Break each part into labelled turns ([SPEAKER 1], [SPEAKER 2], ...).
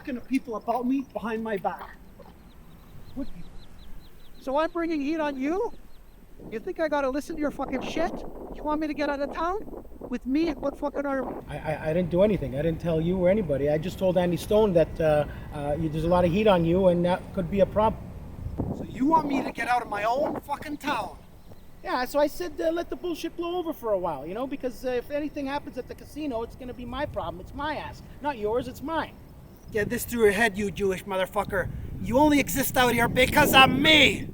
[SPEAKER 1] talking to people about me behind my back. What people? So I'm bringing heat on you? You think I gotta listen to your fucking shit? You want me to get out of town? With me? What fucking are... I didn't do anything. I didn't tell you or anybody. I just told Andy Stone that there's a lot of heat on you and that could be a problem. So you want me to get out of my own fucking town? Yeah, so I said let the bullshit blow over for a while, you know, because if anything happens at the casino, it's gonna be my problem. It's my ass. Not yours, it's mine. Get this through your head, you Jewish motherfucker. You only exist out here because of me!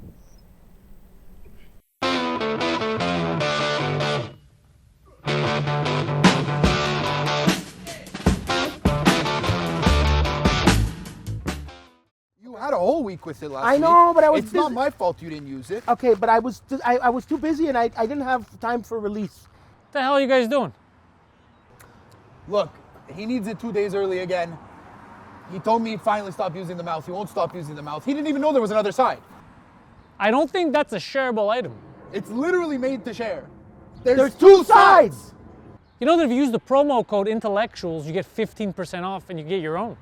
[SPEAKER 2] You had a whole week with it last week.
[SPEAKER 1] I know, but I was
[SPEAKER 2] It's
[SPEAKER 1] busy.
[SPEAKER 2] not my fault you didn't use it.
[SPEAKER 1] Okay, but I was too busy and I didn't have time for release.
[SPEAKER 3] What the hell are you guys doing?
[SPEAKER 2] Look, he needs it 2 days early again. He told me he finally stopped using the mouse. He won't stop using the mouse. He didn't even know there was another side.
[SPEAKER 3] I don't think that's a shareable item.
[SPEAKER 2] It's literally made to share.
[SPEAKER 1] There's two sides!
[SPEAKER 3] You know that if you use the promo code intellectuals, you get 15% off and you get your own.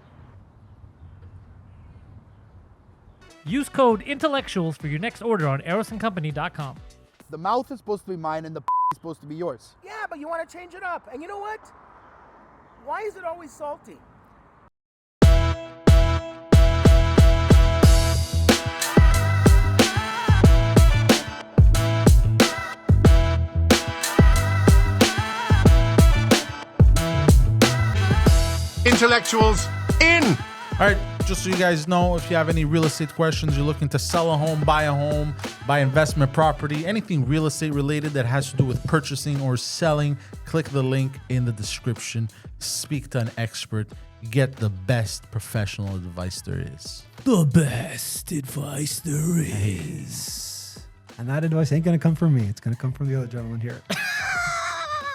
[SPEAKER 4] Use code intellectuals for your next order on erosandcompany.com.
[SPEAKER 2] The mouth is supposed to be mine and the is supposed to be yours.
[SPEAKER 1] Yeah, but you want to change it up. And you know what? Why is it always salty?
[SPEAKER 5] Intellectuals in.
[SPEAKER 6] All right, just so you guys know, if you have any real estate questions, you're looking to sell a home, buy investment property, anything real estate related that has to do with purchasing or selling, click the link in the description. Speak to an expert. Get the best professional advice there is.
[SPEAKER 7] The best advice there is. And that advice ain't going to come from me. It's going to come from the other gentleman here.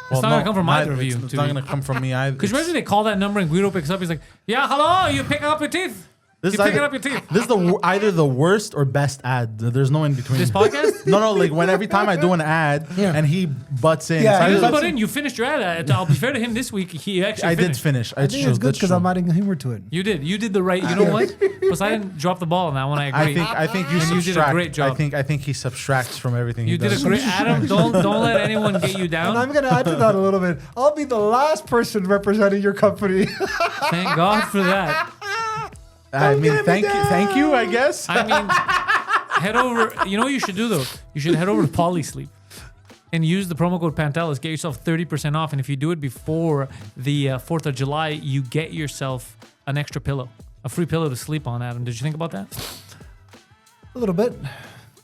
[SPEAKER 3] It's not going to come from either of you.
[SPEAKER 6] It's not going to come from me either.
[SPEAKER 3] Because imagine they call that number and Guido picks up. He's like, yeah, hello, you picking up your teeth?
[SPEAKER 6] This
[SPEAKER 3] You
[SPEAKER 6] is
[SPEAKER 3] picking
[SPEAKER 6] either,
[SPEAKER 3] up your teeth?
[SPEAKER 6] This is either the worst or best ad. There's no in between.
[SPEAKER 3] This podcast?
[SPEAKER 6] No, like when every time I do an ad and he butts in.
[SPEAKER 1] Yeah,
[SPEAKER 6] it's
[SPEAKER 3] He
[SPEAKER 6] either-
[SPEAKER 3] doesn't butt in. You finished your ad. I'll be fair to him this week. He actually
[SPEAKER 6] I did
[SPEAKER 3] finished.
[SPEAKER 6] finish.
[SPEAKER 7] I think it's good because I'm adding humor to it.
[SPEAKER 3] You did. You did the right. You know what? Poseidon dropped the ball on that one. I agree.
[SPEAKER 6] I think you
[SPEAKER 3] And you
[SPEAKER 6] subtract.
[SPEAKER 3] did a great job.
[SPEAKER 6] I think he subtracts from everything
[SPEAKER 3] You
[SPEAKER 6] he
[SPEAKER 3] did
[SPEAKER 6] does.
[SPEAKER 3] a great. Adam, don't let anyone get you
[SPEAKER 7] And I'm
[SPEAKER 3] down.
[SPEAKER 7] going to add to that a little bit. I'll be the last person representing your company.
[SPEAKER 3] Thank God for that.
[SPEAKER 6] I mean, thank you, I guess.
[SPEAKER 3] I mean, head over. You know what you should do though? You should head over to Polysleep and use the promo code Pantelis. Get yourself 30% off. And if you do it before the 4th of July, you get yourself an extra pillow, a free pillow to sleep on. Adam, did you think about that?
[SPEAKER 7] A little bit.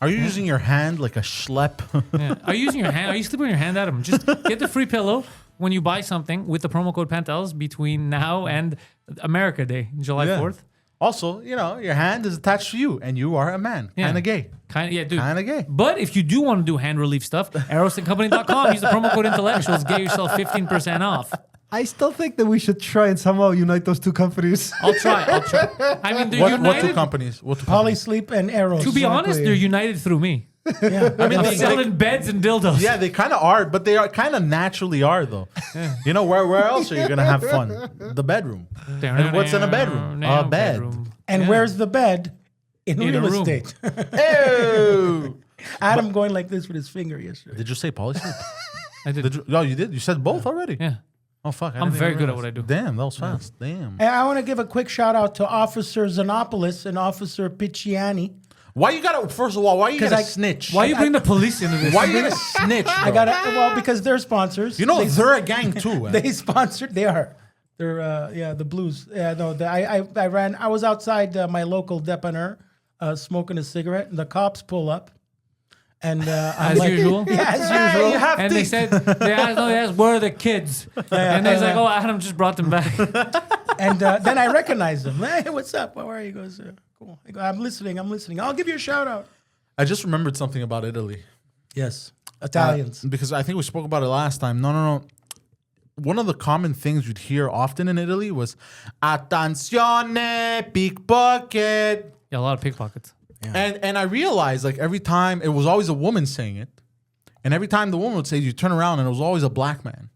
[SPEAKER 6] Are you using your hand like a schlep?
[SPEAKER 3] Yeah. Are you using your hand? Are you sleeping on your hand, Adam? Just get the free pillow when you buy something with the promo code Pantelis between now and America Day, July
[SPEAKER 6] Yeah.
[SPEAKER 3] 4th.
[SPEAKER 6] Also, you know, your hand is attached to you, and you are a man.
[SPEAKER 3] Yeah.
[SPEAKER 6] Kind of gay.
[SPEAKER 3] Dude.
[SPEAKER 6] Kind of gay.
[SPEAKER 3] But if you do want to do hand relief stuff, erosandcompany.com, use the promo code intellectuals, get yourself 15% off.
[SPEAKER 7] I still think that we should try and somehow unite those two companies.
[SPEAKER 3] I'll try. I mean, they're
[SPEAKER 6] What
[SPEAKER 3] united.
[SPEAKER 6] two companies? What two
[SPEAKER 1] Polysleep and Arrows.
[SPEAKER 3] To be honest, they're united through me.
[SPEAKER 1] Yeah.
[SPEAKER 6] I mean,
[SPEAKER 3] I'm
[SPEAKER 6] they,
[SPEAKER 3] selling beds and dildos.
[SPEAKER 6] yeah, they kind of are, but they are kind of naturally are though. You know, where else are you gonna have fun? The bedroom. And what's in a bedroom? A bed.
[SPEAKER 1] And where's the bed? In
[SPEAKER 3] In a
[SPEAKER 1] real
[SPEAKER 3] room.
[SPEAKER 1] estate.
[SPEAKER 6] Ew.
[SPEAKER 1] Adam going like this with his finger yesterday.
[SPEAKER 6] Did you say polysleep?
[SPEAKER 3] I did.
[SPEAKER 6] No, you did. You said both already.
[SPEAKER 3] Yeah.
[SPEAKER 6] Oh fuck! I
[SPEAKER 3] I'm
[SPEAKER 6] didn't
[SPEAKER 3] very
[SPEAKER 6] even
[SPEAKER 3] good at
[SPEAKER 6] realize.
[SPEAKER 3] what I do.
[SPEAKER 6] Damn, that was fast. Damn.
[SPEAKER 1] And I want to give a quick shout out to Officer Xenopoulos and Officer Picciani.
[SPEAKER 6] Why you gotta? First of all, why you gotta
[SPEAKER 1] I-
[SPEAKER 6] snitch?
[SPEAKER 3] Why you bring the police into this?
[SPEAKER 6] Why you gonna snitch?
[SPEAKER 1] I
[SPEAKER 6] bro?
[SPEAKER 1] got because they're sponsors.
[SPEAKER 6] You know they're a gang too.
[SPEAKER 1] They sponsored. They are. They're the Blues. Yeah, no. I ran. I was outside my local dépanneur, smoking a cigarette, and the cops pull up, and I'm
[SPEAKER 3] As
[SPEAKER 1] like,
[SPEAKER 3] usual?
[SPEAKER 1] Yeah, as usual.
[SPEAKER 6] you have
[SPEAKER 3] And
[SPEAKER 6] to.
[SPEAKER 3] they said, they asked, where are the kids? And they're like, oh, Adam just brought them back.
[SPEAKER 1] And then I recognized him. Hey, what's up? How are you? He goes, cool. I go, I'm listening. I'll give you a shout out.
[SPEAKER 6] I just remembered something about Italy.
[SPEAKER 1] Yes, Italians.
[SPEAKER 6] Because I think we spoke about it last time. No. One of the common things you'd hear often in Italy was "Attenzione, pickpocket."
[SPEAKER 3] Yeah, a lot of pickpockets.
[SPEAKER 6] And I realized like every time it was always a woman saying it, and every time the woman would say, it, you turn around and it was always a black man.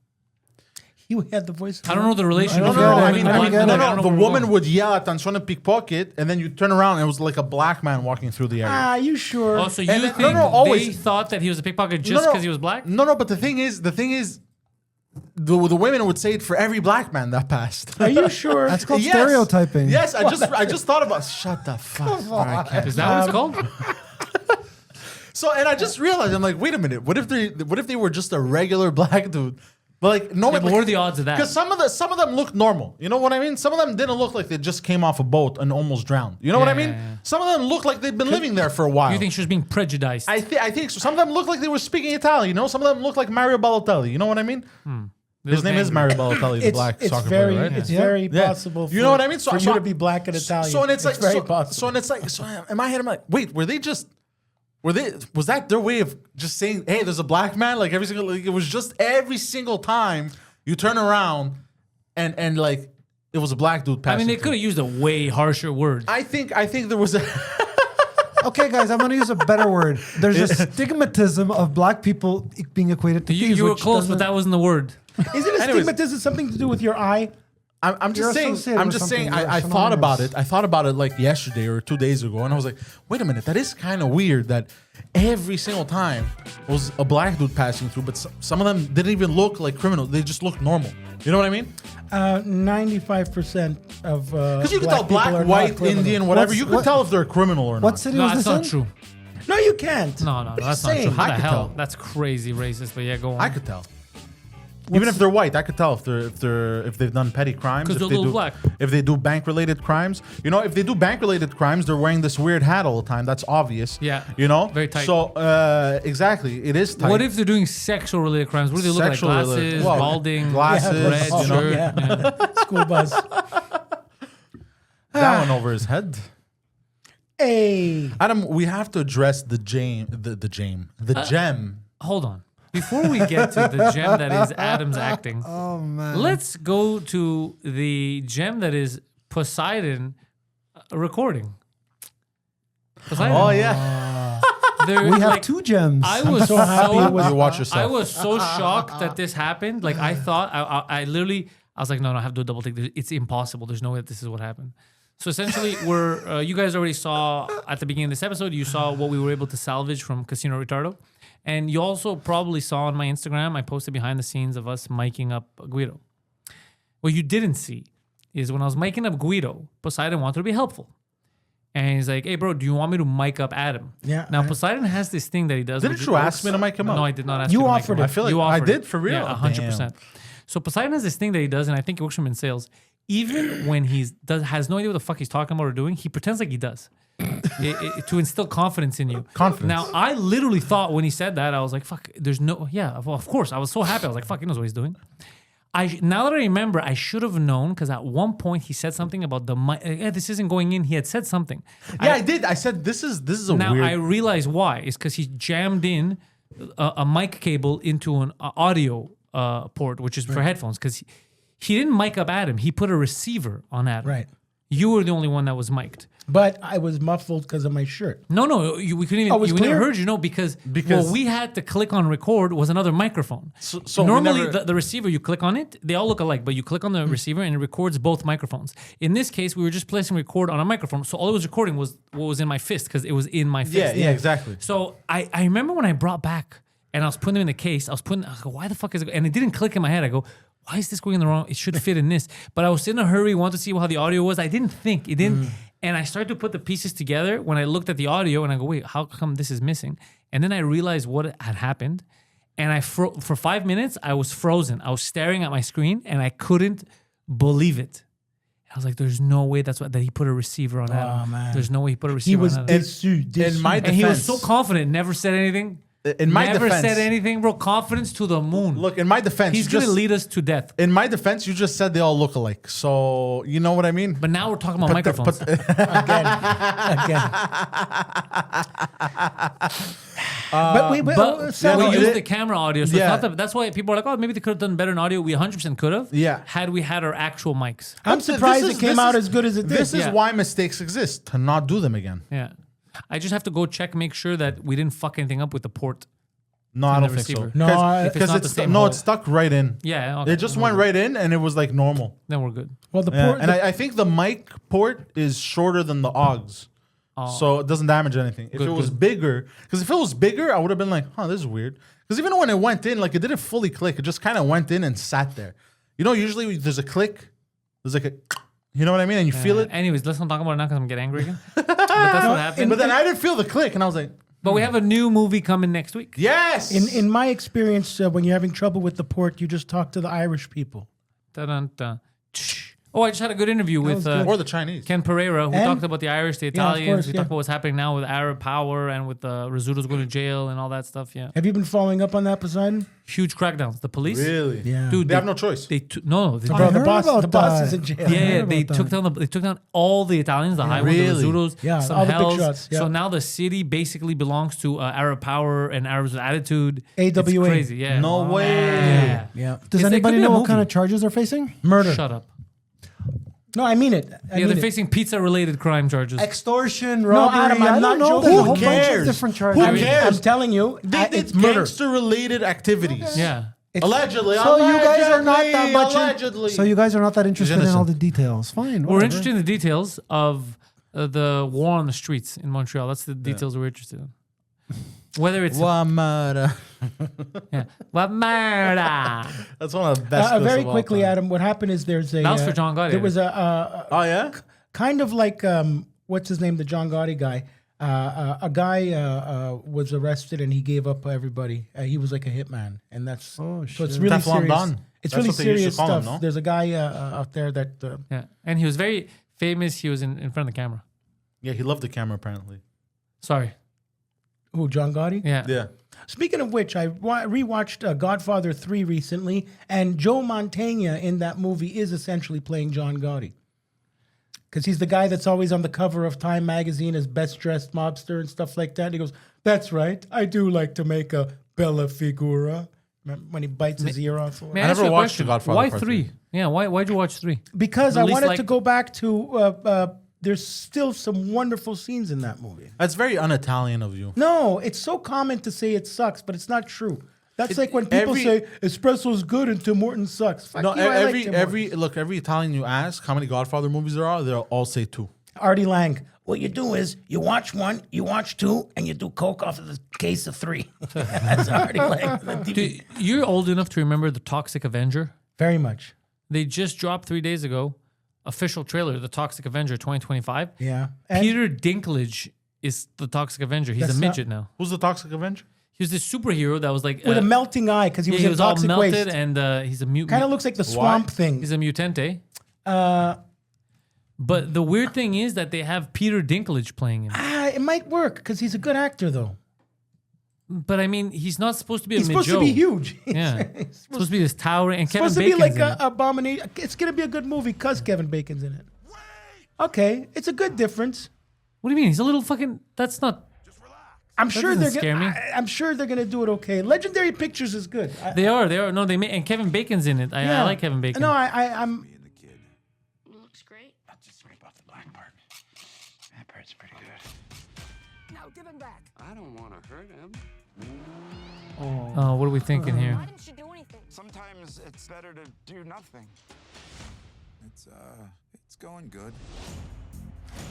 [SPEAKER 8] He had the voice.
[SPEAKER 3] I don't know the relationship.
[SPEAKER 7] I don't
[SPEAKER 3] between
[SPEAKER 7] know.
[SPEAKER 3] the
[SPEAKER 7] I
[SPEAKER 3] woman
[SPEAKER 7] mean,
[SPEAKER 3] and
[SPEAKER 7] I
[SPEAKER 3] the
[SPEAKER 7] get
[SPEAKER 3] black
[SPEAKER 7] it.
[SPEAKER 3] man. I don't know
[SPEAKER 6] the
[SPEAKER 3] where we're
[SPEAKER 6] woman
[SPEAKER 3] going.
[SPEAKER 6] would yell at Antoine pickpocket, and then you turn around and it was like a black man walking through the area.
[SPEAKER 8] Ah, you sure?
[SPEAKER 3] Oh, so you
[SPEAKER 6] And
[SPEAKER 3] think
[SPEAKER 6] then- no, always.
[SPEAKER 3] they thought that he was a pickpocket just because he was black?
[SPEAKER 6] No, but the thing is, the women would say it for every black man that passed.
[SPEAKER 8] Are you sure?
[SPEAKER 7] That's called
[SPEAKER 6] Yes.
[SPEAKER 7] stereotyping.
[SPEAKER 6] Yes, I just thought about. Shut the fuck. All right, I can't.
[SPEAKER 3] Is that what it's called?
[SPEAKER 6] So, and I just realized, I'm like, wait a minute. What if they were just a regular black dude? But like, no,
[SPEAKER 3] Yeah, but what are the odds of that?
[SPEAKER 6] Because some of them look normal. You know what I mean? Some of them didn't look like they just came off a boat and almost drowned. You know what I mean?
[SPEAKER 3] Yeah.
[SPEAKER 6] Some of them look like they've been living there for a while.
[SPEAKER 3] You think she was being prejudiced?
[SPEAKER 6] I think so. Some of them look like they were speaking Italian. You know, some of them look like Mario Balotelli. You know what I mean? His name is Mario Balotelli, the black soccer
[SPEAKER 8] very,
[SPEAKER 6] player, right?
[SPEAKER 8] It's very possible.
[SPEAKER 6] You know what I mean?
[SPEAKER 8] For you to be black and Italian.
[SPEAKER 6] So and it's like
[SPEAKER 8] very
[SPEAKER 6] so,
[SPEAKER 8] possible.
[SPEAKER 6] so and it's like so in my head I'm like, wait, was that their way of just saying, hey, there's a black man? Like it was just every single time you turn around and like it was a black dude
[SPEAKER 3] I
[SPEAKER 6] passing.
[SPEAKER 3] mean, they
[SPEAKER 6] through.
[SPEAKER 3] could have used a way harsher word.
[SPEAKER 6] I think there was a
[SPEAKER 7] Okay, guys, I'm going to use a better word. There's a stigmatism of black people being equated to
[SPEAKER 3] You
[SPEAKER 7] thieves,
[SPEAKER 3] were
[SPEAKER 7] which
[SPEAKER 3] close, but
[SPEAKER 7] doesn't-
[SPEAKER 3] that wasn't the word.
[SPEAKER 8] Is it a
[SPEAKER 6] Anyways.
[SPEAKER 8] stigmatism? Something to do with your eye?
[SPEAKER 6] I'm
[SPEAKER 7] You're
[SPEAKER 6] just saying.
[SPEAKER 7] associated
[SPEAKER 6] I'm
[SPEAKER 7] with
[SPEAKER 6] just saying.
[SPEAKER 7] something. You're
[SPEAKER 6] I thought about
[SPEAKER 7] synonymous.
[SPEAKER 6] it. I thought about it like yesterday or 2 days ago, and I was like, "Wait a minute, that is kind of weird." That every single time was a black dude passing through, but some of them didn't even look like criminals. They just looked normal. You know what I mean?
[SPEAKER 8] 95% of
[SPEAKER 6] Because you can tell
[SPEAKER 8] people are
[SPEAKER 6] black,
[SPEAKER 8] not
[SPEAKER 6] white,
[SPEAKER 8] criminals.
[SPEAKER 6] Indian, whatever.
[SPEAKER 7] What's-
[SPEAKER 6] You can
[SPEAKER 7] what-
[SPEAKER 6] tell if they're a criminal or not.
[SPEAKER 7] What city
[SPEAKER 3] No,
[SPEAKER 7] was
[SPEAKER 3] that's
[SPEAKER 7] this
[SPEAKER 3] not
[SPEAKER 7] in?
[SPEAKER 3] true.
[SPEAKER 8] No, you can't.
[SPEAKER 3] No,
[SPEAKER 8] What are you
[SPEAKER 3] that's not true.
[SPEAKER 8] saying?
[SPEAKER 3] What
[SPEAKER 6] I
[SPEAKER 3] the
[SPEAKER 6] could
[SPEAKER 3] hell?
[SPEAKER 6] tell.
[SPEAKER 3] That's crazy racist. But yeah, go on.
[SPEAKER 6] I could tell. Even if they're white, I could tell if they've done petty crimes.
[SPEAKER 3] 'Cause
[SPEAKER 6] if
[SPEAKER 3] they're a
[SPEAKER 6] they
[SPEAKER 3] little
[SPEAKER 6] do,
[SPEAKER 3] black.
[SPEAKER 6] If they do bank related crimes, you know, if they do bank related crimes, they're wearing this weird hat all the time. That's obvious.
[SPEAKER 3] Yeah.
[SPEAKER 6] You know,
[SPEAKER 3] Very tight.
[SPEAKER 6] So exactly, it is tight.
[SPEAKER 3] What if they're doing sexual related crimes? What do they look like?
[SPEAKER 6] Sexual
[SPEAKER 3] Glasses,
[SPEAKER 6] related- well,
[SPEAKER 3] balding,
[SPEAKER 6] glasses,
[SPEAKER 3] red
[SPEAKER 8] Oh,
[SPEAKER 3] shirt.
[SPEAKER 8] yeah. School bus.
[SPEAKER 6] that one over his head?
[SPEAKER 8] Hey.
[SPEAKER 6] Adam, we have to address the gem.
[SPEAKER 3] Hold on. Before we get to the gem that is Adam's acting,
[SPEAKER 7] Oh, man.
[SPEAKER 3] let's go to the gem that is Poseidon recording. Poseidon.
[SPEAKER 6] Oh yeah,
[SPEAKER 3] There-
[SPEAKER 7] We have
[SPEAKER 3] like,
[SPEAKER 7] two gems.
[SPEAKER 3] I was
[SPEAKER 8] so happy it was-
[SPEAKER 6] you watch yourself.
[SPEAKER 3] I was so shocked that this happened. Like I thought, I literally, I was like, no, I have to do a double take. It's impossible. There's no way that this is what happened. So essentially, you guys already saw at the beginning of this episode, you saw what we were able to salvage from Casino Retardo. And you also probably saw on my Instagram, I posted behind the scenes of us miking up Guido. What you didn't see is when I was miking up Guido, Poseidon wanted to be helpful. And he's like, hey, bro, do you want me to mic up Adam?
[SPEAKER 8] Yeah,
[SPEAKER 3] Now, Poseidon has this thing that he does.
[SPEAKER 6] Didn't
[SPEAKER 3] which
[SPEAKER 6] you
[SPEAKER 3] is-
[SPEAKER 6] ask me to mic him up?
[SPEAKER 3] No, I did not ask
[SPEAKER 8] You
[SPEAKER 3] you to mic
[SPEAKER 8] offered
[SPEAKER 3] him
[SPEAKER 8] it.
[SPEAKER 3] up.
[SPEAKER 6] I feel like
[SPEAKER 3] You
[SPEAKER 6] I
[SPEAKER 3] offered
[SPEAKER 6] did
[SPEAKER 3] it.
[SPEAKER 6] for real.
[SPEAKER 3] Yeah, 100%. So Poseidon has this thing that he does, and I think it works for him in sales. Even when has no idea what the fuck he's talking about or doing, he pretends like he does. To instill confidence in you.
[SPEAKER 6] Confidence.
[SPEAKER 3] Now, I literally thought when he said that, I was like, fuck, there's no, yeah, well, of course. I was so happy. I was like, fuck, he knows what he's doing. Now that I remember, I should have known because at one point he said something about the mic. Yeah, this isn't going in. He had said something.
[SPEAKER 6] Yeah, I did. I said this is a
[SPEAKER 3] Now
[SPEAKER 6] weird.
[SPEAKER 3] I realize why. It's because he jammed in a mic cable into an audio port, which is for headphones. Because he didn't mic up Adam. He put a receiver on Adam.
[SPEAKER 8] Right.
[SPEAKER 3] You were the only one that was mic'd.
[SPEAKER 8] But I was muffled because of my shirt.
[SPEAKER 3] No, we couldn't even.
[SPEAKER 8] Oh, it was
[SPEAKER 3] We never
[SPEAKER 8] clear?
[SPEAKER 3] heard you. No, because what we had to click on record was another microphone.
[SPEAKER 6] So we
[SPEAKER 3] normally
[SPEAKER 6] never-
[SPEAKER 3] the receiver, you click on it, they all look alike, but you click on the receiver and it records both microphones. In this case, we were just placing record on a microphone, so all it was recording was what was in my fist because it was in my fist.
[SPEAKER 6] yeah, exactly.
[SPEAKER 3] So I remember when I brought back and I was putting them in the case, I go, why the fuck is it? And it didn't click in my head. I go, why is this going in the wrong? It should fit in this. But I was in a hurry, wanted to see how the audio was. I didn't think. It didn't. And I started to put the pieces together when I looked at the audio and I go, wait, how come this is missing? And then I realized what had happened. And for 5 minutes, I was frozen. I was staring at my screen and I couldn't believe it. I was like, there's no way that he put a receiver on Adam.
[SPEAKER 8] man.
[SPEAKER 3] There's no way he put a
[SPEAKER 8] He
[SPEAKER 3] receiver
[SPEAKER 8] was
[SPEAKER 3] on Adam.
[SPEAKER 8] déçu.
[SPEAKER 6] in my
[SPEAKER 3] And he was so
[SPEAKER 6] defense-
[SPEAKER 3] confident, never said anything.
[SPEAKER 6] In my
[SPEAKER 3] never
[SPEAKER 6] defense-
[SPEAKER 3] said anything, bro. Confidence to the moon.
[SPEAKER 6] Look, in my defense,
[SPEAKER 3] He's
[SPEAKER 6] you
[SPEAKER 3] gonna
[SPEAKER 6] just-
[SPEAKER 3] lead us to death.
[SPEAKER 6] In my defense, you just said they all look alike. So you know what I mean.
[SPEAKER 3] But now we're talking about microphones.
[SPEAKER 8] Again. But we
[SPEAKER 3] We used the camera audio, so
[SPEAKER 6] Yeah.
[SPEAKER 3] it's not that's why people are like, oh, maybe they could have done better in audio. We 100% could have.
[SPEAKER 6] Yeah.
[SPEAKER 3] Had we had our actual mics.
[SPEAKER 8] I'm surprised
[SPEAKER 6] This
[SPEAKER 8] it came
[SPEAKER 6] this
[SPEAKER 8] out as good as it did.
[SPEAKER 6] This is
[SPEAKER 3] Yeah.
[SPEAKER 6] why mistakes exist, to not do them again.
[SPEAKER 3] Yeah. I just have to go check, make sure that we didn't fuck anything up with the port.
[SPEAKER 6] No, I
[SPEAKER 3] in
[SPEAKER 6] don't
[SPEAKER 3] the
[SPEAKER 6] think so.
[SPEAKER 3] receiver.
[SPEAKER 8] No,
[SPEAKER 3] If it's
[SPEAKER 6] Because
[SPEAKER 3] not the same
[SPEAKER 6] no,
[SPEAKER 3] hole.
[SPEAKER 6] it's stuck right in.
[SPEAKER 3] Yeah, okay,
[SPEAKER 6] It just
[SPEAKER 3] then
[SPEAKER 6] went
[SPEAKER 3] we're
[SPEAKER 6] right in, and it was like normal.
[SPEAKER 3] good. Then we're good.
[SPEAKER 8] well, the
[SPEAKER 6] Yeah,
[SPEAKER 8] port.
[SPEAKER 6] and I think the mic port is shorter than the AUX, so it doesn't damage anything. If
[SPEAKER 3] Good,
[SPEAKER 6] it was
[SPEAKER 3] good.
[SPEAKER 6] bigger, because if it was bigger, I would have been like, "Huh, this is weird." Because even when it went in, like it didn't fully click; it just kind of went in and sat there. You know, usually there's a click, there's like a, you know what I mean, and you feel it.
[SPEAKER 3] Anyways, let's not talk about it now because I'm gonna get angry again. But that's what happened.
[SPEAKER 6] But then I didn't feel the click, and I was like,
[SPEAKER 3] But we have a new movie coming next week.
[SPEAKER 6] "Yes."
[SPEAKER 8] in my experience, when you're having trouble with the port, you just talk to the Irish people.
[SPEAKER 3] Dun-dun-dun. Oh, I just had a good interview with
[SPEAKER 6] or the Chinese.
[SPEAKER 3] Ken Pereira, who
[SPEAKER 8] And-
[SPEAKER 3] talked about the Irish, the
[SPEAKER 8] Yeah, of
[SPEAKER 3] Italians.
[SPEAKER 8] course,
[SPEAKER 3] We
[SPEAKER 8] yeah.
[SPEAKER 3] talked about what's happening now with Arab power and with Rizzuto's going to jail and all that stuff. Yeah,
[SPEAKER 8] Have you been following up on that, Poseidon?
[SPEAKER 3] huge crackdowns. The police,
[SPEAKER 6] Really?
[SPEAKER 8] Yeah.
[SPEAKER 3] dude,
[SPEAKER 6] They have no choice.
[SPEAKER 3] They no, they,
[SPEAKER 8] Bro,
[SPEAKER 7] I
[SPEAKER 8] the
[SPEAKER 7] heard
[SPEAKER 8] boss,
[SPEAKER 7] about
[SPEAKER 8] the boss
[SPEAKER 7] that.
[SPEAKER 8] is in jail.
[SPEAKER 3] yeah,
[SPEAKER 7] heard
[SPEAKER 3] they
[SPEAKER 7] about
[SPEAKER 3] took
[SPEAKER 7] that.
[SPEAKER 3] they took down all the Italians, the high ones,
[SPEAKER 6] Really?
[SPEAKER 3] the Rizzutos,
[SPEAKER 8] Yeah,
[SPEAKER 3] some
[SPEAKER 8] all the big
[SPEAKER 3] hells.
[SPEAKER 8] shots, yeah.
[SPEAKER 3] So now the city basically belongs to Arab power and Arabs with attitude.
[SPEAKER 8] AWA.
[SPEAKER 3] It's crazy, yeah.
[SPEAKER 6] No way.
[SPEAKER 3] Yeah.
[SPEAKER 8] Yeah.
[SPEAKER 7] Does
[SPEAKER 3] Yes, they
[SPEAKER 7] anybody
[SPEAKER 3] could be a
[SPEAKER 7] know what
[SPEAKER 3] movie.
[SPEAKER 7] kind of charges they're facing?
[SPEAKER 8] Murder.
[SPEAKER 3] Shut up.
[SPEAKER 8] No, I mean it. I
[SPEAKER 3] Yeah,
[SPEAKER 8] mean
[SPEAKER 3] they're
[SPEAKER 8] it.
[SPEAKER 3] facing pizza-related crime charges.
[SPEAKER 7] Extortion,
[SPEAKER 8] No,
[SPEAKER 7] robbery.
[SPEAKER 8] Adam,
[SPEAKER 7] I
[SPEAKER 8] I'm
[SPEAKER 7] don't
[SPEAKER 8] not
[SPEAKER 7] know.
[SPEAKER 8] joking.
[SPEAKER 7] There's a
[SPEAKER 8] Who
[SPEAKER 7] whole bunch
[SPEAKER 6] cares?
[SPEAKER 7] of different
[SPEAKER 6] Who
[SPEAKER 7] charges.
[SPEAKER 6] cares?
[SPEAKER 8] I'm telling you,
[SPEAKER 6] It's
[SPEAKER 8] it's murder.
[SPEAKER 6] gangster-related activities.
[SPEAKER 3] Yeah.
[SPEAKER 6] Allegedly.
[SPEAKER 7] So you guys are not that much.
[SPEAKER 6] Allegedly.
[SPEAKER 7] So you guys are not that interested in all
[SPEAKER 6] innocent.
[SPEAKER 7] the details. Fine.
[SPEAKER 3] We're
[SPEAKER 7] whatever.
[SPEAKER 3] interested in the details of the war on the streets in Montreal. That's the details we're interested in. Whether it's
[SPEAKER 6] Wamara.
[SPEAKER 3] yeah. What murder?
[SPEAKER 6] That's one of the best. lists
[SPEAKER 8] Very
[SPEAKER 6] of all
[SPEAKER 8] quickly,
[SPEAKER 6] time.
[SPEAKER 8] Adam, what happened is there's a...
[SPEAKER 3] That was for John Gotti.
[SPEAKER 8] There was a
[SPEAKER 6] Oh yeah.
[SPEAKER 8] kind of like, what's his name, the John Gotti guy. A guy was arrested and he gave up everybody. He was like a hitman. And that's... so it's
[SPEAKER 7] shit.
[SPEAKER 8] really
[SPEAKER 6] Teflon
[SPEAKER 8] serious.
[SPEAKER 6] Don.
[SPEAKER 8] It's
[SPEAKER 6] That's
[SPEAKER 8] really
[SPEAKER 6] what they used to
[SPEAKER 8] serious
[SPEAKER 6] call him,
[SPEAKER 8] stuff.
[SPEAKER 6] no?
[SPEAKER 8] There's a guy out there that...
[SPEAKER 3] Yeah, and he was very famous. He was in front of the camera.
[SPEAKER 6] Yeah, he loved the camera apparently.
[SPEAKER 3] Sorry.
[SPEAKER 8] who, John Gotti?
[SPEAKER 3] Yeah.
[SPEAKER 6] Yeah.
[SPEAKER 8] Speaking of which, I rewatched Godfather 3 recently, and Joe Mantegna in that movie is essentially playing John Gotti. Because he's the guy that's always on the cover of Time magazine as best dressed mobster and stuff like that. He goes, "That's right, I do like to make a bella figura." Remember when he bites his ear off?
[SPEAKER 3] May
[SPEAKER 6] I
[SPEAKER 3] ask
[SPEAKER 6] never
[SPEAKER 3] you a
[SPEAKER 6] watched The
[SPEAKER 3] question?
[SPEAKER 6] Godfather
[SPEAKER 3] Why
[SPEAKER 6] Part
[SPEAKER 3] 3?
[SPEAKER 6] Three.
[SPEAKER 3] Yeah, why'd you watch 3?
[SPEAKER 8] Because I
[SPEAKER 3] At least,
[SPEAKER 8] wanted
[SPEAKER 3] like-
[SPEAKER 8] to go back to. There's still some wonderful scenes in that movie.
[SPEAKER 6] That's very un-Italian of you.
[SPEAKER 8] No, it's so common to say it sucks, but it's not true. That's like when people
[SPEAKER 6] every-
[SPEAKER 8] say espresso's good and Tim Hortons sucks. Fuck
[SPEAKER 6] No,
[SPEAKER 8] you, I like
[SPEAKER 6] every
[SPEAKER 8] Tim
[SPEAKER 6] every Italian you ask how many Godfather movies there are, they'll all say 2.
[SPEAKER 8] Hortons. Artie Lang. What you do is you watch 1, you watch 2, and you do coke off of the case of 3. That's Artie Lang.
[SPEAKER 3] Dude, you're old enough to remember The Toxic Avenger?
[SPEAKER 8] Very much.
[SPEAKER 3] They just dropped 3 days ago, official trailer, The Toxic Avenger 2025.
[SPEAKER 8] Yeah. And
[SPEAKER 3] Peter Dinklage is the Toxic Avenger. He's
[SPEAKER 8] That's
[SPEAKER 3] a
[SPEAKER 8] not-
[SPEAKER 3] midget now.
[SPEAKER 6] Who's the Toxic Avenger?
[SPEAKER 3] He was this superhero that was like
[SPEAKER 8] with a melting eye because he
[SPEAKER 3] yeah,
[SPEAKER 8] was
[SPEAKER 3] he
[SPEAKER 8] in
[SPEAKER 3] was all
[SPEAKER 8] toxic
[SPEAKER 3] melted
[SPEAKER 8] waste.
[SPEAKER 3] and he's a mutant.
[SPEAKER 8] Kind of looks like the swamp thing.
[SPEAKER 3] He's a mutante.
[SPEAKER 8] Uh,
[SPEAKER 3] But the weird thing is that they have Peter Dinklage playing him.
[SPEAKER 8] it might work because he's a good actor, though.
[SPEAKER 3] But I mean, he's not supposed to be
[SPEAKER 8] He's
[SPEAKER 3] a
[SPEAKER 8] supposed to be
[SPEAKER 3] mid-Joe.
[SPEAKER 8] huge.
[SPEAKER 3] Yeah,
[SPEAKER 8] He's
[SPEAKER 3] supposed to be this towering. And Kevin
[SPEAKER 8] supposed to be
[SPEAKER 3] Bacon's
[SPEAKER 8] like
[SPEAKER 3] in it.
[SPEAKER 8] a abomination. It's gonna be a good movie because Kevin Bacon's in it. Okay, it's a good difference.
[SPEAKER 3] What do you mean? He's a little fucking. That's not.
[SPEAKER 8] I'm sure
[SPEAKER 3] doesn't
[SPEAKER 8] they're
[SPEAKER 3] scare
[SPEAKER 8] gonna.
[SPEAKER 3] me.
[SPEAKER 8] I'm sure they're gonna do it okay. Legendary Pictures is good.
[SPEAKER 3] They are. No, they made. And Kevin Bacon's in it. I like Kevin Bacon.
[SPEAKER 8] No, I'm.
[SPEAKER 9] Looks great.
[SPEAKER 10] Just right off the black part. That part's pretty good.
[SPEAKER 9] Now give him back.
[SPEAKER 10] I don't want to hurt him.
[SPEAKER 3] Oh, what are we thinking here?
[SPEAKER 9] Why didn't you do anything?
[SPEAKER 10] Sometimes it's better to do nothing. It's going good.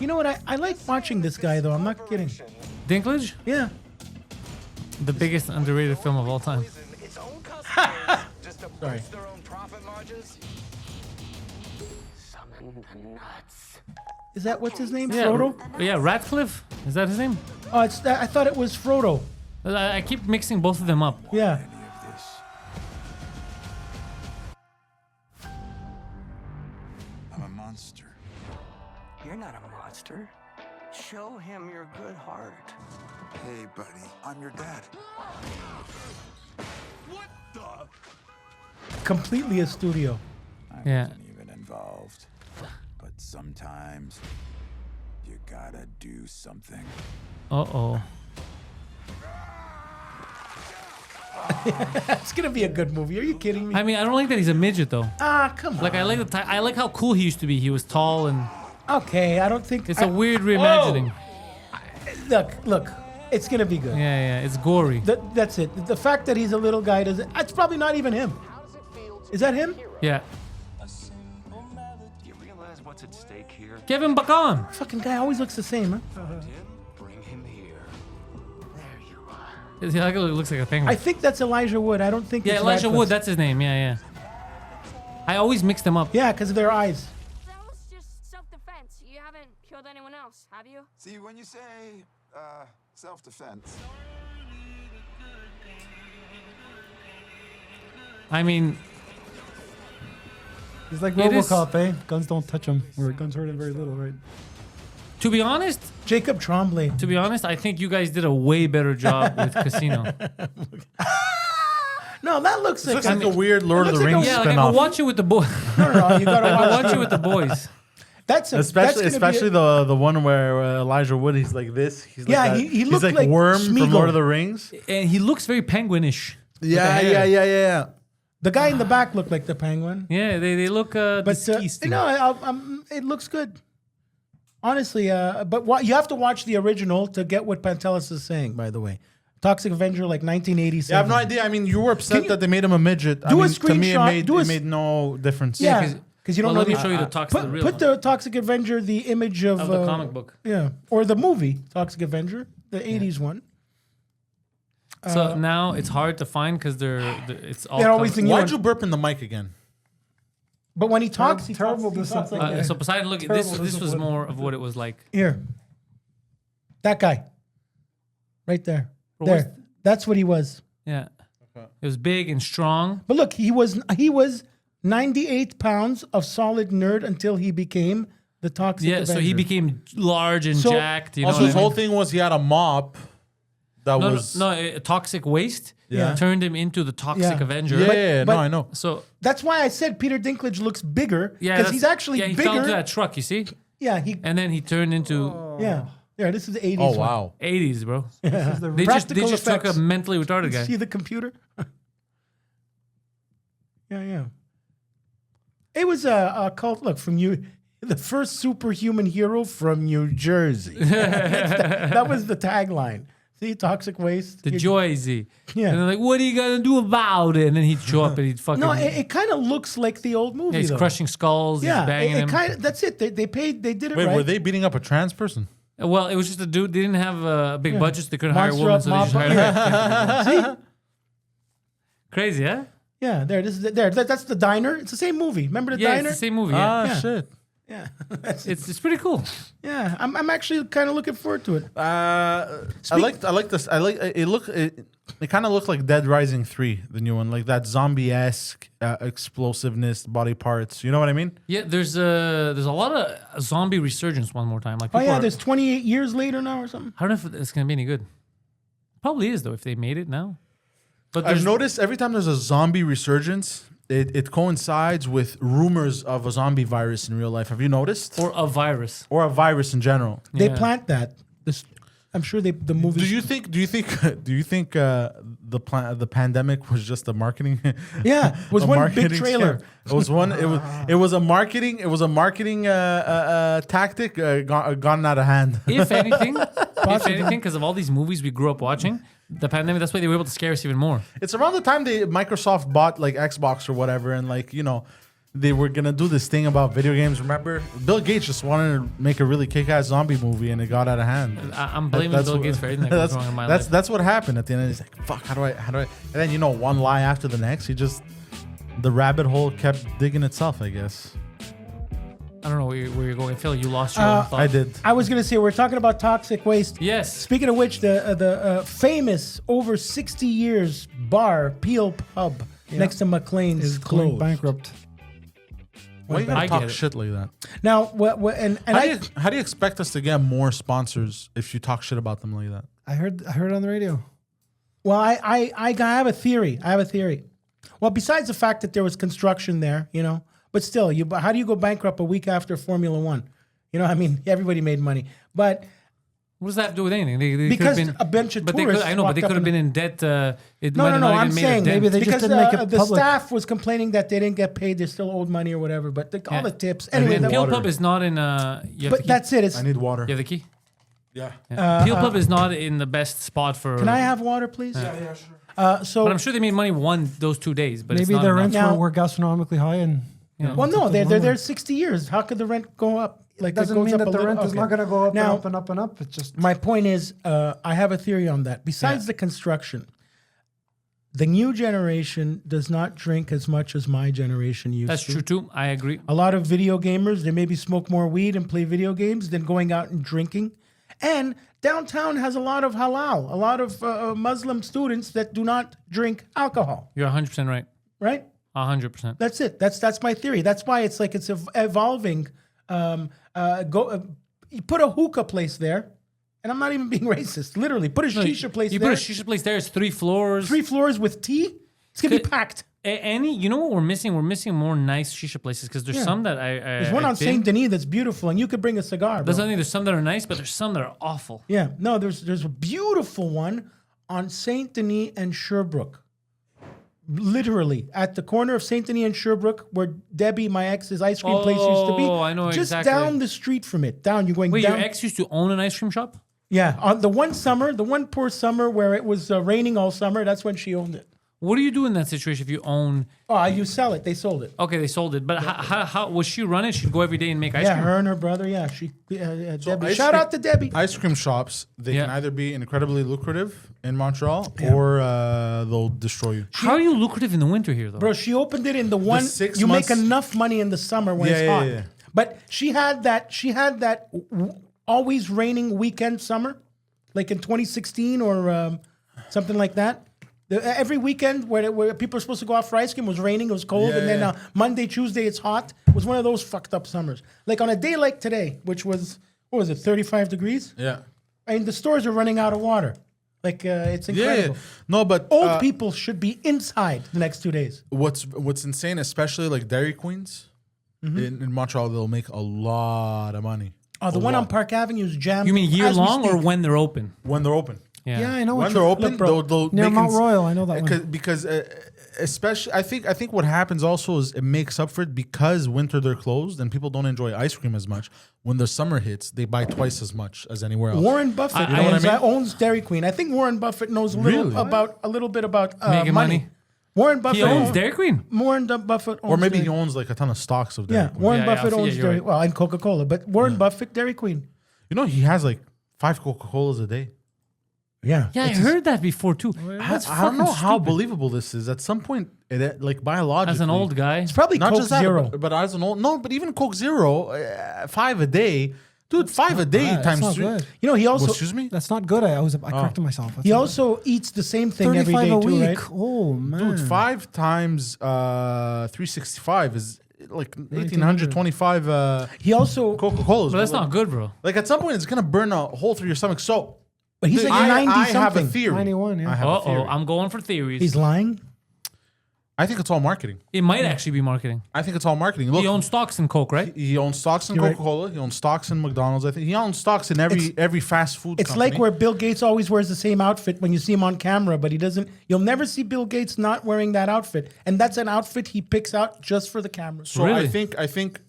[SPEAKER 8] You know what? I like watching this guy though. I'm not kidding.
[SPEAKER 3] Dinklage,
[SPEAKER 8] Yeah.
[SPEAKER 3] the biggest underrated film of all time.
[SPEAKER 10] Its own customers just to
[SPEAKER 8] Sorry.
[SPEAKER 10] boost their own profit margins.
[SPEAKER 9] Summon the nuts.
[SPEAKER 8] Is that what's his name?
[SPEAKER 3] Yeah,
[SPEAKER 8] Frodo.
[SPEAKER 3] Yeah, Radcliffe. Is that his name?
[SPEAKER 8] Oh, it's. I thought it was Frodo.
[SPEAKER 3] I keep mixing both of them up.
[SPEAKER 8] Yeah.
[SPEAKER 10] Any of this. I'm a monster.
[SPEAKER 11] You're not a monster. Show him your good heart.
[SPEAKER 10] Hey, buddy, I'm your dad.
[SPEAKER 8] Completely a studio.
[SPEAKER 10] I
[SPEAKER 3] Yeah.
[SPEAKER 10] wasn't even involved. But sometimes you gotta do something.
[SPEAKER 3] Uh-oh.
[SPEAKER 8] It's gonna be a good movie. Are you kidding me?
[SPEAKER 3] I mean, I don't like that he's a midget though.
[SPEAKER 8] Come on.
[SPEAKER 3] Like I like I like how cool he used to be. He was tall and
[SPEAKER 8] Okay, I don't think
[SPEAKER 3] it's a weird reimagining.
[SPEAKER 8] Look. It's gonna be good.
[SPEAKER 3] Yeah, it's gory.
[SPEAKER 8] That's it. The fact that he's a little guy doesn't. It's probably not even him. Is that him?
[SPEAKER 3] Yeah.
[SPEAKER 11] Do you realize what's at stake here?
[SPEAKER 3] Give him back on.
[SPEAKER 8] Fucking guy always looks the same, huh?
[SPEAKER 11] Bring him here. There you are.
[SPEAKER 3] He looks like a penguin.
[SPEAKER 8] I think that's Elijah Wood. I don't think.
[SPEAKER 3] Yeah,
[SPEAKER 8] it's
[SPEAKER 3] Elijah
[SPEAKER 8] Radcliffe.
[SPEAKER 3] Wood. That's his name. Yeah. I always mix them up.
[SPEAKER 8] Yeah, because of their eyes.
[SPEAKER 9] That was just self-defense. You haven't killed anyone else, have you?
[SPEAKER 10] See, when you say self-defense,
[SPEAKER 3] I mean,
[SPEAKER 7] He's like
[SPEAKER 3] It is-
[SPEAKER 7] RoboCop, eh? Guns don't touch him. Or guns hurt him very little, right?
[SPEAKER 3] to be honest,
[SPEAKER 8] Jacob Tremblay.
[SPEAKER 3] I think you guys did a way better job with Casino.
[SPEAKER 8] No, that looks
[SPEAKER 6] It
[SPEAKER 8] like,
[SPEAKER 6] looks like a weird Lord of the
[SPEAKER 8] looks like
[SPEAKER 6] Rings
[SPEAKER 3] Yeah, like I
[SPEAKER 6] spinoff.
[SPEAKER 3] could watch it with the boys.
[SPEAKER 8] No, you gotta
[SPEAKER 3] I could
[SPEAKER 8] watch
[SPEAKER 3] watch it with the boys.
[SPEAKER 8] That's a,
[SPEAKER 6] Especially the one where Elijah Wood, he's like this. He's
[SPEAKER 8] Yeah,
[SPEAKER 6] like that-
[SPEAKER 8] he
[SPEAKER 6] he's
[SPEAKER 8] looked
[SPEAKER 6] like
[SPEAKER 8] like
[SPEAKER 6] Worm from
[SPEAKER 8] Smeagol.
[SPEAKER 6] Lord of the Rings.
[SPEAKER 3] And he looks very penguinish.
[SPEAKER 6] Yeah.
[SPEAKER 8] The guy in the back looked like the penguin.
[SPEAKER 3] Yeah, they look deceased.
[SPEAKER 8] It looks good. Honestly, but you have to watch the original to get what Pantelis is saying. By the way, Toxic Avenger, like 1987.
[SPEAKER 6] Yeah, I have no idea. I mean, you were upset that they made him a midget.
[SPEAKER 8] do a
[SPEAKER 6] To me,
[SPEAKER 8] screenshot,
[SPEAKER 6] it made no difference.
[SPEAKER 8] Yeah, because you don't know.
[SPEAKER 3] let me show you the Toxic the real
[SPEAKER 8] Put
[SPEAKER 3] one.
[SPEAKER 8] the Toxic Avenger, the image of
[SPEAKER 3] the comic book.
[SPEAKER 8] Yeah, or the movie Toxic Avenger, the '80s one.
[SPEAKER 3] So now it's hard to find because it's all.
[SPEAKER 8] They're always
[SPEAKER 3] covered.
[SPEAKER 8] thinking-
[SPEAKER 6] Why'd you burp in the mic again?
[SPEAKER 8] But when he talks, he
[SPEAKER 7] terrible
[SPEAKER 8] talks like
[SPEAKER 7] discipline.
[SPEAKER 8] that.
[SPEAKER 3] So Poseidon, look,
[SPEAKER 7] Terrible
[SPEAKER 3] this was more of what it was like.
[SPEAKER 8] Here, that guy, right there,
[SPEAKER 3] Bro, what's-
[SPEAKER 8] there. That's what he was.
[SPEAKER 3] Yeah. It was big and strong.
[SPEAKER 8] But look, he was 98 pounds of solid nerd until he became the Toxic
[SPEAKER 3] Yeah,
[SPEAKER 8] Avenger.
[SPEAKER 3] so he became large and
[SPEAKER 8] So-
[SPEAKER 3] jacked. You know
[SPEAKER 6] Also,
[SPEAKER 3] what
[SPEAKER 6] his
[SPEAKER 3] I mean?
[SPEAKER 6] whole thing was he had a mop that
[SPEAKER 3] No,
[SPEAKER 6] was.
[SPEAKER 3] toxic waste
[SPEAKER 6] Yeah.
[SPEAKER 3] turned him into the Toxic
[SPEAKER 8] Yeah.
[SPEAKER 3] Avenger.
[SPEAKER 6] Yeah,
[SPEAKER 8] but-
[SPEAKER 6] no, I know.
[SPEAKER 3] So
[SPEAKER 8] That's why I said Peter Dinklage looks bigger
[SPEAKER 3] yeah,
[SPEAKER 8] because he's actually
[SPEAKER 3] he
[SPEAKER 8] bigger.
[SPEAKER 3] fell into that truck. You see,
[SPEAKER 8] Yeah, he.
[SPEAKER 3] and then he turned into
[SPEAKER 8] Yeah, yeah. This is the 80s.
[SPEAKER 6] Oh,
[SPEAKER 8] one.
[SPEAKER 6] wow.
[SPEAKER 3] 80s, bro.
[SPEAKER 7] This is the
[SPEAKER 3] They
[SPEAKER 8] Practical
[SPEAKER 3] just took
[SPEAKER 8] effects.
[SPEAKER 3] a mentally retarded guy.
[SPEAKER 8] See the computer? Yeah. It was a cult. Look, from you, the first superhuman hero from New Jersey. that was the tagline. See, Toxic Waste.
[SPEAKER 3] The Joyzy.
[SPEAKER 8] Yeah.
[SPEAKER 3] And they're like, what are you gonna do about it? And then he'd show up and he'd fucking.
[SPEAKER 8] No, it kind of looks like the old movie.
[SPEAKER 3] yeah, he's
[SPEAKER 8] though.
[SPEAKER 3] crushing skulls.
[SPEAKER 8] Yeah,
[SPEAKER 3] he's banging
[SPEAKER 8] it
[SPEAKER 3] him.
[SPEAKER 8] kind of. That's it. They did it
[SPEAKER 6] Wait,
[SPEAKER 8] right.
[SPEAKER 6] were they beating up a trans person?
[SPEAKER 3] Well, it was just a dude. They didn't have a big budget. So they couldn't hire a
[SPEAKER 8] Monster
[SPEAKER 3] woman,
[SPEAKER 8] up,
[SPEAKER 3] so they just
[SPEAKER 8] mop
[SPEAKER 3] hired
[SPEAKER 8] up.
[SPEAKER 3] her.
[SPEAKER 8] See?
[SPEAKER 3] Crazy, huh?
[SPEAKER 8] Yeah, there. This is there. That's the diner. It's the same movie. Remember the
[SPEAKER 3] Yeah,
[SPEAKER 8] diner?
[SPEAKER 3] it's the same movie. Yeah,
[SPEAKER 8] Yeah.
[SPEAKER 6] Shit.
[SPEAKER 8] Yeah,
[SPEAKER 3] it's pretty cool.
[SPEAKER 8] yeah. I'm actually kind of looking forward to it.
[SPEAKER 6] I like this. I like it. It kind of looked like Dead Rising 3, the new one, like that zombie-esque explosiveness, body parts. You know what I mean?
[SPEAKER 3] Yeah, there's a lot of zombie resurgence one more time. Like
[SPEAKER 8] Oh
[SPEAKER 3] people
[SPEAKER 8] yeah,
[SPEAKER 3] are-
[SPEAKER 8] there's 28 years later now or something.
[SPEAKER 3] I don't know if it's gonna be any good. Probably is though if they made it now. But
[SPEAKER 6] I've
[SPEAKER 3] there's
[SPEAKER 6] noticed every time there's a zombie resurgence, it coincides with rumors of a zombie virus in real life. Have you noticed?
[SPEAKER 3] or a virus.
[SPEAKER 6] Or a virus in general.
[SPEAKER 8] They
[SPEAKER 3] Yeah.
[SPEAKER 8] plant that. I'm sure the movie.
[SPEAKER 6] Do you think the pandemic was just a marketing?
[SPEAKER 8] Yeah, it was
[SPEAKER 6] a
[SPEAKER 8] one
[SPEAKER 6] marketing
[SPEAKER 8] big trailer.
[SPEAKER 6] scam? It was one. It was a marketing. It was a marketing tactic gone out of hand.
[SPEAKER 3] If anything, because of all these movies we grew up watching, the pandemic. That's why they were able to scare us even more.
[SPEAKER 6] It's around the time Microsoft bought like Xbox or whatever, and like they were gonna do this thing about video games. Remember, Bill Gates just wanted to make a really kick-ass zombie movie, and it got out of hand.
[SPEAKER 3] I'm blaming
[SPEAKER 6] That's
[SPEAKER 3] Bill
[SPEAKER 6] what-
[SPEAKER 3] Gates for everything that goes wrong in my life.
[SPEAKER 6] That's what happened at the end. He's like, "Fuck, how do I?" And then one lie after the next. The rabbit hole kept digging itself, I guess.
[SPEAKER 3] I don't know where you're going. I feel like you lost your own thought.
[SPEAKER 6] I did.
[SPEAKER 8] I was gonna say we're talking about toxic waste.
[SPEAKER 3] Yes.
[SPEAKER 8] Speaking of which, the famous over 60 years bar Peel Pub next to McLean's
[SPEAKER 7] Is going
[SPEAKER 8] closed.
[SPEAKER 7] bankrupt.
[SPEAKER 6] Why you
[SPEAKER 3] I
[SPEAKER 6] gotta talk
[SPEAKER 3] get it.
[SPEAKER 6] shit like that?
[SPEAKER 8] Now, and
[SPEAKER 6] How do you expect us to get more sponsors if you talk shit about them like that?
[SPEAKER 7] I heard it on the radio.
[SPEAKER 8] Well, I have a theory. Well, besides the fact that there was construction there, but still, how do you go bankrupt a week after Formula One? I mean, everybody made money, but
[SPEAKER 3] What does that have to do with anything? They could
[SPEAKER 8] because
[SPEAKER 3] have been,
[SPEAKER 8] a bunch of
[SPEAKER 3] but they
[SPEAKER 8] tourists.
[SPEAKER 3] could, I know, but they
[SPEAKER 8] walked
[SPEAKER 3] could
[SPEAKER 8] up
[SPEAKER 3] have been
[SPEAKER 8] and-
[SPEAKER 3] in debt. It
[SPEAKER 8] No,
[SPEAKER 3] might have not
[SPEAKER 8] I'm
[SPEAKER 3] even made a
[SPEAKER 8] saying
[SPEAKER 3] dent.
[SPEAKER 7] maybe they
[SPEAKER 8] because
[SPEAKER 7] just didn't make it
[SPEAKER 8] the
[SPEAKER 7] public.
[SPEAKER 8] staff was complaining that they didn't get paid. They still owed money or whatever. But all
[SPEAKER 3] Yeah.
[SPEAKER 8] the tips.
[SPEAKER 3] And
[SPEAKER 8] Anyway,
[SPEAKER 3] then
[SPEAKER 8] the-
[SPEAKER 3] Peel Pub is not in. You have the
[SPEAKER 8] but
[SPEAKER 3] key?
[SPEAKER 8] that's it. It's
[SPEAKER 6] I need water.
[SPEAKER 3] You have the key?
[SPEAKER 6] Yeah.
[SPEAKER 3] Peel Club is not in the best spot for.
[SPEAKER 8] Can I have water, please?
[SPEAKER 6] Yeah, sure.
[SPEAKER 3] But I'm sure they made money those 2 days. But it's
[SPEAKER 7] Maybe
[SPEAKER 3] not
[SPEAKER 7] their
[SPEAKER 3] enough.
[SPEAKER 7] rents
[SPEAKER 8] Now-
[SPEAKER 7] were gastronomically high and.
[SPEAKER 8] Well, no, they're there 60 years. How could the rent go up? Like
[SPEAKER 7] Doesn't
[SPEAKER 8] it goes
[SPEAKER 7] mean
[SPEAKER 8] up
[SPEAKER 7] that
[SPEAKER 8] a
[SPEAKER 7] the
[SPEAKER 8] little?
[SPEAKER 7] rent is
[SPEAKER 8] Okay.
[SPEAKER 7] not going to go up
[SPEAKER 8] Now,
[SPEAKER 7] and up and up and up. It's just
[SPEAKER 8] my point is, I have a theory on that. Besides the construction, the new generation does not drink as much as my generation used
[SPEAKER 3] That's
[SPEAKER 8] to.
[SPEAKER 3] true too. I agree.
[SPEAKER 8] A lot of video gamers, they maybe smoke more weed and play video games than going out and drinking. And downtown has a lot of halal, a lot of Muslim students that do not drink alcohol,
[SPEAKER 3] You're 100% right.
[SPEAKER 8] right?
[SPEAKER 3] 100%.
[SPEAKER 8] That's it. That's my theory. That's why it's like it's evolving. You put a hookah place there, and I'm not even being racist. Literally, put a shisha place
[SPEAKER 3] You
[SPEAKER 8] there.
[SPEAKER 3] put a shisha place there. It's 3 floors.
[SPEAKER 8] 3 floors with tea. It's gonna be packed.
[SPEAKER 3] You know what we're missing? We're missing more nice shisha places because there's
[SPEAKER 8] Yeah.
[SPEAKER 3] some that
[SPEAKER 8] There's one on
[SPEAKER 3] I've been-
[SPEAKER 8] Saint Denis that's beautiful, and you could bring a cigar.
[SPEAKER 3] There's
[SPEAKER 8] Bro.
[SPEAKER 3] something. There's some that are nice, but there's some that are awful.
[SPEAKER 8] Yeah, no, there's a beautiful one on Saint Denis and Sherbrooke. Literally at the corner of Saint Denis and Sherbrooke, where Debbie, my ex's ice cream place, used to be.
[SPEAKER 3] Oh, I know
[SPEAKER 8] just
[SPEAKER 3] exactly.
[SPEAKER 8] down the street from it. Down, you're going
[SPEAKER 3] Wait,
[SPEAKER 8] down.
[SPEAKER 3] your ex used to own an ice cream shop?
[SPEAKER 8] Yeah, on the one poor summer where it was raining all summer, that's when she owned it.
[SPEAKER 3] What do you do in that situation if you own?
[SPEAKER 8] Oh, you sell it. They sold it.
[SPEAKER 3] Okay, they sold it, but how was she run it? She'd go every day and make ice
[SPEAKER 8] Yeah,
[SPEAKER 3] cream.
[SPEAKER 8] her and her brother. Yeah, she. Debbie.
[SPEAKER 6] ice
[SPEAKER 8] Shout
[SPEAKER 6] cream-
[SPEAKER 8] out to Debbie.
[SPEAKER 6] Ice cream shops, they
[SPEAKER 3] Yeah.
[SPEAKER 6] can either be incredibly lucrative in Montreal or they'll destroy you.
[SPEAKER 3] How are you lucrative in the winter here, though?
[SPEAKER 8] Bro, she opened it in the one.
[SPEAKER 6] 6
[SPEAKER 8] You
[SPEAKER 6] months-
[SPEAKER 8] make enough money in the summer when it's
[SPEAKER 6] Yeah,
[SPEAKER 8] hot.
[SPEAKER 6] yeah, yeah.
[SPEAKER 8] But she had that. She had that always raining weekend summer, like in 2016 or something like that. Every weekend where people are supposed to go out for ice cream, it was raining, it was cold,
[SPEAKER 6] Yeah,
[SPEAKER 8] and then
[SPEAKER 6] yeah.
[SPEAKER 8] Monday, Tuesday, it's hot. It was one of those fucked up summers. Like on a day like today, which was, what was it, 35 degrees?
[SPEAKER 6] Yeah.
[SPEAKER 8] I mean, the stores are running out of water. Like, it's incredible.
[SPEAKER 6] Yeah. No, but
[SPEAKER 8] Old people should be inside the next 2 days.
[SPEAKER 6] what's insane, especially like Dairy Queens in Montreal, they'll make a lot of money.
[SPEAKER 8] Oh, the
[SPEAKER 6] A
[SPEAKER 8] one on
[SPEAKER 6] lot.
[SPEAKER 8] Park Avenue is jammed.
[SPEAKER 3] You mean year
[SPEAKER 8] as we
[SPEAKER 3] long or
[SPEAKER 8] speak.
[SPEAKER 3] when they're open?
[SPEAKER 6] When they're open.
[SPEAKER 7] yeah, I know.
[SPEAKER 6] When
[SPEAKER 7] what
[SPEAKER 6] they're
[SPEAKER 7] you're-
[SPEAKER 6] open,
[SPEAKER 8] Look, bro,
[SPEAKER 6] they'll
[SPEAKER 7] near
[SPEAKER 6] they
[SPEAKER 7] Mount
[SPEAKER 6] can-
[SPEAKER 7] Royal, I know that one.
[SPEAKER 6] because especially I think what happens also is it makes up for it because winter they're closed and people don't enjoy ice cream as much. When the summer hits, they buy twice as much as anywhere else.
[SPEAKER 8] Warren Buffett
[SPEAKER 3] I- you know what I
[SPEAKER 8] owns Dairy Queen. I think Warren Buffett knows a little
[SPEAKER 6] Really?
[SPEAKER 8] about a little bit about
[SPEAKER 3] Making
[SPEAKER 8] money.
[SPEAKER 3] money?
[SPEAKER 8] Warren Buffett
[SPEAKER 3] He owns Dairy Queen.
[SPEAKER 8] Warren Buffett owns
[SPEAKER 6] or maybe
[SPEAKER 8] Dairy
[SPEAKER 6] he owns like a ton of stocks of Dairy
[SPEAKER 8] Yeah,
[SPEAKER 6] Queen.
[SPEAKER 8] Warren
[SPEAKER 3] Yeah, yeah,
[SPEAKER 8] Buffett
[SPEAKER 3] yeah,
[SPEAKER 8] owns
[SPEAKER 3] you're
[SPEAKER 8] Dairy.
[SPEAKER 3] right.
[SPEAKER 8] Well, and Coca-Cola, but Warren Buffett, Dairy Queen.
[SPEAKER 6] You know he has like 5 Coca-Colas a day.
[SPEAKER 8] Yeah,
[SPEAKER 3] Yeah, I heard that before too. That's
[SPEAKER 6] I don't know
[SPEAKER 3] fucking
[SPEAKER 6] how
[SPEAKER 3] stupid.
[SPEAKER 6] believable this is. At some point, like biologically,
[SPEAKER 3] As an old guy,
[SPEAKER 8] It's probably
[SPEAKER 6] not
[SPEAKER 8] Coke
[SPEAKER 6] just that,
[SPEAKER 8] Zero.
[SPEAKER 6] but as an old but even Coke Zero, 5 a day, dude. 5 a day
[SPEAKER 7] That's
[SPEAKER 6] times
[SPEAKER 7] not
[SPEAKER 6] 3.
[SPEAKER 7] good.
[SPEAKER 8] You know, he also
[SPEAKER 6] Excuse me,
[SPEAKER 7] That's not good. I corrected myself. That's
[SPEAKER 8] he
[SPEAKER 7] not
[SPEAKER 8] also eats the same thing
[SPEAKER 7] good.
[SPEAKER 8] every
[SPEAKER 7] 35
[SPEAKER 8] day
[SPEAKER 7] a
[SPEAKER 8] too,
[SPEAKER 7] week.
[SPEAKER 8] right?
[SPEAKER 7] Oh man,
[SPEAKER 6] dude. 5 times 365 is like 1,825
[SPEAKER 8] He also,
[SPEAKER 6] Coca-Colas.
[SPEAKER 3] but that's not good, bro.
[SPEAKER 6] Like at some point, it's gonna burn a hole through your stomach. So,
[SPEAKER 8] but he's
[SPEAKER 6] dude,
[SPEAKER 8] like 90
[SPEAKER 6] I have a
[SPEAKER 8] something.
[SPEAKER 6] theory.
[SPEAKER 7] 91, yeah.
[SPEAKER 6] I have a theory.
[SPEAKER 3] I'm going for theories.
[SPEAKER 8] He's lying.
[SPEAKER 6] I think it's all marketing.
[SPEAKER 3] It might actually be marketing.
[SPEAKER 6] I think it's all marketing. Look,
[SPEAKER 3] He owns stocks in Coke, right?
[SPEAKER 6] he owns stocks in
[SPEAKER 8] You're right.
[SPEAKER 6] Coca-Cola. He owns stocks in McDonald's. I think he owns stocks in every fast food.
[SPEAKER 8] It's
[SPEAKER 6] company.
[SPEAKER 8] like where Bill Gates always wears the same outfit when you see him on camera, but he doesn't. You'll never see Bill Gates not wearing that outfit, and that's an outfit he picks out just for the camera.
[SPEAKER 6] So
[SPEAKER 3] Really?
[SPEAKER 6] I think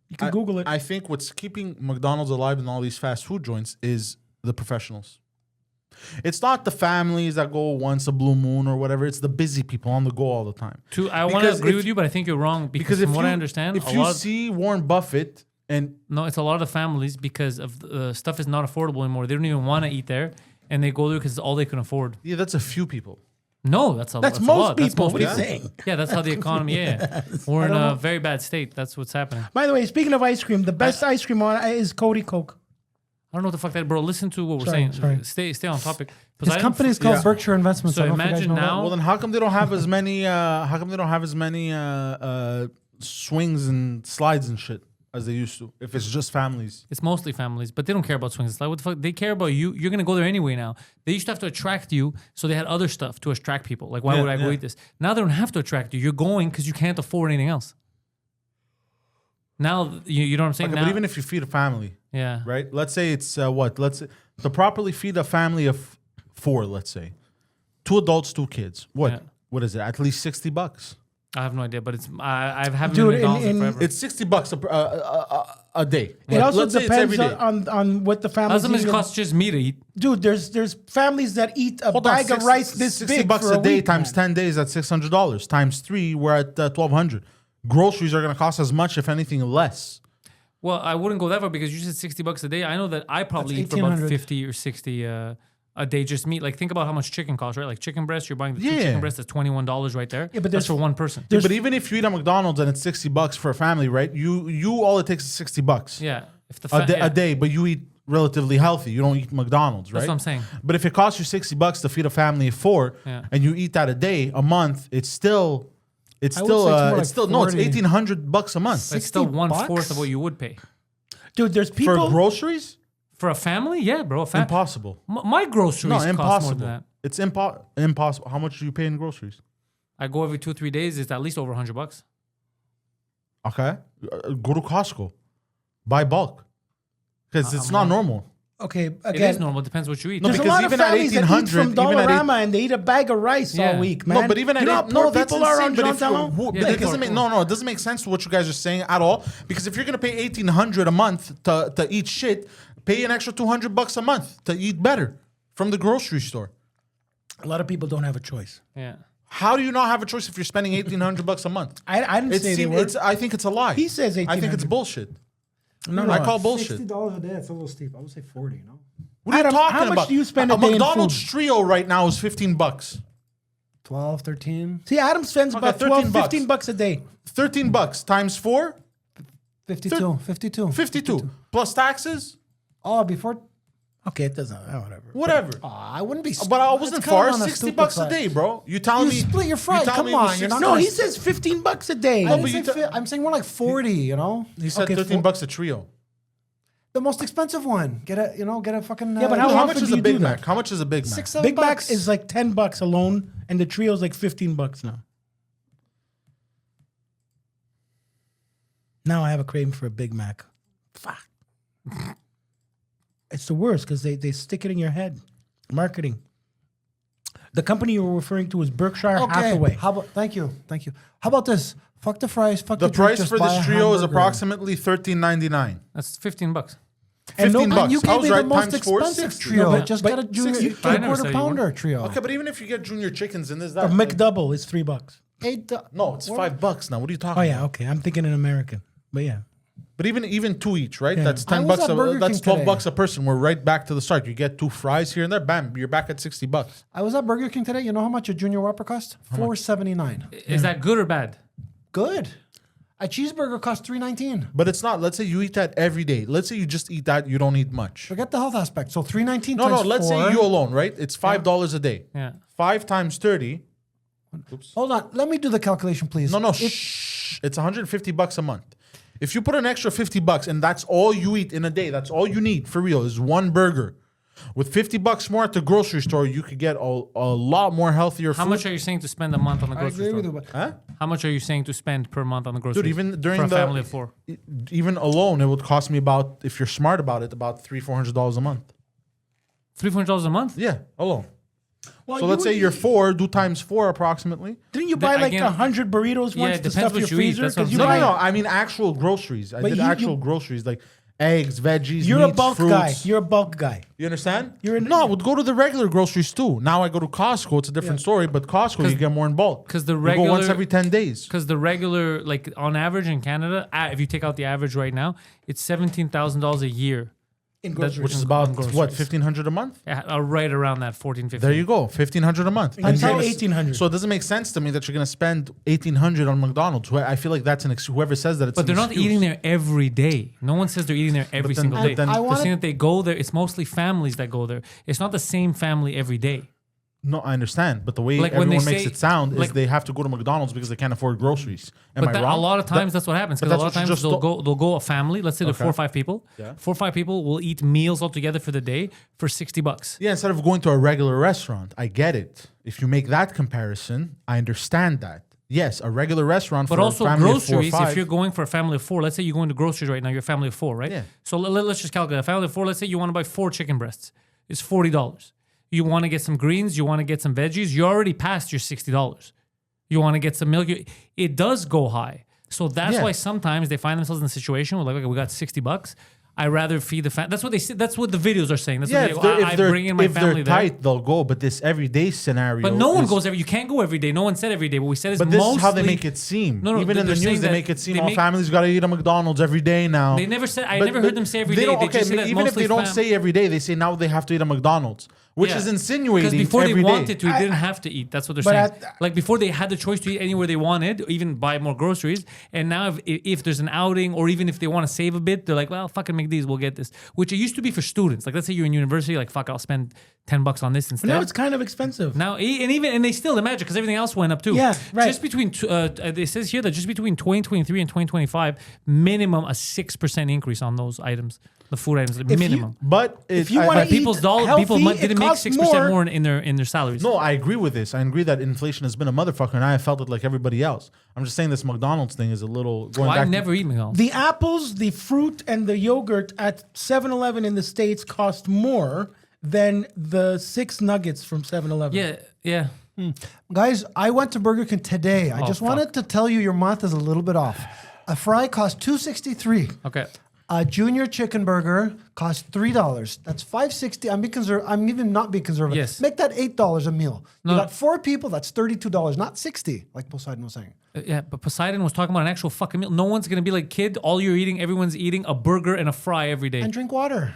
[SPEAKER 8] You can Google it.
[SPEAKER 6] I think what's keeping McDonald's alive and all these fast food joints is the professionals. It's not the families that go once a blue moon or whatever. It's the busy people on the go all the time.
[SPEAKER 3] I want to
[SPEAKER 6] Because
[SPEAKER 3] agree
[SPEAKER 6] if-
[SPEAKER 3] with you, but I think you're wrong because
[SPEAKER 6] Because
[SPEAKER 3] from what I understand,
[SPEAKER 6] if
[SPEAKER 3] a
[SPEAKER 6] you
[SPEAKER 3] lot.
[SPEAKER 6] see Warren Buffett and
[SPEAKER 3] No, it's a lot of families because of stuff is not affordable anymore. They don't even want to eat there, and they go there because it's all they can afford.
[SPEAKER 6] yeah, that's a few people.
[SPEAKER 3] No, that's a
[SPEAKER 8] That's
[SPEAKER 3] a
[SPEAKER 8] most
[SPEAKER 3] lot. That's
[SPEAKER 8] people.
[SPEAKER 3] most
[SPEAKER 8] What are you
[SPEAKER 3] people.
[SPEAKER 8] saying?
[SPEAKER 3] Yeah, that's how the economy. Yeah, we're in a very bad state. That's what's happening.
[SPEAKER 8] By the way, speaking of ice cream, the best ice cream on is Cody Coke.
[SPEAKER 3] I don't know what the fuck that, bro. Listen to what we're
[SPEAKER 8] Sorry,
[SPEAKER 3] saying.
[SPEAKER 8] sorry.
[SPEAKER 3] Stay on topic.
[SPEAKER 7] His
[SPEAKER 3] Poseidon-
[SPEAKER 7] company is called
[SPEAKER 6] Yeah.
[SPEAKER 7] Berkshire Investments.
[SPEAKER 3] So
[SPEAKER 7] I don't know if you guys
[SPEAKER 3] imagine
[SPEAKER 7] know that.
[SPEAKER 3] now-
[SPEAKER 6] Well, then how come they don't have as many? How come they don't have as many swings and slides and shit as they used to? If it's just families.
[SPEAKER 3] It's mostly families, but they don't care about swings. It's like, what the fuck? They care about you. You're gonna go there anyway now. They used to have to attract you, so they had other stuff to attract people. Like, why
[SPEAKER 6] Yeah,
[SPEAKER 3] would I go
[SPEAKER 6] yeah.
[SPEAKER 3] eat this? Now they don't have to attract you. You're going because you can't afford anything else. Now you know what I'm saying.
[SPEAKER 6] Okay,
[SPEAKER 3] now,
[SPEAKER 6] but even if you feed a family,
[SPEAKER 3] yeah,
[SPEAKER 6] right? Let's say it's what? Let's say, to properly feed a family of 4, let's say, 2 adults, 2 kids. What?
[SPEAKER 3] Yeah.
[SPEAKER 6] What is it? At least $60.
[SPEAKER 3] I have no idea, but I haven't
[SPEAKER 8] Dude,
[SPEAKER 3] been to McDonald's in forever.
[SPEAKER 6] It's $60 a day.
[SPEAKER 8] It also
[SPEAKER 6] Let's say it's every
[SPEAKER 8] depends
[SPEAKER 6] day.
[SPEAKER 8] on what the family.
[SPEAKER 3] How much it costs just me to eat?
[SPEAKER 8] Dude, there's families that eat a
[SPEAKER 6] Hold on,
[SPEAKER 8] bag of rice this
[SPEAKER 6] $60
[SPEAKER 8] big for
[SPEAKER 6] a day
[SPEAKER 8] week,
[SPEAKER 6] times
[SPEAKER 8] man.
[SPEAKER 6] 10 days at $600. Times 3, we're at $1,200. Groceries are going to cost as much, if anything, less.
[SPEAKER 3] Well, I wouldn't go that far because you said $60 a day. I know that I probably eat for about
[SPEAKER 7] 1,800.
[SPEAKER 3] 50 or 60 a day just meat. Like think about how much chicken costs, right? Like chicken breast, you're buying the two
[SPEAKER 6] Yeah.
[SPEAKER 3] chicken breasts, that's $21 right there.
[SPEAKER 8] Yeah, but
[SPEAKER 3] that's
[SPEAKER 8] there's-
[SPEAKER 3] for one person.
[SPEAKER 6] But even if you eat at McDonald's and it's $60 for a family, right? You all it takes is $60
[SPEAKER 3] Yeah. If the
[SPEAKER 6] a day, but you eat relatively healthy. You don't eat McDonald's, right?
[SPEAKER 3] That's what I'm saying.
[SPEAKER 6] But if it costs you $60 to feed a family of 4,
[SPEAKER 3] Yeah.
[SPEAKER 6] and you eat that a day, a month, it's still
[SPEAKER 7] I would say it's more like 40.
[SPEAKER 6] $1,800 a month
[SPEAKER 3] It's still
[SPEAKER 7] 60
[SPEAKER 3] 1/4
[SPEAKER 7] bucks?
[SPEAKER 3] of what you would pay.
[SPEAKER 8] Dude, there's
[SPEAKER 6] for
[SPEAKER 8] people.
[SPEAKER 6] groceries.
[SPEAKER 3] For a family? Yeah, bro.
[SPEAKER 6] Impossible.
[SPEAKER 3] My groceries
[SPEAKER 6] No,
[SPEAKER 3] cost more
[SPEAKER 6] impossible.
[SPEAKER 3] than that.
[SPEAKER 6] It's impossible. How much do you pay in groceries?
[SPEAKER 3] I go every 2-3 days, it's at least over $100.
[SPEAKER 6] Okay, go to Costco, buy bulk, because it's not normal.
[SPEAKER 8] Okay,
[SPEAKER 3] It
[SPEAKER 8] again,
[SPEAKER 3] is normal. It depends what you eat.
[SPEAKER 6] No,
[SPEAKER 8] there's a
[SPEAKER 6] because
[SPEAKER 8] lot of
[SPEAKER 6] even at
[SPEAKER 8] families that eat
[SPEAKER 6] 1800,
[SPEAKER 8] from
[SPEAKER 6] even at
[SPEAKER 8] Dollarama and they eat a bag of rice
[SPEAKER 3] Yeah.
[SPEAKER 8] all week, man.
[SPEAKER 6] No, but even
[SPEAKER 8] you know how
[SPEAKER 6] at
[SPEAKER 8] poor
[SPEAKER 6] that's
[SPEAKER 8] people are
[SPEAKER 6] insane,
[SPEAKER 8] on
[SPEAKER 6] but
[SPEAKER 8] Jean
[SPEAKER 6] if
[SPEAKER 8] Talon?
[SPEAKER 3] Yeah,
[SPEAKER 6] but
[SPEAKER 3] they
[SPEAKER 6] it doesn't
[SPEAKER 3] are
[SPEAKER 6] make
[SPEAKER 3] poor.
[SPEAKER 6] it doesn't make sense to what you guys are saying at all. Because if you're gonna pay $1,800 a month to eat shit, pay an extra $200 a month to eat better from the grocery store.
[SPEAKER 8] A lot of people don't have a choice.
[SPEAKER 3] Yeah.
[SPEAKER 6] How do you not have a choice if you're spending $1,800 a month?
[SPEAKER 8] I didn't say they were.
[SPEAKER 6] I think it's a lie.
[SPEAKER 8] He says
[SPEAKER 6] I think it's
[SPEAKER 8] $1,800.
[SPEAKER 6] bullshit.
[SPEAKER 8] No,
[SPEAKER 6] I call bullshit.
[SPEAKER 7] $60 a day, that's a little steep. I would say 40, no?
[SPEAKER 6] What are you
[SPEAKER 8] Adam,
[SPEAKER 6] talking
[SPEAKER 8] how much
[SPEAKER 6] about?
[SPEAKER 8] do you spend a
[SPEAKER 6] a
[SPEAKER 8] day in
[SPEAKER 6] McDonald's
[SPEAKER 8] food?
[SPEAKER 6] trio right now is $15.
[SPEAKER 7] 12, 13,
[SPEAKER 8] See, Adam spends
[SPEAKER 6] Okay,
[SPEAKER 8] about
[SPEAKER 6] 13
[SPEAKER 8] $12, $15 a day.
[SPEAKER 6] $13 times 4,
[SPEAKER 7] 52, 52.
[SPEAKER 6] 52 plus taxes,
[SPEAKER 7] Oh, before...
[SPEAKER 8] Okay, it doesn't. Whatever.
[SPEAKER 6] whatever.
[SPEAKER 7] I wouldn't be...
[SPEAKER 6] But I wasn't
[SPEAKER 7] it's kinda
[SPEAKER 6] far.
[SPEAKER 7] on the
[SPEAKER 6] $60
[SPEAKER 7] stupid
[SPEAKER 6] a
[SPEAKER 7] side.
[SPEAKER 6] day, bro. You telling
[SPEAKER 7] You
[SPEAKER 6] me
[SPEAKER 7] split your fry.
[SPEAKER 6] you telling
[SPEAKER 7] Come
[SPEAKER 6] me it was
[SPEAKER 7] on, you're
[SPEAKER 6] 60
[SPEAKER 7] not
[SPEAKER 8] No,
[SPEAKER 7] gonna
[SPEAKER 8] he says $15 a day.
[SPEAKER 7] I
[SPEAKER 6] but
[SPEAKER 7] didn't
[SPEAKER 6] you
[SPEAKER 7] say I'm saying more like 40, you know?
[SPEAKER 6] He said
[SPEAKER 8] Okay,
[SPEAKER 6] $13 a trio.
[SPEAKER 7] The most expensive one. Get a fucking...
[SPEAKER 8] Yeah, but
[SPEAKER 6] How
[SPEAKER 8] often
[SPEAKER 6] much
[SPEAKER 8] do
[SPEAKER 6] is a
[SPEAKER 8] you
[SPEAKER 6] Big
[SPEAKER 8] do that?
[SPEAKER 6] Mac? How much is a Big Mac?
[SPEAKER 7] 6, 7
[SPEAKER 8] Big Mac
[SPEAKER 7] bucks.
[SPEAKER 8] is like $10 alone, and the trio's like $15 now. Now I have a craving for a Big Mac. Fuck. It's the worst because they stick it in your head. Marketing. The company you were referring to is Berkshire Hathaway.
[SPEAKER 7] How about... Thank you. How about this? Fuck the fries, fuck
[SPEAKER 6] The
[SPEAKER 7] the drink,
[SPEAKER 6] price
[SPEAKER 7] just
[SPEAKER 6] for
[SPEAKER 7] buy
[SPEAKER 6] this
[SPEAKER 7] a
[SPEAKER 6] trio is
[SPEAKER 7] hamburger.
[SPEAKER 6] approximately $13.99.
[SPEAKER 3] That's $15.
[SPEAKER 8] And
[SPEAKER 6] $15
[SPEAKER 8] nobody-
[SPEAKER 6] bucks.
[SPEAKER 7] You
[SPEAKER 6] I
[SPEAKER 7] gave
[SPEAKER 6] was
[SPEAKER 7] me the
[SPEAKER 6] right.
[SPEAKER 7] most
[SPEAKER 6] Times 4,
[SPEAKER 7] expensive
[SPEAKER 6] 60.
[SPEAKER 7] trio.
[SPEAKER 8] No, but-
[SPEAKER 7] just
[SPEAKER 8] but
[SPEAKER 7] get a junior,
[SPEAKER 6] 60.
[SPEAKER 7] get
[SPEAKER 3] I
[SPEAKER 7] a
[SPEAKER 3] never
[SPEAKER 7] quarter
[SPEAKER 3] said you
[SPEAKER 7] pounder trio.
[SPEAKER 6] Okay, but even if you get junior chickens in this,
[SPEAKER 8] A
[SPEAKER 6] that
[SPEAKER 8] McDouble is $3.
[SPEAKER 6] no, it's $5 now. What are you talking?
[SPEAKER 8] Oh yeah,
[SPEAKER 6] about?
[SPEAKER 8] okay. I'm thinking in American, but yeah.
[SPEAKER 6] But even 2 each, right?
[SPEAKER 8] Yeah.
[SPEAKER 6] That's
[SPEAKER 7] I
[SPEAKER 6] $10
[SPEAKER 7] was at Burger
[SPEAKER 6] that's
[SPEAKER 7] King
[SPEAKER 6] $12
[SPEAKER 7] today.
[SPEAKER 6] a person. We're right back to the start. You get 2 fries here and there, bam, you're back at $60.
[SPEAKER 7] I was at Burger King today. You know how much a junior Whopper cost? $4.79.
[SPEAKER 3] Is that good or bad?
[SPEAKER 7] Good. A cheeseburger costs $3.19.
[SPEAKER 6] But it's not. Let's say you eat that every day. Let's say you just eat that. You don't eat much.
[SPEAKER 7] Forget the health aspect. So $3.19
[SPEAKER 6] No,
[SPEAKER 7] times
[SPEAKER 6] let's
[SPEAKER 7] 4.
[SPEAKER 6] say you alone, right? It's $5 a day.
[SPEAKER 3] Yeah.
[SPEAKER 6] 5 times 30. Oops.
[SPEAKER 7] Hold on. Let me do the calculation, please.
[SPEAKER 6] No, shh. It's $150 a month. If you put an extra $50 and that's all you eat in a day, that's all you need for real is one burger. With $50 more at the grocery store, you could get a lot more healthier food.
[SPEAKER 3] How much are you saying to spend a month on the
[SPEAKER 7] I
[SPEAKER 3] grocery
[SPEAKER 7] agree
[SPEAKER 3] store?
[SPEAKER 7] with you. But
[SPEAKER 3] How much are you saying to spend per month on the groceries?
[SPEAKER 6] Dude, even during
[SPEAKER 3] for a
[SPEAKER 6] the
[SPEAKER 3] family of 4.
[SPEAKER 6] even alone, it would cost me about, if you're smart about it, about $300-400 a month.
[SPEAKER 3] $300 a month?
[SPEAKER 6] Yeah, alone.
[SPEAKER 8] Well,
[SPEAKER 6] So let's say you're 4, do times 4 approximately.
[SPEAKER 8] Didn't you buy like
[SPEAKER 3] again-
[SPEAKER 8] 100 burritos
[SPEAKER 3] Yeah,
[SPEAKER 8] once
[SPEAKER 3] it
[SPEAKER 8] to
[SPEAKER 3] depends
[SPEAKER 8] stuff
[SPEAKER 3] what
[SPEAKER 8] your
[SPEAKER 3] you eat,
[SPEAKER 8] freezer?
[SPEAKER 3] that's what
[SPEAKER 8] 'Cause
[SPEAKER 3] I'm
[SPEAKER 8] you
[SPEAKER 6] No,
[SPEAKER 8] buy,
[SPEAKER 6] no, I mean actual groceries. I
[SPEAKER 8] But
[SPEAKER 6] did
[SPEAKER 8] you-
[SPEAKER 6] actual groceries like eggs, veggies,
[SPEAKER 8] You're a
[SPEAKER 6] meats,
[SPEAKER 8] bulk
[SPEAKER 6] fruits.
[SPEAKER 8] guy. You're a bulk guy.
[SPEAKER 6] You understand?
[SPEAKER 8] You're
[SPEAKER 6] no, I would go to the regular groceries too. Now I go to Costco. It's a different story, but Costco you get more in bulk.
[SPEAKER 3] 'cause the
[SPEAKER 6] You go once
[SPEAKER 3] regular-
[SPEAKER 6] every 10 days.
[SPEAKER 3] Because the regular, like on average in Canada, if you take out the average right now, it's $17,000 a year.
[SPEAKER 8] In
[SPEAKER 3] That-
[SPEAKER 8] groceries.
[SPEAKER 6] Which is
[SPEAKER 3] on
[SPEAKER 6] about
[SPEAKER 3] groceries.
[SPEAKER 6] what, $1,500 a month?
[SPEAKER 3] Right around that 14, 15.
[SPEAKER 6] There you go, $1,500 a month.
[SPEAKER 8] And
[SPEAKER 6] you're
[SPEAKER 8] now
[SPEAKER 6] gonna-
[SPEAKER 8] 1,800.
[SPEAKER 6] So it doesn't make sense to me that you're going to spend $1,800 on McDonald's. I feel like that's whoever says that it's.
[SPEAKER 3] But they're
[SPEAKER 6] an
[SPEAKER 3] not
[SPEAKER 6] excuse.
[SPEAKER 3] eating there every day. No one says they're eating there every
[SPEAKER 6] then-
[SPEAKER 3] single
[SPEAKER 6] but
[SPEAKER 3] day.
[SPEAKER 6] then-
[SPEAKER 7] I
[SPEAKER 3] They're
[SPEAKER 7] wanna-
[SPEAKER 3] saying that they go there. It's mostly families that go there. It's not the same family every day.
[SPEAKER 6] No, I understand, but the way
[SPEAKER 3] Like when they
[SPEAKER 6] everyone makes
[SPEAKER 3] say-
[SPEAKER 6] it sound is
[SPEAKER 3] like-
[SPEAKER 6] they have to go to McDonald's because they can't afford groceries. Am
[SPEAKER 3] But
[SPEAKER 6] I wrong?
[SPEAKER 3] a lot of times that's what happens.
[SPEAKER 6] but
[SPEAKER 3] Because a
[SPEAKER 6] that's
[SPEAKER 3] lot of
[SPEAKER 6] what you
[SPEAKER 3] times
[SPEAKER 6] just
[SPEAKER 3] they'll go a family. Let's say they're 4 or 5 people.
[SPEAKER 6] Yeah.
[SPEAKER 3] 4 or 5 people will eat meals all together for the day for $60.
[SPEAKER 6] Yeah, instead of going to a regular restaurant, I get it. If you make that comparison, I understand that. Yes, a regular restaurant
[SPEAKER 3] But
[SPEAKER 6] for
[SPEAKER 3] also
[SPEAKER 6] a family
[SPEAKER 3] groceries,
[SPEAKER 6] of 4 or 5.
[SPEAKER 3] if you're going for a family of 4, let's say you're going to groceries right now, you're a family of 4, right?
[SPEAKER 6] Yeah.
[SPEAKER 3] So let's just calculate. A family of 4, let's say you want to buy 4 chicken breasts. It's $40. You want to get some greens, you want to get some veggies, you already passed your $60. You want to get some milk. It does go high. So that's why sometimes they find themselves in a situation where like, okay, we got $60. I rather feed the family. That's what they say. That's what the videos are saying. That's what I bring in my family there.
[SPEAKER 6] If they're tight, they'll go. But this everyday scenario.
[SPEAKER 3] But no one goes every. You can't go every day. No one said every day. What we said is
[SPEAKER 6] But this is how they make it seem.
[SPEAKER 3] No,
[SPEAKER 6] even in the news, they make it seem all families got to eat a McDonald's every day now.
[SPEAKER 3] They never said. I never heard them say every day. They just say that
[SPEAKER 6] even if they don't say every day, they say now they have to eat a McDonald's, which is insinuating
[SPEAKER 3] because before
[SPEAKER 6] every
[SPEAKER 3] they
[SPEAKER 6] day.
[SPEAKER 3] wanted to, they didn't have to eat. That's what they're saying. Like before, they had the choice to eat anywhere they wanted, even buy more groceries. And now, if there's an outing, or even if they want to save a bit, they're like, well, fucking make these. We'll get this. Which it used to be for students. Like let's say you're in university, like fuck, I'll spend $10 on this instead.
[SPEAKER 8] Now it's kind of expensive.
[SPEAKER 3] Now and they still imagine because everything else went up too.
[SPEAKER 8] Yeah, right.
[SPEAKER 3] Just between it says here that just between 2023 and 2025, minimum a 6% increase on those items, the food items, minimum.
[SPEAKER 8] If you want to
[SPEAKER 3] people's
[SPEAKER 8] healthy,
[SPEAKER 3] people didn't make 6% more in their salaries.
[SPEAKER 6] No, I agree with this. I agree that inflation has been a motherfucker, and I have felt it like everybody else. I'm just saying this McDonald's thing is a little going back.
[SPEAKER 3] I never eat McDonald's.
[SPEAKER 8] The apples, the fruit, and the yogurt at 7-Eleven in the States cost more than the 6 nuggets from 7-Eleven.
[SPEAKER 3] Yeah.
[SPEAKER 7] Guys, I went to Burger King today. I just wanted to tell you your math is a little bit off. A fry cost $2.63.
[SPEAKER 3] Okay.
[SPEAKER 7] A junior chicken burger costs $3. That's $5.60. I'm even not being conservative.
[SPEAKER 3] Yes.
[SPEAKER 7] Make that $8 a meal.
[SPEAKER 3] No.
[SPEAKER 7] You got 4 people. That's $32, not $60, like Poseidon was saying.
[SPEAKER 3] Yeah, but Poseidon was talking about an actual fucking meal. No one's gonna be like, kid, all you're eating, everyone's eating a burger and a fry every day.
[SPEAKER 7] And drink water.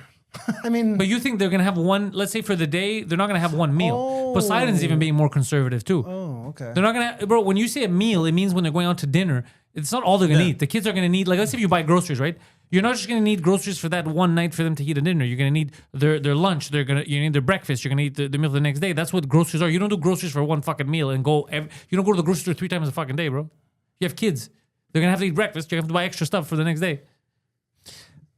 [SPEAKER 7] I mean,
[SPEAKER 3] but you think they're gonna have one? Let's say for the day, they're not gonna have one meal. Poseidon's even being more conservative too.
[SPEAKER 7] Oh, okay.
[SPEAKER 3] They're not gonna, bro. When you say a meal, it means when they're going out to dinner. It's not all they're gonna eat. The kids are gonna need, like, let's say if you buy groceries, right? You're not just gonna need groceries for that one night for them to eat a dinner. You're gonna need their lunch. You need their breakfast. You're gonna eat the meal the next day. That's what groceries are. You don't do groceries for one fucking meal and go. You don't go to the grocery store 3 times a fucking day, bro. You have kids. They're gonna have to eat breakfast. You have to buy extra stuff for the next day.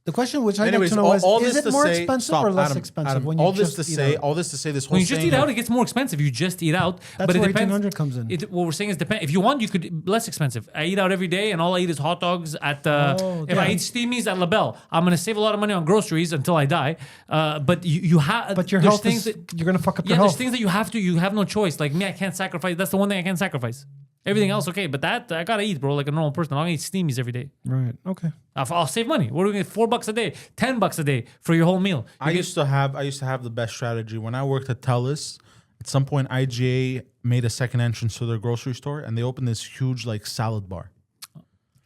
[SPEAKER 7] The question which I need to know is it more expensive or less expensive when you
[SPEAKER 6] all
[SPEAKER 7] just
[SPEAKER 6] this to
[SPEAKER 7] eat
[SPEAKER 6] say,
[SPEAKER 7] out?
[SPEAKER 6] all this to say, this whole
[SPEAKER 3] When you just eat out, it gets more expensive. You just eat out.
[SPEAKER 7] That's
[SPEAKER 3] but it
[SPEAKER 7] where
[SPEAKER 3] depends.
[SPEAKER 7] 1800 comes in.
[SPEAKER 3] What we're saying is depend. If you want, you could less expensive. I eat out every day, and all I eat is hot dogs at. If I eat steamies at La Belle, I'm gonna save a lot of money on groceries until I die. But you have.
[SPEAKER 7] But your health is. You're gonna fuck up your
[SPEAKER 3] health.
[SPEAKER 7] health.
[SPEAKER 3] There's things that you have to. You have no choice. Like me, I can't sacrifice. That's the one thing I can't sacrifice. Everything else, okay, but that I gotta eat, bro, like a normal person. I'm gonna eat steamies every day.
[SPEAKER 7] Right. Okay.
[SPEAKER 3] I'll save money. What are we gonna get? $4 a day, $10 a day for your whole meal.
[SPEAKER 6] I used to have the best strategy when I worked at Telus. At some point, IGA made a second entrance to their grocery store, and they opened this huge like salad bar.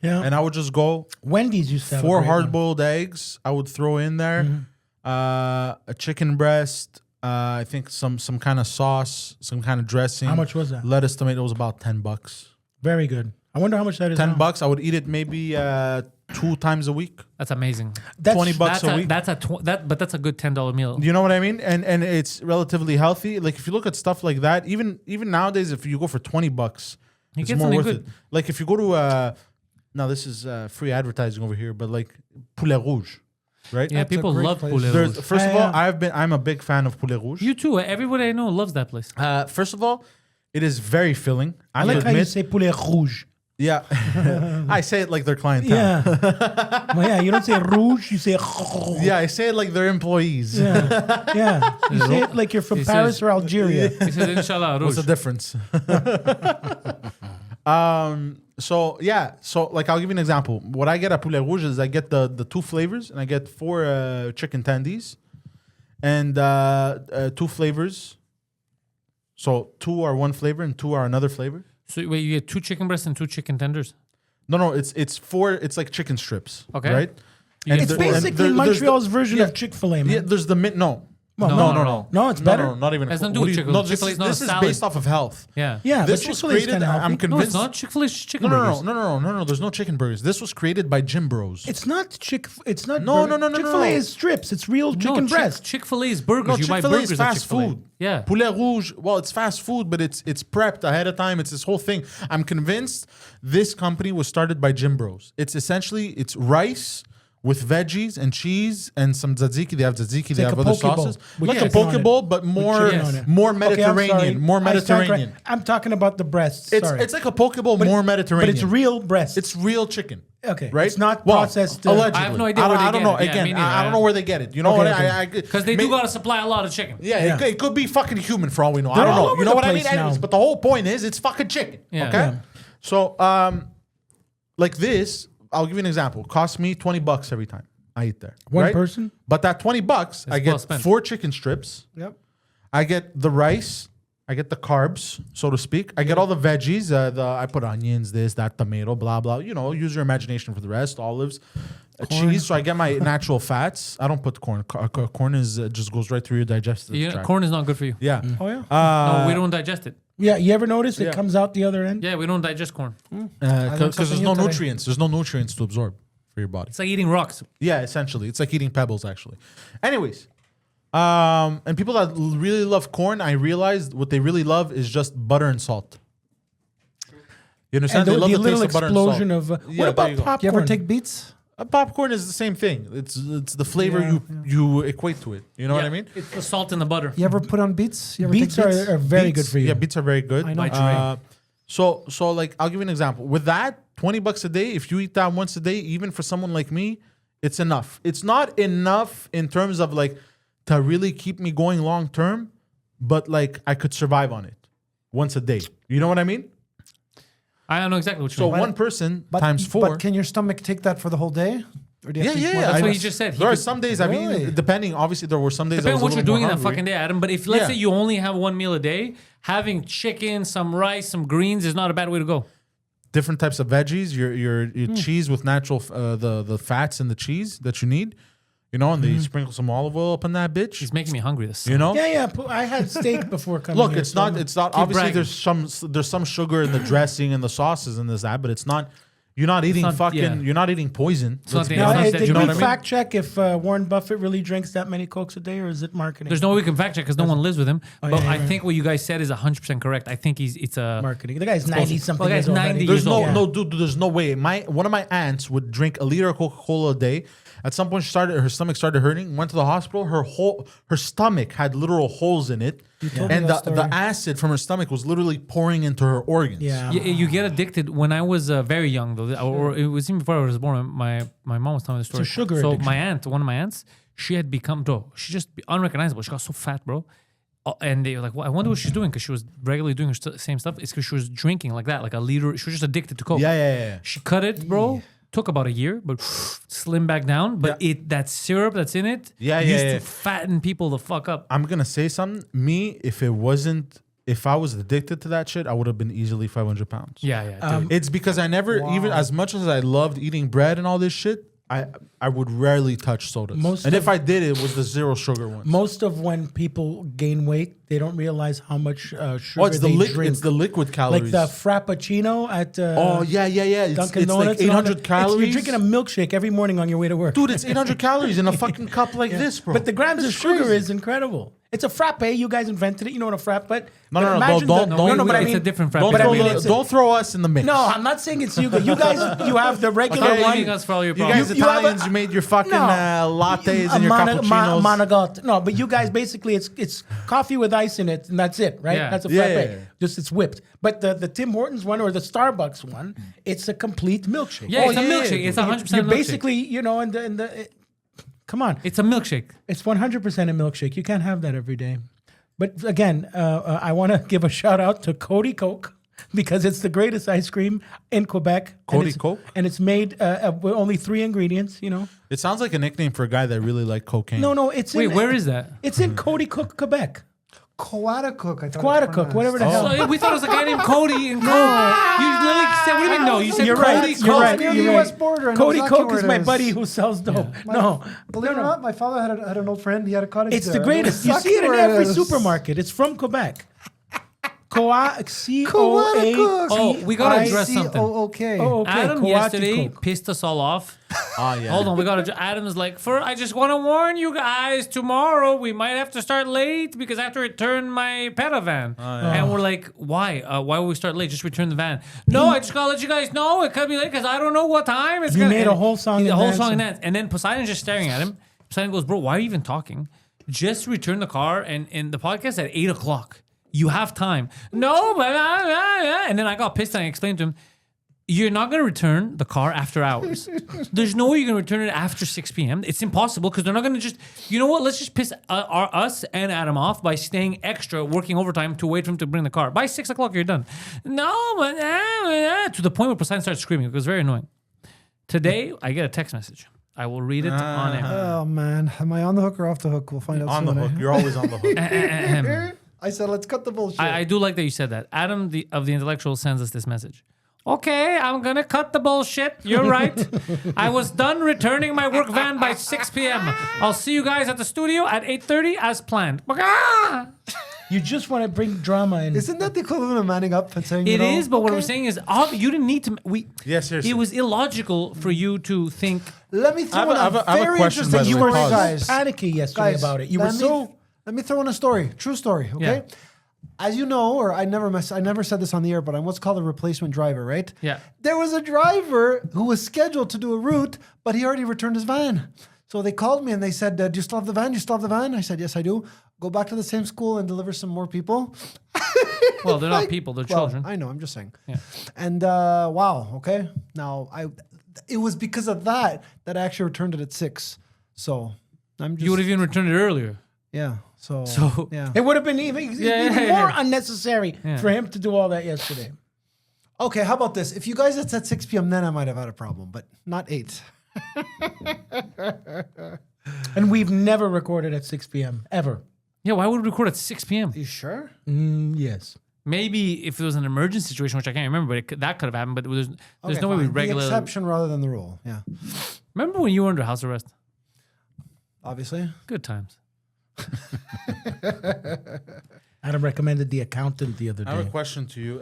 [SPEAKER 8] Yeah.
[SPEAKER 6] And I would just go.
[SPEAKER 8] Wendy's used to have
[SPEAKER 6] 4 hard-boiled eggs. I would throw in there, a chicken breast. I think some kind of sauce, some kind of dressing.
[SPEAKER 8] How much was that?
[SPEAKER 6] Lettuce, tomato. It was about $10.
[SPEAKER 8] Very good. I wonder how much that is.
[SPEAKER 6] $10. I would eat it maybe 2 times a week.
[SPEAKER 3] That's amazing.
[SPEAKER 6] $20 a week.
[SPEAKER 3] But that's a good $10 meal.
[SPEAKER 6] You know what I mean? And it's relatively healthy. Like if you look at stuff like that, even nowadays, if you go for $20, it's more worth it. Like if you go to now this is free advertising over here, but like Poulet Rouge. Right?
[SPEAKER 3] Yeah, people love Poulet Rouge.
[SPEAKER 6] First of all, I'm a big fan of Poulet Rouge.
[SPEAKER 3] You too. Everybody I know loves that place.
[SPEAKER 6] First of all, it is very filling.
[SPEAKER 8] I like how you say Poulet Rouge.
[SPEAKER 6] Yeah. I say it like their clientele.
[SPEAKER 8] Yeah. Well, yeah, you don't say rouge, you say rouge.
[SPEAKER 6] Yeah, I say it like their employees.
[SPEAKER 8] Yeah. Yeah. You say it like you're from Paris or Algeria.
[SPEAKER 3] He said, Inshallah,
[SPEAKER 6] what's the difference? So like I'll give you an example. What I get at Poulet Rouge is I get the 2 flavors, and I get 4 chicken tendies and 2 flavors. So 2 are one flavor and 2 are another flavor.
[SPEAKER 3] So wait, you get 2 chicken breasts and 2 chicken tenders?
[SPEAKER 6] No, it's 4. It's like chicken strips.
[SPEAKER 3] Okay,
[SPEAKER 6] right?
[SPEAKER 8] And it's basically Montreal's version of Chick-fil-A, man.
[SPEAKER 6] Yeah, there's the
[SPEAKER 8] No, it's better.
[SPEAKER 6] No, not even.
[SPEAKER 3] Has nothing to do with Chick-fil-A. Chick-fil-A
[SPEAKER 6] This is based off of health.
[SPEAKER 3] Yeah.
[SPEAKER 8] Yeah,
[SPEAKER 6] This
[SPEAKER 8] but
[SPEAKER 6] was
[SPEAKER 8] Chick-fil-A is
[SPEAKER 6] created.
[SPEAKER 8] kinda healthy.
[SPEAKER 6] I'm convinced.
[SPEAKER 3] No, it's not. Chick-fil-A's chicken burgers.
[SPEAKER 6] No. There's no chicken burgers. This was created by Gym Bros.
[SPEAKER 8] It's not It's not.
[SPEAKER 6] No.
[SPEAKER 8] Chick-fil-A is strips. It's real chicken breast.
[SPEAKER 3] Chick-fil-A is burgers.
[SPEAKER 6] No,
[SPEAKER 3] You buy
[SPEAKER 6] Chick-fil-A
[SPEAKER 3] burgers
[SPEAKER 6] is
[SPEAKER 3] at
[SPEAKER 6] fast
[SPEAKER 3] Chick-fil-A.
[SPEAKER 6] food.
[SPEAKER 3] Yeah.
[SPEAKER 6] Poulet Rouge, well, it's fast food, but it's prepped ahead of time. It's this whole thing. I'm convinced this company was started by Gym Bros. It's essentially rice with veggies and cheese and some tzatziki. They have tzatziki. They
[SPEAKER 8] like
[SPEAKER 6] have
[SPEAKER 8] a
[SPEAKER 6] other
[SPEAKER 8] poke bowl
[SPEAKER 6] sauces.
[SPEAKER 8] with
[SPEAKER 6] Like a
[SPEAKER 8] chicken on
[SPEAKER 6] poke
[SPEAKER 8] it.
[SPEAKER 6] bowl, but more
[SPEAKER 8] chicken on it.
[SPEAKER 6] more
[SPEAKER 8] Okay, I'm sorry.
[SPEAKER 6] Mediterranean. More
[SPEAKER 8] I stand
[SPEAKER 6] Mediterranean.
[SPEAKER 8] correct. I'm talking about the breasts. Sorry.
[SPEAKER 6] It's like a poke bowl, more Mediterranean.
[SPEAKER 8] But it's real breast.
[SPEAKER 6] It's real chicken.
[SPEAKER 8] Okay.
[SPEAKER 6] Right?
[SPEAKER 8] It's not
[SPEAKER 6] Well,
[SPEAKER 8] processed.
[SPEAKER 6] Allegedly.
[SPEAKER 3] I have no idea where they
[SPEAKER 6] I don't
[SPEAKER 3] get
[SPEAKER 6] know.
[SPEAKER 3] it. Yeah,
[SPEAKER 6] Again,
[SPEAKER 3] me neither.
[SPEAKER 6] I don't know where they get it. You know
[SPEAKER 8] Okay,
[SPEAKER 6] what?
[SPEAKER 8] okay.
[SPEAKER 3] Because they do gotta supply a lot of chicken.
[SPEAKER 6] Yeah, it could be fucking human for all we know. I
[SPEAKER 8] They're
[SPEAKER 6] don't
[SPEAKER 8] all
[SPEAKER 6] know.
[SPEAKER 8] over
[SPEAKER 6] You know
[SPEAKER 8] the
[SPEAKER 6] what I mean?
[SPEAKER 8] place now.
[SPEAKER 6] Anyways, but the whole point is it's fucking chicken.
[SPEAKER 3] Yeah.
[SPEAKER 6] Okay?
[SPEAKER 8] Yeah.
[SPEAKER 6] So, like this, I'll give you an example. It costs me $20 every time I eat there.
[SPEAKER 8] One
[SPEAKER 6] right?
[SPEAKER 8] person?
[SPEAKER 6] But that $20, I
[SPEAKER 3] well
[SPEAKER 6] get
[SPEAKER 3] spent.
[SPEAKER 6] 4 chicken strips.
[SPEAKER 7] Yep.
[SPEAKER 6] I get the rice. I get the carbs, so to speak. I get all the veggies. I put onions, this, that, tomato, blah, blah. You know, use your imagination for the rest. Olives, cheese. So I get my natural fats. I don't put corn. Corn is just goes right through your digestive tract.
[SPEAKER 3] Corn is not good for you.
[SPEAKER 6] Yeah.
[SPEAKER 8] Oh, yeah?
[SPEAKER 3] No, we don't digest it.
[SPEAKER 8] Yeah, you ever notice it
[SPEAKER 6] Yeah.
[SPEAKER 8] comes out the other end?
[SPEAKER 3] Yeah, we don't digest corn.
[SPEAKER 6] Because there's
[SPEAKER 7] something
[SPEAKER 6] no
[SPEAKER 7] new today.
[SPEAKER 6] nutrients. There's no nutrients to absorb for your body.
[SPEAKER 3] It's like eating rocks.
[SPEAKER 6] Yeah, essentially. It's like eating pebbles, actually. Anyways, and people that really love corn, I realized what they really love is just butter and salt. You understand?
[SPEAKER 8] And
[SPEAKER 6] They love
[SPEAKER 8] the
[SPEAKER 6] the
[SPEAKER 8] little
[SPEAKER 6] taste of butter and salt.
[SPEAKER 8] explosion of...
[SPEAKER 6] Yeah,
[SPEAKER 8] what
[SPEAKER 6] there
[SPEAKER 8] about
[SPEAKER 6] you go.
[SPEAKER 8] popcorn?
[SPEAKER 7] You ever take beets?
[SPEAKER 6] Popcorn is the same thing. It's the flavor you equate to it. You know what I mean?
[SPEAKER 3] It's the salt in the butter.
[SPEAKER 7] You ever put on beets? You ever
[SPEAKER 8] Beets
[SPEAKER 7] take beets?
[SPEAKER 8] are very
[SPEAKER 6] Beets-
[SPEAKER 8] good for you.
[SPEAKER 6] Yeah, beets are very good.
[SPEAKER 7] I know.
[SPEAKER 6] So like I'll give you an example. With that, $20 a day, if you eat that once a day, even for someone like me, it's enough. It's not enough in terms of like to really keep me going long term, but like I could survive on it once a day. You know what I mean?
[SPEAKER 3] I don't know exactly what you
[SPEAKER 6] So
[SPEAKER 3] mean.
[SPEAKER 6] one person times 4.
[SPEAKER 7] But can your stomach take that for the whole day? Or do you have to eat more?
[SPEAKER 3] That's
[SPEAKER 6] I
[SPEAKER 3] what
[SPEAKER 6] know.
[SPEAKER 3] he just said. He
[SPEAKER 6] There are
[SPEAKER 3] could-
[SPEAKER 6] some days I've
[SPEAKER 7] Really?
[SPEAKER 6] eaten, depending. Obviously, there were some days. I
[SPEAKER 3] Depending
[SPEAKER 6] was
[SPEAKER 3] on what
[SPEAKER 6] a
[SPEAKER 3] you're
[SPEAKER 6] little
[SPEAKER 3] doing in
[SPEAKER 6] more
[SPEAKER 3] that
[SPEAKER 6] hungry.
[SPEAKER 3] fucking day, Adam. But if let's
[SPEAKER 6] Yeah.
[SPEAKER 3] say you only have one meal a day, having chicken, some rice, some greens is not a bad way to go.
[SPEAKER 6] Different types of veggies, your cheese with natural the fats in the cheese that you need, you know, and they sprinkle some olive oil up on that bitch.
[SPEAKER 3] He's making me hungry. This.
[SPEAKER 6] You know,
[SPEAKER 8] Yeah. I had steak before coming
[SPEAKER 6] look,
[SPEAKER 8] here,
[SPEAKER 6] it's
[SPEAKER 8] so
[SPEAKER 6] not.
[SPEAKER 8] I'm-
[SPEAKER 6] It's not.
[SPEAKER 3] Keep
[SPEAKER 6] Obviously,
[SPEAKER 3] bragging.
[SPEAKER 6] there's some sugar in the dressing and the sauces and this that, but it's not. You're not eating
[SPEAKER 3] not-
[SPEAKER 6] fucking.
[SPEAKER 3] yeah.
[SPEAKER 6] You're not eating poison.
[SPEAKER 3] It's not
[SPEAKER 6] Let's
[SPEAKER 3] the-
[SPEAKER 6] be
[SPEAKER 8] Now,
[SPEAKER 3] it's not
[SPEAKER 6] honest.
[SPEAKER 3] that
[SPEAKER 8] did
[SPEAKER 3] you know
[SPEAKER 8] we
[SPEAKER 3] what I mean?
[SPEAKER 8] fact check if Warren Buffett really drinks that many Cokes a day, or is it marketing?
[SPEAKER 3] There's no way we can fact check because no one lives with him.
[SPEAKER 8] Oh,
[SPEAKER 3] but
[SPEAKER 8] yeah,
[SPEAKER 3] I
[SPEAKER 8] yeah.
[SPEAKER 3] think what you guys said is 100% correct. I think it's a
[SPEAKER 8] marketing. The guy's 90 something.
[SPEAKER 3] Well, the guy's
[SPEAKER 8] years old
[SPEAKER 3] 90
[SPEAKER 8] already.
[SPEAKER 3] years
[SPEAKER 6] There's
[SPEAKER 3] old.
[SPEAKER 6] no dude. There's no way. One of my aunts would drink a liter of Coca-Cola a day. At some point, her stomach started hurting. Went to the hospital. Her stomach had literal holes in it,
[SPEAKER 7] told me
[SPEAKER 6] and
[SPEAKER 7] that
[SPEAKER 6] the
[SPEAKER 7] story.
[SPEAKER 6] acid from her stomach was literally pouring into her organs.
[SPEAKER 8] Yeah.
[SPEAKER 3] You get addicted. When I was very young, though, or it was even before I was born. My mom was telling me the story.
[SPEAKER 8] a sugar
[SPEAKER 3] So
[SPEAKER 8] addiction.
[SPEAKER 3] one of my aunts, she had become she just unrecognizable. She got so fat, bro. And they were like, well, I wonder what she's doing because she was regularly doing her same stuff. It's because she was drinking like that, like a liter. She was just addicted to Coke.
[SPEAKER 6] Yeah.
[SPEAKER 3] She cut it, bro. Took about a year, but slim back down. But that syrup that's in it used to fatten people the fuck up.
[SPEAKER 6] I'm gonna say something. Me, if I was addicted to that shit, I would have been easily 500 pounds.
[SPEAKER 3] Yeah. Dude.
[SPEAKER 6] It's because I never, even as much as I loved eating bread and all this shit, I would rarely touch sodas. And if I did, it was the zero sugar ones.
[SPEAKER 8] Most of when people gain weight, they don't realize how much sugar
[SPEAKER 6] it's
[SPEAKER 8] they
[SPEAKER 6] the
[SPEAKER 8] drink.
[SPEAKER 6] it's the liquid
[SPEAKER 8] like
[SPEAKER 6] calories.
[SPEAKER 8] the Frappuccino at
[SPEAKER 6] It's
[SPEAKER 8] Dunkin'
[SPEAKER 6] like
[SPEAKER 8] Donuts. and all
[SPEAKER 6] 800
[SPEAKER 8] that.
[SPEAKER 6] calories.
[SPEAKER 8] You're drinking a milkshake every morning on your way to work.
[SPEAKER 6] Dude, it's 800 calories in a fucking cup like this, bro.
[SPEAKER 8] But the grams
[SPEAKER 6] That's
[SPEAKER 8] of sugar
[SPEAKER 6] crazy.
[SPEAKER 8] is incredible. It's a frappe. You guys invented it. You know what a frappe, but
[SPEAKER 6] No,
[SPEAKER 8] but
[SPEAKER 6] no,
[SPEAKER 8] imagine
[SPEAKER 6] don't-
[SPEAKER 8] the-
[SPEAKER 6] don't-
[SPEAKER 8] no, but I
[SPEAKER 3] it's
[SPEAKER 8] mean,
[SPEAKER 3] a different frappe.
[SPEAKER 6] Don't,
[SPEAKER 8] But I
[SPEAKER 6] throw,
[SPEAKER 8] mean, it's a-
[SPEAKER 6] don't throw us in the mix.
[SPEAKER 8] No, I'm not saying it's you. You guys, you have the regular
[SPEAKER 3] Stop
[SPEAKER 8] one.
[SPEAKER 3] blaming us for all your
[SPEAKER 6] You
[SPEAKER 3] problems.
[SPEAKER 6] guys
[SPEAKER 8] You have
[SPEAKER 6] Italians,
[SPEAKER 8] a-
[SPEAKER 6] you made your fucking
[SPEAKER 8] No.
[SPEAKER 6] lattes and your cappuccinos.
[SPEAKER 8] Monagot. No, but you guys basically it's coffee with ice in it, and that's it, right?
[SPEAKER 3] Yeah.
[SPEAKER 8] That's a
[SPEAKER 6] Yeah,
[SPEAKER 8] frappe.
[SPEAKER 6] yeah.
[SPEAKER 8] Just it's whipped. But the Tim Hortons one or the Starbucks one, it's a complete milkshake.
[SPEAKER 3] Yeah, it's a
[SPEAKER 6] yeah,
[SPEAKER 3] milkshake.
[SPEAKER 6] yeah.
[SPEAKER 3] It's 100%
[SPEAKER 8] You're
[SPEAKER 3] milkshake.
[SPEAKER 8] basically, you know, come on,
[SPEAKER 3] It's a milkshake.
[SPEAKER 8] it's 100% a milkshake. You can't have that every day. But again, I want to give a shout out to Cody Coke because it's the greatest ice cream in Quebec.
[SPEAKER 6] Cody
[SPEAKER 8] and it's,
[SPEAKER 6] Coke?
[SPEAKER 8] and it's made with only 3 ingredients. You know,
[SPEAKER 6] It sounds like a nickname for a guy that really liked cocaine.
[SPEAKER 8] no, it's
[SPEAKER 3] Wait,
[SPEAKER 8] in,
[SPEAKER 3] where is that?
[SPEAKER 8] It's in Cody Cook, Quebec.
[SPEAKER 7] Coatacook. I thought
[SPEAKER 8] Quatacook, whatever the hell.
[SPEAKER 3] So we thought it was a guy named Cody and Coke. You literally said, what do you mean? No, you said
[SPEAKER 8] You're
[SPEAKER 3] Cody
[SPEAKER 8] right.
[SPEAKER 3] Coke.
[SPEAKER 8] You're right.
[SPEAKER 7] near the
[SPEAKER 8] You're
[SPEAKER 7] US
[SPEAKER 8] right.
[SPEAKER 7] border. I know
[SPEAKER 8] Cody
[SPEAKER 7] exactly
[SPEAKER 8] Coke
[SPEAKER 7] where
[SPEAKER 8] is
[SPEAKER 7] it
[SPEAKER 8] my
[SPEAKER 7] is.
[SPEAKER 8] buddy who sells dope. No,
[SPEAKER 7] Believe it or not, my father had an old friend. He had a cottage
[SPEAKER 8] it's
[SPEAKER 7] there.
[SPEAKER 8] the
[SPEAKER 7] I know
[SPEAKER 8] greatest. You see
[SPEAKER 7] exactly
[SPEAKER 8] it in
[SPEAKER 7] where
[SPEAKER 8] every
[SPEAKER 7] is.
[SPEAKER 8] supermarket. It's from Quebec. C-O-A-T-I.
[SPEAKER 3] Oh, we gotta address something.
[SPEAKER 7] Okay.
[SPEAKER 8] Oh, okay.
[SPEAKER 3] Adam
[SPEAKER 8] Coati
[SPEAKER 3] yesterday
[SPEAKER 8] Coke.
[SPEAKER 3] pissed us all off.
[SPEAKER 6] Oh yeah.
[SPEAKER 3] Hold on, we gotta. Adam's like, I just want to warn you guys. Tomorrow we might have to start late because I have to return my Petavan. And we're like, why? Why would we start late? Just return the van. No, I just gotta let you guys know it could be late because I don't know what time it's
[SPEAKER 8] You
[SPEAKER 3] gonna.
[SPEAKER 8] made
[SPEAKER 3] and
[SPEAKER 8] a whole song
[SPEAKER 3] The
[SPEAKER 8] and
[SPEAKER 3] whole
[SPEAKER 8] dance
[SPEAKER 3] song and
[SPEAKER 8] and-
[SPEAKER 3] dance. And then Poseidon's just staring at him. Poseidon goes, bro, why are you even talking? Just return the car and the podcast at 8 o'clock. You have time. No, but and then I got pissed and I explained to him, you're not going to return the car after hours. There's no way you're going to return it after 6 p.m. It's impossible because they're not going to just, you know what? Let's just piss us and Adam off by staying extra, working overtime to wait for him to bring the car. By 6 o'clock, you're done. No, but to the point where Poseidon started screaming. It was very annoying. Today, I get a text message. I will read it on air.
[SPEAKER 7] Oh man, am I on the hook or off the hook? We'll find out
[SPEAKER 6] On
[SPEAKER 7] soon.
[SPEAKER 6] the hook. You're always on the hook.
[SPEAKER 7] I said, let's cut the bullshit.
[SPEAKER 3] I do like that you said that. Adam of the Intellectual sends us this message. Okay, I'm gonna cut the bullshit. You're right. I was done returning my work van by 6 p.m. I'll see you guys at the studio at 8:30 as planned.
[SPEAKER 8] You just want to bring drama in.
[SPEAKER 7] Isn't that the equivalent of manning up and saying,
[SPEAKER 3] It
[SPEAKER 7] you know,
[SPEAKER 3] is, but what
[SPEAKER 7] okay,
[SPEAKER 3] we're saying is, you didn't need to.
[SPEAKER 6] Yeah, seriously.
[SPEAKER 3] It was illogical for you to think.
[SPEAKER 7] Let me throw in
[SPEAKER 6] I have
[SPEAKER 7] a
[SPEAKER 6] a
[SPEAKER 7] very
[SPEAKER 6] question,
[SPEAKER 7] interesting
[SPEAKER 6] by the
[SPEAKER 8] You
[SPEAKER 6] way.
[SPEAKER 8] were
[SPEAKER 7] story,
[SPEAKER 8] so
[SPEAKER 7] guys.
[SPEAKER 8] panicky yesterday
[SPEAKER 7] Guys,
[SPEAKER 8] about it. You were so...
[SPEAKER 7] Let me throw in a story, true story, okay?
[SPEAKER 3] Yeah.
[SPEAKER 7] As you know, or I never said this on the air, but I'm what's called a replacement driver, right?
[SPEAKER 3] Yeah.
[SPEAKER 7] There was a driver who was scheduled to do a route, but he already returned his van. So they called me and they said, do you still have the van? Do you still have the van? I said, yes, I do. Go back to the same school and deliver some more people.
[SPEAKER 3] Well, they're not people; they're children.
[SPEAKER 7] I know. I'm just saying.
[SPEAKER 3] Yeah.
[SPEAKER 7] And wow. Okay. Now it was because of that I actually returned it at 6. So I'm just.
[SPEAKER 3] You would have even returned it earlier.
[SPEAKER 7] Yeah. So. Yeah.
[SPEAKER 8] It would have been even more unnecessary
[SPEAKER 3] Yeah.
[SPEAKER 8] for him to do all that yesterday.
[SPEAKER 7] Okay. How about this? If you guys had said 6 p.m., then I might have had a problem, but not 8.
[SPEAKER 8] And we've never recorded at 6 p.m. ever.
[SPEAKER 3] Yeah, why would we record at 6 p.m.?
[SPEAKER 7] You sure?
[SPEAKER 8] Yes.
[SPEAKER 3] Maybe if there was an emergency situation, which I can't remember, but that could have happened. But there's
[SPEAKER 7] Okay,
[SPEAKER 3] no way we
[SPEAKER 7] fine. The
[SPEAKER 3] regularly.
[SPEAKER 7] exception rather than the rule. Yeah.
[SPEAKER 3] Remember when you were under house arrest?
[SPEAKER 7] Obviously.
[SPEAKER 3] Good times.
[SPEAKER 8] Adam recommended the accountant the other
[SPEAKER 6] I have a
[SPEAKER 8] day.
[SPEAKER 6] question to you.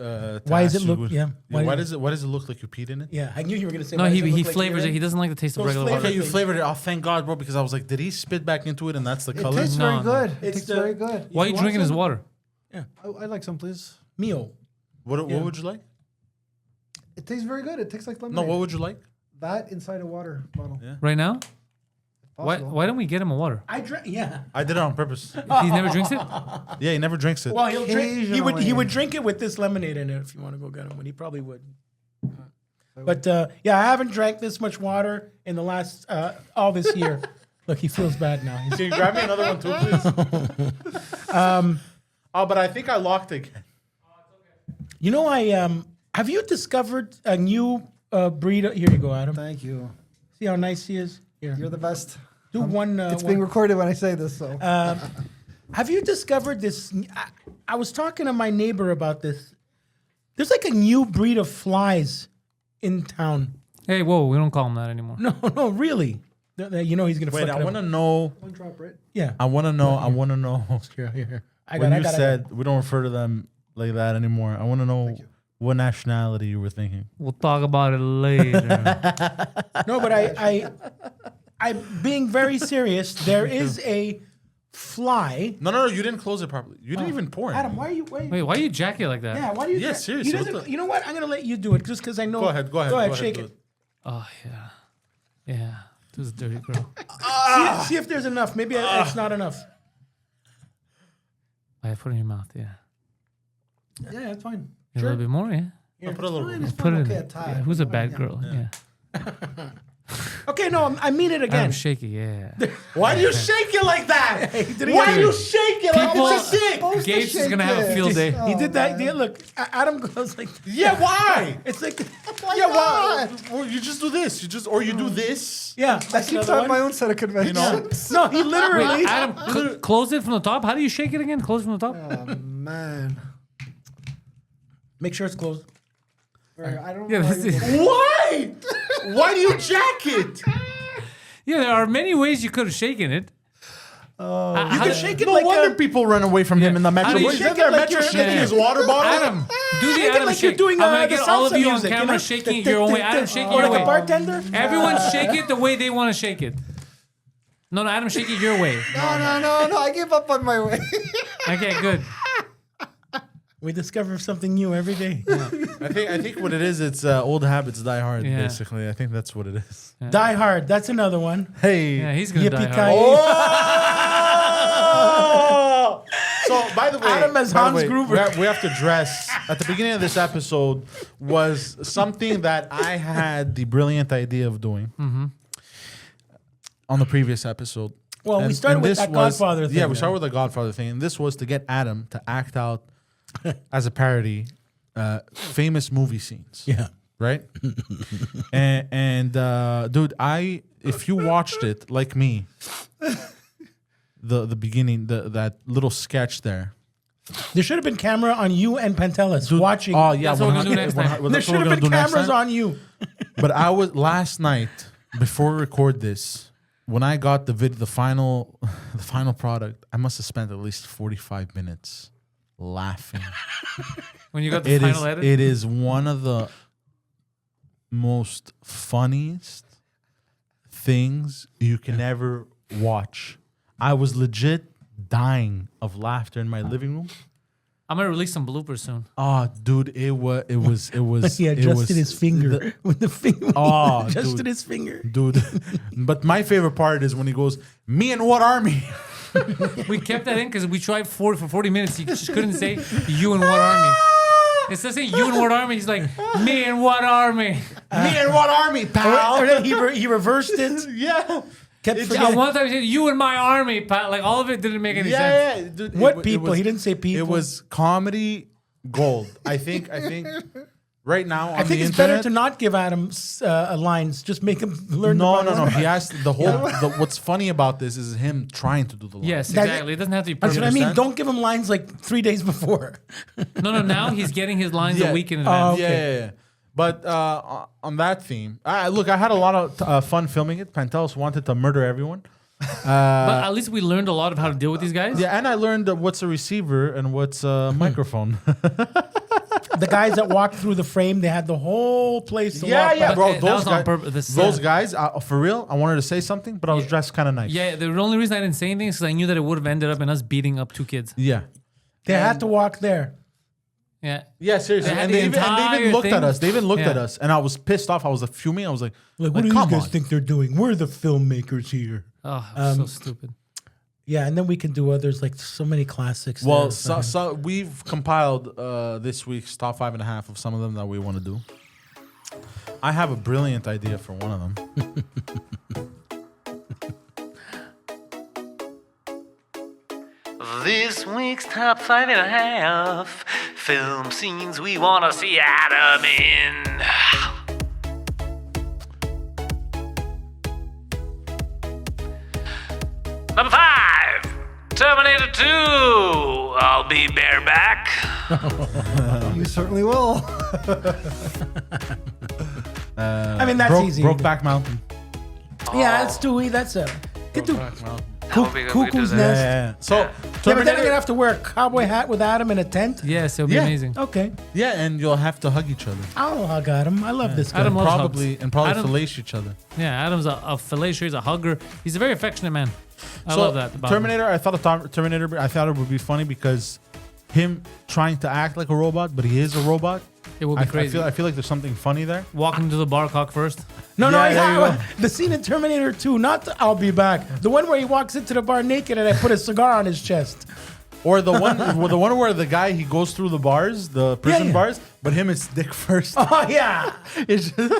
[SPEAKER 8] Why does
[SPEAKER 6] ask
[SPEAKER 8] it
[SPEAKER 6] you.
[SPEAKER 8] look- yeah,
[SPEAKER 6] Why does it look like you peed in it?
[SPEAKER 8] Yeah, I knew you were going to say
[SPEAKER 3] No,
[SPEAKER 8] why
[SPEAKER 3] he
[SPEAKER 8] does it look like
[SPEAKER 3] flavors it.
[SPEAKER 8] urine?
[SPEAKER 3] He doesn't like the taste of
[SPEAKER 8] Those
[SPEAKER 3] regular
[SPEAKER 8] flavors-
[SPEAKER 3] water.
[SPEAKER 6] Okay, you flavored it. Oh, thank God, bro, because I was like, did he spit back into it and that's the
[SPEAKER 7] It
[SPEAKER 6] color?
[SPEAKER 7] tastes
[SPEAKER 3] No,
[SPEAKER 7] very
[SPEAKER 3] no.
[SPEAKER 7] good. It
[SPEAKER 8] It's
[SPEAKER 7] tastes
[SPEAKER 8] the-
[SPEAKER 7] very good.
[SPEAKER 3] Why are you
[SPEAKER 7] want
[SPEAKER 3] drinking his
[SPEAKER 7] some?
[SPEAKER 3] water?
[SPEAKER 7] I'd like some, please.
[SPEAKER 8] Mio.
[SPEAKER 6] What would you like?
[SPEAKER 7] It tastes very good. It tastes like
[SPEAKER 6] No,
[SPEAKER 7] lemonade.
[SPEAKER 6] what would you like?
[SPEAKER 7] That inside a water bottle.
[SPEAKER 6] Yeah.
[SPEAKER 3] Right now? Why
[SPEAKER 7] Possible.
[SPEAKER 3] don't we get him a water?
[SPEAKER 8] I drank. Yeah.
[SPEAKER 6] I did it on purpose.
[SPEAKER 3] He never drinks it?
[SPEAKER 6] Yeah, he never drinks it.
[SPEAKER 8] Well, he'll drink. He would
[SPEAKER 7] Occasionally.
[SPEAKER 8] drink it with this lemonade in it if you want to go get him, but he probably would. But yeah, I haven't drank this much water in the last all this year. Look, he feels bad now. He's-
[SPEAKER 6] Can you grab me another one too, please? Oh, but I think I locked it again.
[SPEAKER 8] You know, have you discovered a new breed? Here you go, Adam.
[SPEAKER 7] Thank you.
[SPEAKER 8] See how nice he is. Here,
[SPEAKER 7] You're the best.
[SPEAKER 8] do one.
[SPEAKER 7] It's
[SPEAKER 8] one-
[SPEAKER 7] being recorded when I say this, so.
[SPEAKER 8] Have you discovered this? I was talking to my neighbor about this. There's like a new breed of flies in town.
[SPEAKER 3] Hey, whoa, we don't call him that anymore.
[SPEAKER 8] No, really. You know he's gonna.
[SPEAKER 6] Wait,
[SPEAKER 8] fuck
[SPEAKER 6] I
[SPEAKER 8] it
[SPEAKER 6] want to
[SPEAKER 8] up.
[SPEAKER 6] know.
[SPEAKER 7] One drop, right?
[SPEAKER 8] Yeah.
[SPEAKER 6] I want to know.
[SPEAKER 8] Here.
[SPEAKER 6] When you said we don't refer to them like that anymore, I want to know what nationality you were thinking.
[SPEAKER 3] We'll talk about it later.
[SPEAKER 8] No, but I'm being very serious. There is a fly.
[SPEAKER 6] No, you didn't close it properly. You didn't even pour it.
[SPEAKER 8] Adam, why are you wait?
[SPEAKER 3] Wait, why you jack it like that?
[SPEAKER 8] Yeah, why do you?
[SPEAKER 6] Yeah, seriously,
[SPEAKER 8] He
[SPEAKER 6] what
[SPEAKER 8] doesn't-
[SPEAKER 6] the-
[SPEAKER 8] you know what? I'm gonna let you do it just because I know.
[SPEAKER 6] Go ahead.
[SPEAKER 8] Go ahead, shake
[SPEAKER 6] do
[SPEAKER 8] it.
[SPEAKER 3] Oh, yeah. Yeah. This is dirty, girl.
[SPEAKER 8] See if there's enough. Maybe it's not enough.
[SPEAKER 3] I put it in your mouth, yeah.
[SPEAKER 7] Yeah, it's fine.
[SPEAKER 3] A little bit more, yeah.
[SPEAKER 6] I'll put a little.
[SPEAKER 7] It's
[SPEAKER 3] Put it in
[SPEAKER 7] okay,
[SPEAKER 3] there.
[SPEAKER 7] a tad.
[SPEAKER 3] Yeah, who's a bad
[SPEAKER 7] Yeah.
[SPEAKER 3] girl? Yeah.
[SPEAKER 8] Okay, no, I mean it
[SPEAKER 3] I'm
[SPEAKER 8] again.
[SPEAKER 3] shaky, yeah.
[SPEAKER 6] Why do you shake it like that?
[SPEAKER 8] did it
[SPEAKER 6] Why
[SPEAKER 8] again.
[SPEAKER 6] do you shake it like
[SPEAKER 3] People-
[SPEAKER 6] it's a sick?
[SPEAKER 7] Supposed to
[SPEAKER 3] Gates is
[SPEAKER 7] shake
[SPEAKER 3] gonna have a
[SPEAKER 7] it.
[SPEAKER 3] field day.
[SPEAKER 8] He did that. Yeah, look, Adam goes like,
[SPEAKER 6] Yeah, why?
[SPEAKER 8] it's like,
[SPEAKER 6] Yeah, why? Well, you just do this. You do this.
[SPEAKER 8] yeah,
[SPEAKER 7] I
[SPEAKER 8] that's
[SPEAKER 7] keep
[SPEAKER 8] another
[SPEAKER 7] trying
[SPEAKER 8] one.
[SPEAKER 7] my own set of conventions.
[SPEAKER 8] No, he literally.
[SPEAKER 3] Wait, Adam, close it from the top. How do you shake it again? Close it from the top?
[SPEAKER 7] Oh, man.
[SPEAKER 8] Make sure it's closed.
[SPEAKER 7] I don't
[SPEAKER 3] Yeah,
[SPEAKER 7] know.
[SPEAKER 3] this is-
[SPEAKER 6] Why? Why do you jack it?
[SPEAKER 3] Yeah, there are many ways you could have shaken it.
[SPEAKER 6] You
[SPEAKER 8] can shake it
[SPEAKER 6] no
[SPEAKER 8] like
[SPEAKER 6] wonder
[SPEAKER 8] a-
[SPEAKER 6] people run away from him in the
[SPEAKER 3] How
[SPEAKER 6] metro.
[SPEAKER 3] do you
[SPEAKER 6] What,
[SPEAKER 3] shake
[SPEAKER 6] isn't there a
[SPEAKER 8] it like
[SPEAKER 6] metro
[SPEAKER 8] you're-
[SPEAKER 6] shaking
[SPEAKER 8] Yeah.
[SPEAKER 6] his water bottle?
[SPEAKER 3] Adam, do the
[SPEAKER 8] Shake it
[SPEAKER 3] Adam
[SPEAKER 8] like you're
[SPEAKER 3] shake.
[SPEAKER 8] doing,
[SPEAKER 3] I'm gonna
[SPEAKER 8] the
[SPEAKER 3] get all of
[SPEAKER 8] salsa
[SPEAKER 3] you on
[SPEAKER 8] music, you
[SPEAKER 3] camera
[SPEAKER 8] know?
[SPEAKER 3] shaking it your own way. Adam, shake it
[SPEAKER 8] Or
[SPEAKER 3] your
[SPEAKER 8] like
[SPEAKER 3] way.
[SPEAKER 8] a bartender.
[SPEAKER 3] Everyone shake it the way they want to shake it. No, Adam, shake it your way.
[SPEAKER 7] No. I gave up on my way.
[SPEAKER 3] Okay, good.
[SPEAKER 8] We discover something new every day.
[SPEAKER 6] I think what it is, it's old habits die hard.
[SPEAKER 3] Yeah.
[SPEAKER 6] Basically, I think that's what it is.
[SPEAKER 8] Die Hard. That's another one.
[SPEAKER 6] Hey.
[SPEAKER 3] Yeah, he's gonna die hard.
[SPEAKER 6] Oh! So, by the way,
[SPEAKER 8] Adam as Hans Gruber.
[SPEAKER 6] we have to address at the beginning of this episode was something that I had the brilliant idea of doing on the previous episode.
[SPEAKER 8] Well, we started with
[SPEAKER 6] this
[SPEAKER 8] that Godfather thing.
[SPEAKER 6] Yeah, we started with the Godfather thing, and this was to get Adam to act out as a parody famous movie scenes.
[SPEAKER 8] Yeah.
[SPEAKER 6] Right? and dude, if you watched it like me, the beginning, that little sketch there.
[SPEAKER 8] There should have been camera on you and Pantelis watching.
[SPEAKER 6] Oh yeah,
[SPEAKER 3] That's what we're gonna do next time.
[SPEAKER 8] There should have been cameras on you.
[SPEAKER 6] But I was last night before we record this. When I got the final product, I must have spent at least 45 minutes laughing.
[SPEAKER 3] When you got the final edit?
[SPEAKER 6] It is one of the most funniest things you can ever watch. I was legit dying of laughter in my living room.
[SPEAKER 3] I'm gonna release some bloopers soon.
[SPEAKER 6] Oh, dude, it was.
[SPEAKER 8] He adjusted his finger with the finger.
[SPEAKER 6] Oh,
[SPEAKER 8] adjusted
[SPEAKER 6] dude.
[SPEAKER 8] his finger.
[SPEAKER 6] Dude. But my favorite part is when he goes, "Me and what army?"
[SPEAKER 3] We kept that in because we tried for 40 minutes. He just couldn't say you and what army. Instead of saying you and what army, he's like me and what army.
[SPEAKER 6] Me and what army, pal?
[SPEAKER 8] Or then he reversed it.
[SPEAKER 6] Yeah.
[SPEAKER 8] Kept
[SPEAKER 3] Yeah,
[SPEAKER 8] forgetting.
[SPEAKER 3] one time he said you and my army, Pat. Like all of it didn't make any sense.
[SPEAKER 6] Yeah, dude,
[SPEAKER 8] What people? He didn't say people.
[SPEAKER 6] It was comedy gold. I think right now on
[SPEAKER 8] I think
[SPEAKER 6] the
[SPEAKER 8] it's
[SPEAKER 6] internet,
[SPEAKER 8] better to not give Adam lines. Just make him learn.
[SPEAKER 6] No.
[SPEAKER 8] the lines.
[SPEAKER 6] He has the whole. What's funny about this is him trying to do the line.
[SPEAKER 3] Yes,
[SPEAKER 8] That-
[SPEAKER 3] exactly. It doesn't have to be
[SPEAKER 8] That's
[SPEAKER 3] perfect.
[SPEAKER 8] what I mean.
[SPEAKER 6] understand?
[SPEAKER 8] Don't give him lines like 3 days before.
[SPEAKER 3] No. Now he's getting his lines
[SPEAKER 6] Yeah.
[SPEAKER 3] a week in advance.
[SPEAKER 6] Yeah. But on that theme, look, I had a lot of fun filming it. Pantelis wanted to murder everyone.
[SPEAKER 3] But at least we learned a lot of how to deal with these guys.
[SPEAKER 6] Yeah, and I learned what's a receiver and what's a microphone.
[SPEAKER 8] The guys that walked through the frame, they had the whole place to walk
[SPEAKER 6] yeah,
[SPEAKER 8] back.
[SPEAKER 6] bro.
[SPEAKER 3] that
[SPEAKER 6] Those
[SPEAKER 3] was on
[SPEAKER 6] guys,
[SPEAKER 3] purpose.
[SPEAKER 6] those guys, for real. I wanted to say something, but I was dressed kind of nice.
[SPEAKER 3] Yeah, the only reason I didn't say anything is because I knew that it would have ended up in us beating up 2 kids.
[SPEAKER 6] Yeah.
[SPEAKER 8] They had to walk there.
[SPEAKER 3] Yeah.
[SPEAKER 6] Yeah, seriously.
[SPEAKER 3] They had
[SPEAKER 6] And
[SPEAKER 3] the
[SPEAKER 6] they even
[SPEAKER 3] entire
[SPEAKER 6] looked at
[SPEAKER 3] thing.
[SPEAKER 6] us. They even looked at
[SPEAKER 3] Yeah.
[SPEAKER 6] us. And I was pissed off. I was like fuming. I was like,
[SPEAKER 8] Like, what do
[SPEAKER 6] come
[SPEAKER 8] you guys
[SPEAKER 6] on.
[SPEAKER 8] think they're doing? We're the filmmakers here.
[SPEAKER 3] Oh, so stupid.
[SPEAKER 8] Yeah, and then we can do others, like so many classics.
[SPEAKER 6] Well,
[SPEAKER 8] there.
[SPEAKER 6] so we've compiled this week's top 5.5 of some of them that we want to do. I have a brilliant idea for one of them.
[SPEAKER 12] This week's top 5.5 film scenes we want to see Adam in. Number 5, Terminator 2. I'll be bareback.
[SPEAKER 7] You certainly will.
[SPEAKER 8] I mean, that's easy.
[SPEAKER 6] Brokeback Mountain.
[SPEAKER 8] Yeah, that's Stewie. That's a get to
[SPEAKER 6] Brokeback Mountain.
[SPEAKER 8] Cuckoo's Nest.
[SPEAKER 6] Yeah. So,
[SPEAKER 8] Yeah, but then I'm
[SPEAKER 6] Terminator.
[SPEAKER 8] gonna have to wear a cowboy hat with Adam in a tent.
[SPEAKER 3] Yes, it'll be
[SPEAKER 6] Yeah.
[SPEAKER 3] amazing.
[SPEAKER 8] Okay,
[SPEAKER 6] Yeah, and you'll have to hug each other.
[SPEAKER 8] I'll hug Adam. I love this guy.
[SPEAKER 3] Adam loves
[SPEAKER 6] Probably
[SPEAKER 3] hugs.
[SPEAKER 6] and
[SPEAKER 3] Adam-
[SPEAKER 6] fillet each other.
[SPEAKER 3] Yeah, Adam's a fellacier. He's a hugger. He's a very affectionate man. I
[SPEAKER 6] So,
[SPEAKER 3] love that about him.
[SPEAKER 6] Terminator. I thought it would be funny because him trying to act like a robot, but he is a robot.
[SPEAKER 3] It will be
[SPEAKER 6] I
[SPEAKER 3] crazy.
[SPEAKER 6] feel like there's something funny there.
[SPEAKER 3] Walking to the bar cock first.
[SPEAKER 8] No,
[SPEAKER 6] Yeah, there you go.
[SPEAKER 8] the scene in Terminator 2, not the I'll be back. The one where he walks into the bar naked and I put a cigar on his chest.
[SPEAKER 6] Or the one, the one where the guy he goes through the bars, the prison
[SPEAKER 8] yeah.
[SPEAKER 6] bars, but him it's dick first.
[SPEAKER 8] Oh yeah,
[SPEAKER 6] It's just-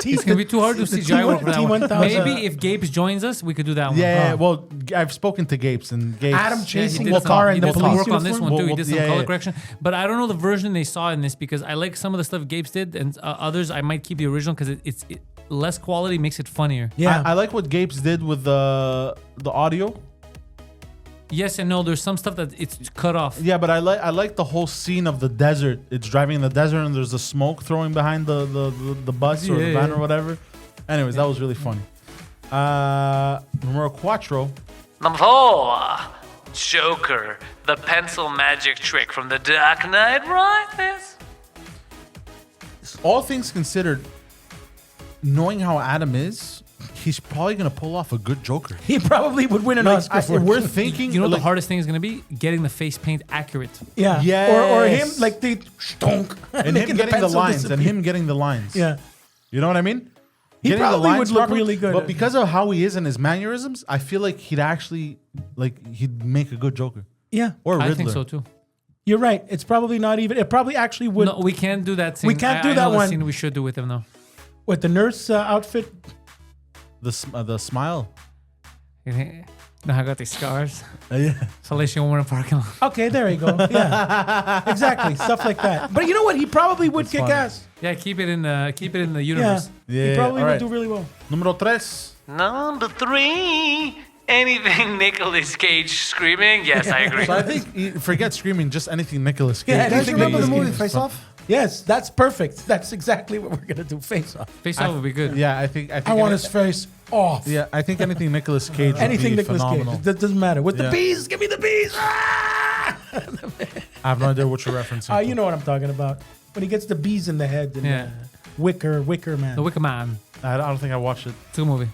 [SPEAKER 3] It's gonna be too hard to
[SPEAKER 8] The
[SPEAKER 3] CGI work for that one.
[SPEAKER 8] T1000.
[SPEAKER 3] Maybe if Gapes joins us, we could do that one.
[SPEAKER 6] yeah, well, I've spoken to Gapes and Gapes.
[SPEAKER 8] Adam
[SPEAKER 3] Yeah,
[SPEAKER 8] chasing
[SPEAKER 3] he
[SPEAKER 8] the
[SPEAKER 3] did
[SPEAKER 8] car
[SPEAKER 3] some,
[SPEAKER 8] in the
[SPEAKER 3] he did some
[SPEAKER 8] police
[SPEAKER 3] work on this
[SPEAKER 8] uniform.
[SPEAKER 3] one too. He
[SPEAKER 6] Well,
[SPEAKER 3] did some
[SPEAKER 6] yeah,
[SPEAKER 3] color
[SPEAKER 6] yeah.
[SPEAKER 3] correction, but I don't know the version they saw in this because I like some of the stuff Gapes did, and others I might keep the original because it's less quality makes it funnier.
[SPEAKER 8] Yeah,
[SPEAKER 6] I like what Gapes did with the audio.
[SPEAKER 3] Yes and no. There's some stuff that it's cut off.
[SPEAKER 6] Yeah, but I like the whole scene of the desert. It's driving in the desert and there's the smoke throwing behind the bus or the van or whatever. Anyways, that was really funny. Numero 4.
[SPEAKER 12] Number 4, Joker, the pencil magic trick from the Dark Knight Rises.
[SPEAKER 6] All things considered, knowing how Adam is, he's probably gonna pull off a good Joker.
[SPEAKER 8] He probably would win an Oscar for it.
[SPEAKER 6] We're thinking.
[SPEAKER 3] You know what
[SPEAKER 6] like,
[SPEAKER 3] the hardest thing is going to be? Getting the face paint accurate.
[SPEAKER 8] Yeah.
[SPEAKER 6] Yes.
[SPEAKER 8] Or him like the stonk.
[SPEAKER 6] and him getting the lines, and him getting the lines.
[SPEAKER 8] Yeah.
[SPEAKER 6] You know what I mean?
[SPEAKER 8] He
[SPEAKER 6] Getting the
[SPEAKER 8] probably
[SPEAKER 6] lines
[SPEAKER 8] would look
[SPEAKER 6] properly,
[SPEAKER 8] really good.
[SPEAKER 6] But because of how he is and his mannerisms, I feel like he'd actually he'd make a good Joker.
[SPEAKER 8] Yeah.
[SPEAKER 6] Or Riddler.
[SPEAKER 3] I think so too.
[SPEAKER 8] You're right. It's probably not even. It probably actually would.
[SPEAKER 3] No, we can't do that scene.
[SPEAKER 8] We can't do
[SPEAKER 3] I
[SPEAKER 8] that
[SPEAKER 3] know the
[SPEAKER 8] one.
[SPEAKER 3] scene we should do with him though.
[SPEAKER 8] What, the nurse outfit?
[SPEAKER 6] The smile.
[SPEAKER 3] No, I got these scars.
[SPEAKER 6] Yeah.
[SPEAKER 3] Salvation woman in parking lot.
[SPEAKER 8] Okay, there you go. Yeah. Exactly. Stuff like that. But you know what? He probably would kick
[SPEAKER 6] funny.
[SPEAKER 8] ass.
[SPEAKER 3] Yeah, keep it in the universe.
[SPEAKER 6] Yeah.
[SPEAKER 8] He probably
[SPEAKER 6] all
[SPEAKER 8] would
[SPEAKER 6] right.
[SPEAKER 8] do really well.
[SPEAKER 6] Número 3.
[SPEAKER 12] Number 3, anything Nicolas Cage screaming. Yes, I agree.
[SPEAKER 6] So I think forget screaming, just anything Nicolas Cage.
[SPEAKER 8] Yeah,
[SPEAKER 7] You guys
[SPEAKER 8] anything
[SPEAKER 7] remember the
[SPEAKER 8] Nicolas
[SPEAKER 7] movie
[SPEAKER 8] Cage.
[SPEAKER 7] Face Off?
[SPEAKER 8] Yes, that's perfect. That's exactly what we're gonna do. Face off.
[SPEAKER 3] Face off would be good.
[SPEAKER 6] Yeah, I think
[SPEAKER 8] I want his face off.
[SPEAKER 6] Yeah, I think anything Nicolas Cage.
[SPEAKER 8] Anything
[SPEAKER 6] would be
[SPEAKER 8] Nicolas
[SPEAKER 6] phenomenal.
[SPEAKER 8] Cage. That doesn't matter. With the
[SPEAKER 6] Yeah.
[SPEAKER 8] bees, give me the bees. Ah!
[SPEAKER 6] I have no idea what you're referencing.
[SPEAKER 8] You know what I'm talking about. When he gets the bees in the head. And
[SPEAKER 3] Yeah.
[SPEAKER 8] Wicker man.
[SPEAKER 3] The Wicker Man.
[SPEAKER 6] I don't think I watched it.
[SPEAKER 3] It's a good movie.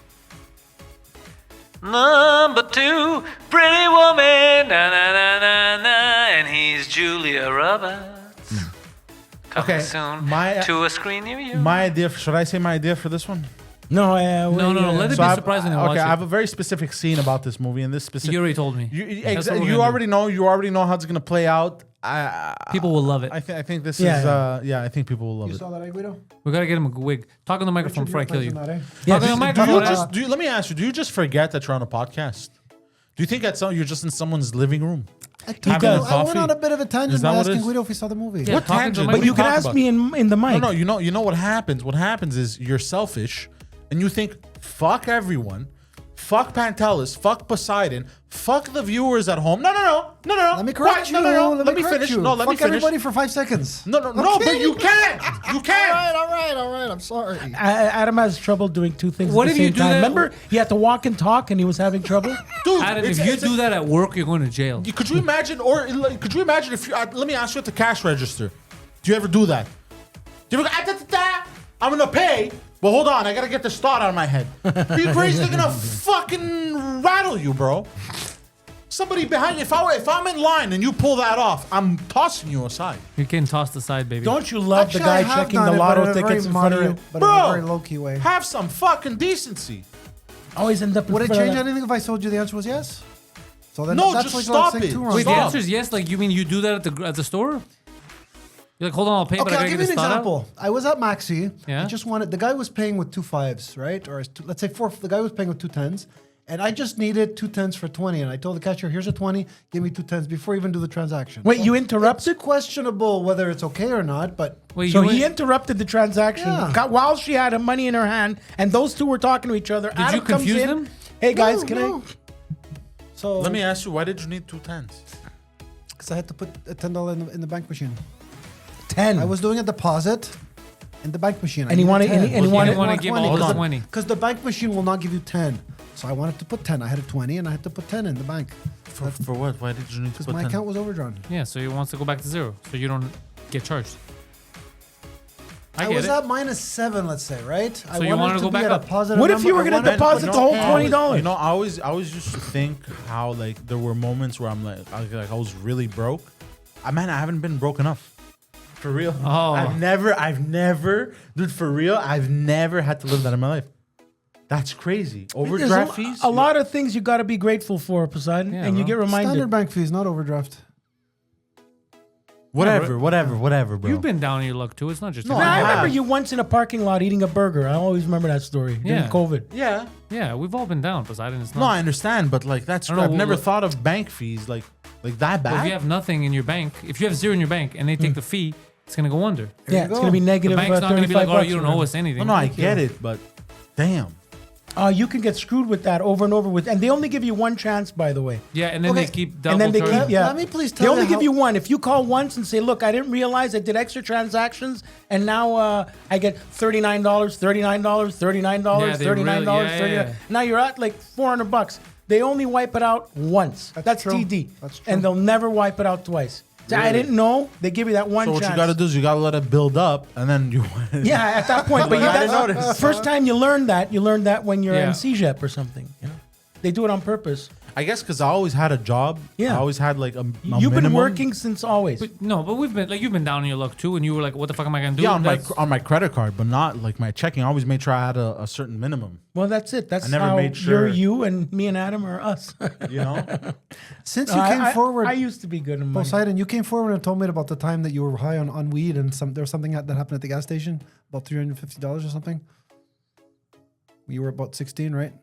[SPEAKER 12] Number 2, Pretty Woman, na na na na na, and he's Julia Roberts. Coming
[SPEAKER 6] Okay,
[SPEAKER 12] soon
[SPEAKER 6] my-
[SPEAKER 12] to a screen near you.
[SPEAKER 6] My idea. Should I say my idea for this one?
[SPEAKER 8] No,
[SPEAKER 3] No. Let it
[SPEAKER 6] So
[SPEAKER 3] be
[SPEAKER 6] I've-
[SPEAKER 3] surprising to
[SPEAKER 6] okay,
[SPEAKER 3] watch
[SPEAKER 6] I
[SPEAKER 3] it.
[SPEAKER 6] have a very specific scene about this movie, and this specific.
[SPEAKER 3] You already told me. That's what we're
[SPEAKER 6] You
[SPEAKER 3] gonna
[SPEAKER 6] already know. You already know how it's gonna play out.
[SPEAKER 3] People will love it.
[SPEAKER 6] I think this
[SPEAKER 8] Yeah,
[SPEAKER 6] is.
[SPEAKER 8] yeah.
[SPEAKER 6] I think people will love
[SPEAKER 7] You
[SPEAKER 6] it.
[SPEAKER 7] saw that, Guido?
[SPEAKER 3] We gotta get him a wig. Talk on the microphone before I kill you.
[SPEAKER 8] Yeah,
[SPEAKER 3] Talk on the
[SPEAKER 6] Do you
[SPEAKER 3] microphone.
[SPEAKER 6] just, let me ask you, do you just forget that you're on a podcast? Do you think you're just in someone's living room?
[SPEAKER 7] I
[SPEAKER 6] Having a
[SPEAKER 7] went
[SPEAKER 6] coffee?
[SPEAKER 7] on a bit of a tangent
[SPEAKER 6] Is that
[SPEAKER 7] by
[SPEAKER 6] what it
[SPEAKER 7] asking
[SPEAKER 6] is?
[SPEAKER 7] Guido if he saw the movie.
[SPEAKER 3] Yeah,
[SPEAKER 6] What
[SPEAKER 3] talking to
[SPEAKER 6] tangent?
[SPEAKER 3] the
[SPEAKER 8] But you can
[SPEAKER 6] talk
[SPEAKER 8] ask
[SPEAKER 6] about?
[SPEAKER 8] me in the mic.
[SPEAKER 6] No, you know what happens. What happens is you're selfish, and you think, fuck everyone, fuck Pantelis, fuck Poseidon, fuck the viewers at home. No.
[SPEAKER 7] Let me correct you.
[SPEAKER 6] No. Let me
[SPEAKER 7] correct
[SPEAKER 6] finish.
[SPEAKER 7] you.
[SPEAKER 6] No, let me
[SPEAKER 7] Fuck
[SPEAKER 6] finish.
[SPEAKER 7] everybody for 5 seconds.
[SPEAKER 6] No, but you can't. You can't.
[SPEAKER 7] All right. I'm sorry.
[SPEAKER 8] Adam has trouble doing two things
[SPEAKER 3] What
[SPEAKER 8] at
[SPEAKER 3] if
[SPEAKER 8] the
[SPEAKER 3] you
[SPEAKER 8] same
[SPEAKER 3] do
[SPEAKER 8] time.
[SPEAKER 3] that-
[SPEAKER 8] Remember, he had to walk and talk, and he was having trouble.
[SPEAKER 6] Dude,
[SPEAKER 3] Adam,
[SPEAKER 6] it's-
[SPEAKER 3] if you
[SPEAKER 6] it's-
[SPEAKER 3] do that at work, you're going to jail.
[SPEAKER 6] Could you imagine, if you, let me ask you at the cash register, do you ever do that? Do you ever go, I'm gonna pay, but hold on, I gotta get this thought out of my head. Are you crazy? They're gonna fucking rattle you, bro. Somebody behind you, if I'm in line and you pull that off, I'm tossing you aside.
[SPEAKER 3] You're getting tossed aside, baby.
[SPEAKER 8] Don't you love
[SPEAKER 7] Actually,
[SPEAKER 8] the guy
[SPEAKER 7] I have
[SPEAKER 8] checking
[SPEAKER 7] done
[SPEAKER 8] the
[SPEAKER 7] it, but
[SPEAKER 8] lotto
[SPEAKER 7] in a very
[SPEAKER 8] tickets in front of
[SPEAKER 7] minute-
[SPEAKER 8] you?
[SPEAKER 7] But
[SPEAKER 6] Bro,
[SPEAKER 7] in a very low-key way.
[SPEAKER 6] Have some fucking decency.
[SPEAKER 8] Always end up in
[SPEAKER 7] Would it
[SPEAKER 8] front of
[SPEAKER 7] change
[SPEAKER 8] that.
[SPEAKER 7] anything if I told you the answer was yes? So then
[SPEAKER 6] No,
[SPEAKER 7] that's
[SPEAKER 6] just
[SPEAKER 7] like
[SPEAKER 6] stop
[SPEAKER 7] saying
[SPEAKER 6] it.
[SPEAKER 7] 2 wrong.
[SPEAKER 3] Wait, the
[SPEAKER 6] Stop.
[SPEAKER 3] answer is yes. Like, you mean you do that at the store? You're like, hold on, I'll pay, but
[SPEAKER 7] Okay,
[SPEAKER 3] I
[SPEAKER 7] I'll
[SPEAKER 3] gotta
[SPEAKER 7] give
[SPEAKER 3] get
[SPEAKER 7] you
[SPEAKER 3] this
[SPEAKER 7] an
[SPEAKER 3] thought out.
[SPEAKER 7] example. I was at Maxi.
[SPEAKER 3] Yeah.
[SPEAKER 7] I just wanted, the guy was paying with 2 5s, right? Or let's say 4, the guy was paying with 2 10s. And I just needed 2 10s for 20. And I told the cashier, here's a 20, give me 2 10s before I even do the transaction.
[SPEAKER 8] Wait, you interrupted?
[SPEAKER 7] It's questionable whether it's okay or not, but
[SPEAKER 3] Wait,
[SPEAKER 8] So
[SPEAKER 3] you
[SPEAKER 8] he interrupted the transaction
[SPEAKER 7] Yeah.
[SPEAKER 8] while she had money in her hand, and those two were talking to each other.
[SPEAKER 3] Did
[SPEAKER 8] Adam
[SPEAKER 3] you confuse
[SPEAKER 8] comes in,
[SPEAKER 3] them?
[SPEAKER 8] Hey guys,
[SPEAKER 7] No,
[SPEAKER 8] can
[SPEAKER 7] no. So
[SPEAKER 6] Let me ask you, why did you need 2 10s?
[SPEAKER 7] because I had to put a $10 in the bank machine.
[SPEAKER 8] 10?
[SPEAKER 7] I was doing a deposit in the bank machine.
[SPEAKER 8] And he wanted- and he
[SPEAKER 3] Well,
[SPEAKER 8] wanted-
[SPEAKER 3] didn't want to give all the 20.
[SPEAKER 7] Because the bank machine will not give you 10. So I wanted to put 10. I had a 20 and I had to put 10 in the bank.
[SPEAKER 6] For what? Why did you need to
[SPEAKER 7] Because
[SPEAKER 6] put
[SPEAKER 7] my
[SPEAKER 6] 10?
[SPEAKER 7] account was overdrawn.
[SPEAKER 3] Yeah, so he wants to go back to zero, so you don't get charged. I
[SPEAKER 7] I
[SPEAKER 3] get
[SPEAKER 7] was
[SPEAKER 3] it.
[SPEAKER 7] at -7, let's say, right? I
[SPEAKER 3] So you wanted to go
[SPEAKER 7] be
[SPEAKER 3] back
[SPEAKER 7] at a
[SPEAKER 3] up.
[SPEAKER 7] positive
[SPEAKER 8] What if
[SPEAKER 7] number.
[SPEAKER 8] you were
[SPEAKER 7] I
[SPEAKER 8] gonna
[SPEAKER 7] wanted-
[SPEAKER 8] deposit the whole $20?
[SPEAKER 6] You know, I always used to think how like there were moments where I'm like I was really broke. I haven't been broke enough. For real.
[SPEAKER 3] Oh.
[SPEAKER 6] I've never, dude, for real, I've never had to live that in my life. That's crazy.
[SPEAKER 8] There's
[SPEAKER 6] Overdraft fees?
[SPEAKER 8] a lot of things you got to be grateful for, Poseidon,
[SPEAKER 3] Yeah,
[SPEAKER 8] and you
[SPEAKER 3] bro.
[SPEAKER 8] get reminded.
[SPEAKER 7] Standard bank fees, not overdraft.
[SPEAKER 6] Whatever, bro.
[SPEAKER 3] You've been down in your luck too. It's not just
[SPEAKER 6] No,
[SPEAKER 3] you.
[SPEAKER 8] Nah, I
[SPEAKER 6] have.
[SPEAKER 8] remember you once in a parking lot eating a burger. I always remember that story during
[SPEAKER 3] Yeah.
[SPEAKER 8] COVID.
[SPEAKER 6] Yeah.
[SPEAKER 3] Yeah, we've all been down. Poseidon is not.
[SPEAKER 6] No, I understand, but like that's
[SPEAKER 3] I don't know,
[SPEAKER 6] I've never
[SPEAKER 3] well,
[SPEAKER 6] thought of bank fees like that
[SPEAKER 3] Well,
[SPEAKER 6] bad.
[SPEAKER 3] if you have nothing in your bank, if you have zero in your bank and they take the fee, it's gonna go under.
[SPEAKER 8] Yeah, it's going to be
[SPEAKER 3] The
[SPEAKER 8] negative.
[SPEAKER 3] bank's not gonna be like, oh,
[SPEAKER 8] $35
[SPEAKER 3] you don't
[SPEAKER 8] or
[SPEAKER 3] owe
[SPEAKER 8] whatever.
[SPEAKER 3] us anything.
[SPEAKER 6] no, I get it, but damn.
[SPEAKER 8] You can get screwed with that over and over with, and they only give you one chance, by the way.
[SPEAKER 3] Yeah, and then
[SPEAKER 7] Okay,
[SPEAKER 3] they keep double
[SPEAKER 8] And then they
[SPEAKER 3] charging.
[SPEAKER 8] keep, yeah.
[SPEAKER 7] Let me please
[SPEAKER 8] They
[SPEAKER 7] tell
[SPEAKER 8] only
[SPEAKER 7] you
[SPEAKER 8] give
[SPEAKER 7] how-
[SPEAKER 8] you one. If you call once and say, "Look, I didn't realize I did extra transactions, and now I get $39, $39, $39,
[SPEAKER 3] Yeah, they
[SPEAKER 8] $39,
[SPEAKER 3] really- yeah,
[SPEAKER 8] $39."
[SPEAKER 3] yeah.
[SPEAKER 8] Now you're at like $400. They only wipe it out once. That's
[SPEAKER 7] true.
[SPEAKER 8] TD.
[SPEAKER 7] That's true.
[SPEAKER 8] And they'll never wipe it out twice. So I didn't know. They give you that one
[SPEAKER 6] So what
[SPEAKER 8] chance.
[SPEAKER 6] you got to do is you got to let it build up, and then you.
[SPEAKER 8] Yeah, at that point. But
[SPEAKER 6] I didn't
[SPEAKER 8] that's
[SPEAKER 6] notice.
[SPEAKER 8] first time you learn that when you're
[SPEAKER 3] Yeah.
[SPEAKER 8] in CJEP or something. You know? They do it on purpose.
[SPEAKER 6] I guess because I always had a job.
[SPEAKER 8] Yeah.
[SPEAKER 6] I always had like a
[SPEAKER 8] You've been
[SPEAKER 6] minimum.
[SPEAKER 8] working since always.
[SPEAKER 3] But we've been you've been down on your luck too, and you were like, "What the fuck am I gonna do?"
[SPEAKER 6] Yeah,
[SPEAKER 3] That's-
[SPEAKER 6] on my credit card, but not like my checking. I always made sure I had a certain minimum.
[SPEAKER 8] Well, that's it. That's
[SPEAKER 6] I never
[SPEAKER 8] how
[SPEAKER 6] made sure-
[SPEAKER 8] you're you and me and Adam are us.
[SPEAKER 6] You know.
[SPEAKER 7] Since you came forward,
[SPEAKER 8] I used to be good in money.
[SPEAKER 7] Poseidon, you came forward and told me about the time that you were high on weed and there was something that happened at the gas station, about $350 or something. You were about 16, right?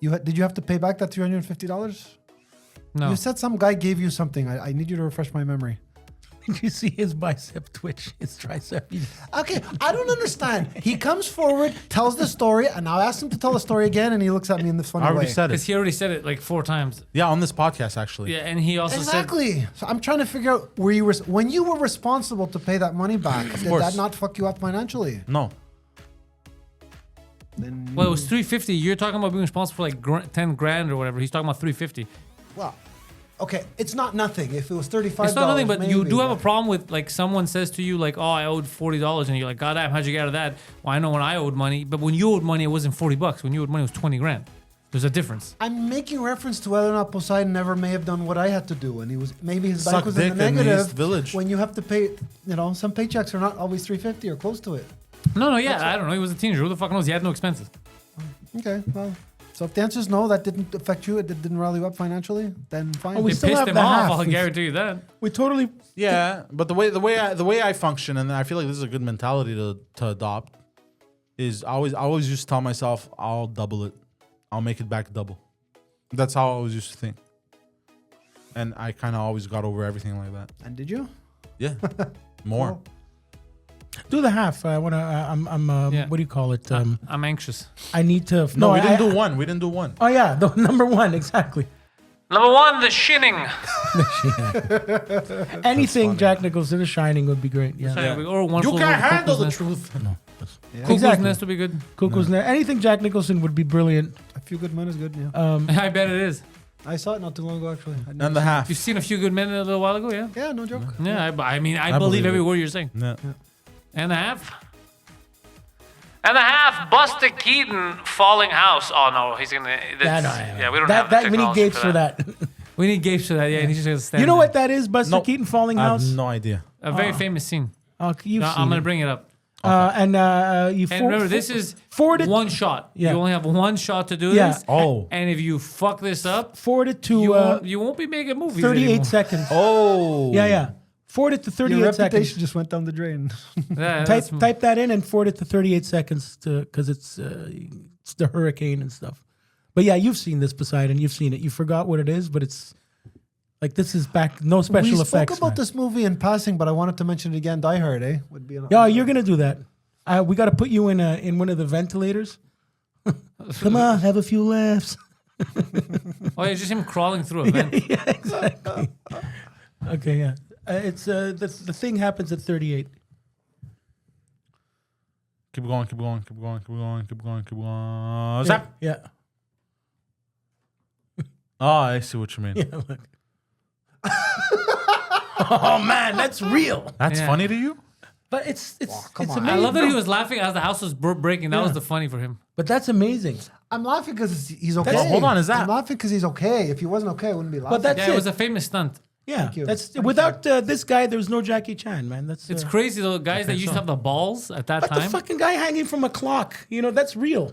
[SPEAKER 7] Did you have to pay back that $350?
[SPEAKER 3] No.
[SPEAKER 7] You said some guy gave you something. I need you to refresh my memory.
[SPEAKER 8] Did you see his bicep twitch, his tricep?
[SPEAKER 7] Okay, I don't understand. He comes forward, tells the story, and I asked him to tell the story again, and he looks at me in this funny
[SPEAKER 6] I already
[SPEAKER 7] way.
[SPEAKER 6] said
[SPEAKER 3] Because
[SPEAKER 6] it.
[SPEAKER 3] he already said it like 4 times.
[SPEAKER 6] Yeah, on this podcast actually.
[SPEAKER 3] Yeah, and he also said
[SPEAKER 7] Exactly. So I'm trying to figure out when you were responsible to pay that money back. Did
[SPEAKER 6] course.
[SPEAKER 7] that not fuck you up financially?
[SPEAKER 6] No.
[SPEAKER 7] Then
[SPEAKER 3] well, it was 350. You're talking about being responsible for like 10 grand or whatever. He's talking about 350.
[SPEAKER 7] well, okay, it's not nothing. If it was $35,
[SPEAKER 3] It's not nothing, but you
[SPEAKER 7] maybe,
[SPEAKER 3] do have a problem with like someone says to you like, "Oh, I owed $40," and you're like, "God damn, how'd you get out of that?" Well, I know when I owed money, but when you owed money, it wasn't $40. When you owed money, it was 20 grand. There's a difference.
[SPEAKER 7] I'm making reference to whether or not Poseidon never may have done what I had to do, and he was maybe his
[SPEAKER 6] Suck
[SPEAKER 7] bank was in the
[SPEAKER 6] dick in the
[SPEAKER 7] negative.
[SPEAKER 6] East Village.
[SPEAKER 7] When you have to pay, some paychecks are not always $350 or close to it.
[SPEAKER 3] No, yeah, I don't know. He was a teenager. Who the fuck knows? He had no expenses.
[SPEAKER 7] Okay, well, so if the answer is no, that didn't affect you, it didn't rally you up financially, then fine.
[SPEAKER 8] Oh, we
[SPEAKER 3] It
[SPEAKER 8] still
[SPEAKER 3] pissed
[SPEAKER 8] have
[SPEAKER 3] him
[SPEAKER 8] the
[SPEAKER 3] off.
[SPEAKER 8] half.
[SPEAKER 3] I'll guarantee you that.
[SPEAKER 8] We totally.
[SPEAKER 6] Yeah, but the way I function, and I feel like this is a good mentality to adopt, is I always used to tell myself I'll double it, I'll make it back double. That's how I always used to think, and I kind of always got over everything like that.
[SPEAKER 7] And did you?
[SPEAKER 6] Yeah, more.
[SPEAKER 7] Well,
[SPEAKER 8] Do the half. I want to. I'm.
[SPEAKER 3] Yeah.
[SPEAKER 8] What do you call it?
[SPEAKER 3] I'm anxious.
[SPEAKER 8] I need to.
[SPEAKER 6] No, we didn't do one. We didn't do one.
[SPEAKER 8] Oh yeah, the number one exactly.
[SPEAKER 12] Number 1, The Shinning.
[SPEAKER 8] Anything Jack Nicholson, The Shining would be great. Yeah.
[SPEAKER 3] Or one
[SPEAKER 6] You
[SPEAKER 3] Flew
[SPEAKER 6] can't
[SPEAKER 3] Over
[SPEAKER 6] handle
[SPEAKER 3] Cuckoo's
[SPEAKER 6] the
[SPEAKER 3] Nest.
[SPEAKER 6] truth.
[SPEAKER 8] No.
[SPEAKER 3] Cuckoo's
[SPEAKER 8] Exactly.
[SPEAKER 3] Nest would be good.
[SPEAKER 8] Cuckoo's Nest. Anything Jack Nicholson would be brilliant.
[SPEAKER 7] A Few Good Men is good, yeah.
[SPEAKER 3] I bet it is.
[SPEAKER 7] I saw it not too long ago, actually. I'd never
[SPEAKER 6] And the
[SPEAKER 7] seen
[SPEAKER 6] half.
[SPEAKER 3] You've seen A Few Good Men a little while ago, yeah?
[SPEAKER 7] it. Yeah, no joke.
[SPEAKER 3] Yeah, I mean, I
[SPEAKER 6] believe
[SPEAKER 3] believe every
[SPEAKER 6] it.
[SPEAKER 3] word you're saying.
[SPEAKER 6] Yeah.
[SPEAKER 3] And a half.
[SPEAKER 12] And a half, Buster Keaton, Falling House. Oh, no, he's going to... Yeah, we don't have the
[SPEAKER 8] that. We need
[SPEAKER 12] technology
[SPEAKER 8] gapes for that.
[SPEAKER 3] We need Gapes for that, yeah. And he's just gonna stand
[SPEAKER 8] You know
[SPEAKER 3] there.
[SPEAKER 8] what that is? Buster
[SPEAKER 6] No,
[SPEAKER 8] Keaton Falling
[SPEAKER 6] I
[SPEAKER 8] House.
[SPEAKER 6] have no idea.
[SPEAKER 3] A very famous scene.
[SPEAKER 8] You've
[SPEAKER 3] No,
[SPEAKER 8] seen
[SPEAKER 3] I'm going to
[SPEAKER 8] it.
[SPEAKER 3] bring it up.
[SPEAKER 8] You
[SPEAKER 3] And remember, this is
[SPEAKER 8] forward it.
[SPEAKER 3] one shot.
[SPEAKER 8] Yeah.
[SPEAKER 3] You only have one shot to do
[SPEAKER 8] Yeah.
[SPEAKER 3] this.
[SPEAKER 6] Oh.
[SPEAKER 3] And if you fuck this up,
[SPEAKER 8] Forward it to
[SPEAKER 3] you won't be making movies
[SPEAKER 8] 38
[SPEAKER 3] anymore.
[SPEAKER 8] seconds.
[SPEAKER 6] Oh.
[SPEAKER 8] Yeah. Forward it to 38
[SPEAKER 7] Your
[SPEAKER 8] seconds.
[SPEAKER 7] reputation just went down the drain.
[SPEAKER 3] Yeah, that's-
[SPEAKER 8] Type that in and forward it to 38 seconds because it's the hurricane and stuff. But yeah, you've seen this, Poseidon. You've seen it. You forgot what it is, but it's like this is back. No special
[SPEAKER 7] we
[SPEAKER 8] effects.
[SPEAKER 7] spoke about
[SPEAKER 8] man.
[SPEAKER 7] this movie in passing, but I wanted to mention it again. Die Hard, eh? Would be an
[SPEAKER 8] Yeah, you're gonna do that. We got to put you in one of the ventilators. Come on, have a few laughs.
[SPEAKER 3] Oh, yeah, just him crawling through a vent.
[SPEAKER 8] Yeah, exactly. Okay, yeah. It's the thing happens at 38.
[SPEAKER 6] Keep going. Zap.
[SPEAKER 8] Yeah.
[SPEAKER 6] Oh, I see what you mean.
[SPEAKER 8] Yeah. Look. Oh man, that's real.
[SPEAKER 6] That's
[SPEAKER 3] Yeah.
[SPEAKER 6] funny to you?
[SPEAKER 8] But it's
[SPEAKER 7] come on.
[SPEAKER 8] amazing.
[SPEAKER 3] I love that he was laughing as the house was breaking. That
[SPEAKER 8] Yeah.
[SPEAKER 3] was the funny for him.
[SPEAKER 8] But that's amazing.
[SPEAKER 7] I'm laughing because he's okay.
[SPEAKER 8] That's-
[SPEAKER 6] hold on, is that-
[SPEAKER 7] I'm laughing because he's okay. If he wasn't okay, I wouldn't be laughing.
[SPEAKER 8] But that's
[SPEAKER 3] Yeah, it
[SPEAKER 8] it.
[SPEAKER 3] was a famous stunt.
[SPEAKER 8] Yeah,
[SPEAKER 7] you.
[SPEAKER 8] that's
[SPEAKER 7] Thank
[SPEAKER 8] without this guy. There's no Jackie Chan, man. That's
[SPEAKER 3] It's crazy though. Guys that used to have the balls at that
[SPEAKER 8] But the
[SPEAKER 3] time.
[SPEAKER 8] fucking guy hanging from a clock. You know, that's real.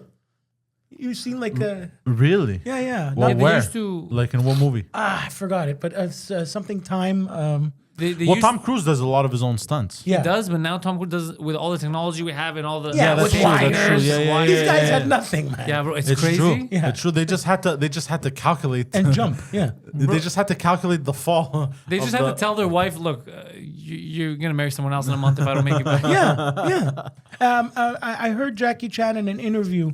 [SPEAKER 8] You seen like
[SPEAKER 6] Really?
[SPEAKER 8] yeah.
[SPEAKER 6] Well,
[SPEAKER 3] Yeah, they
[SPEAKER 6] where?
[SPEAKER 3] used to-
[SPEAKER 6] Like in what movie?
[SPEAKER 8] I forgot it, but it's something time.
[SPEAKER 3] They
[SPEAKER 6] Well,
[SPEAKER 3] used-
[SPEAKER 6] Tom Cruise does a lot of his own stunts.
[SPEAKER 8] Yeah,
[SPEAKER 3] He does, but now Tom Cruise does with all the technology we have and all the
[SPEAKER 8] Yeah,
[SPEAKER 6] that's
[SPEAKER 8] with
[SPEAKER 6] true. That's true.
[SPEAKER 8] wires.
[SPEAKER 6] Yeah,
[SPEAKER 8] These guys
[SPEAKER 6] yeah.
[SPEAKER 8] had nothing, man.
[SPEAKER 3] Yeah, bro, it's
[SPEAKER 6] It's
[SPEAKER 3] crazy.
[SPEAKER 6] true.
[SPEAKER 8] Yeah.
[SPEAKER 6] It's true. They just had to calculate
[SPEAKER 8] And jump. Yeah,
[SPEAKER 6] They just had to calculate the fall.
[SPEAKER 3] They just
[SPEAKER 6] of
[SPEAKER 3] have
[SPEAKER 6] the-
[SPEAKER 3] to tell their wife, "Look, you're gonna marry someone else in a month if I don't make it back."
[SPEAKER 8] yeah. I heard Jackie Chan in an interview.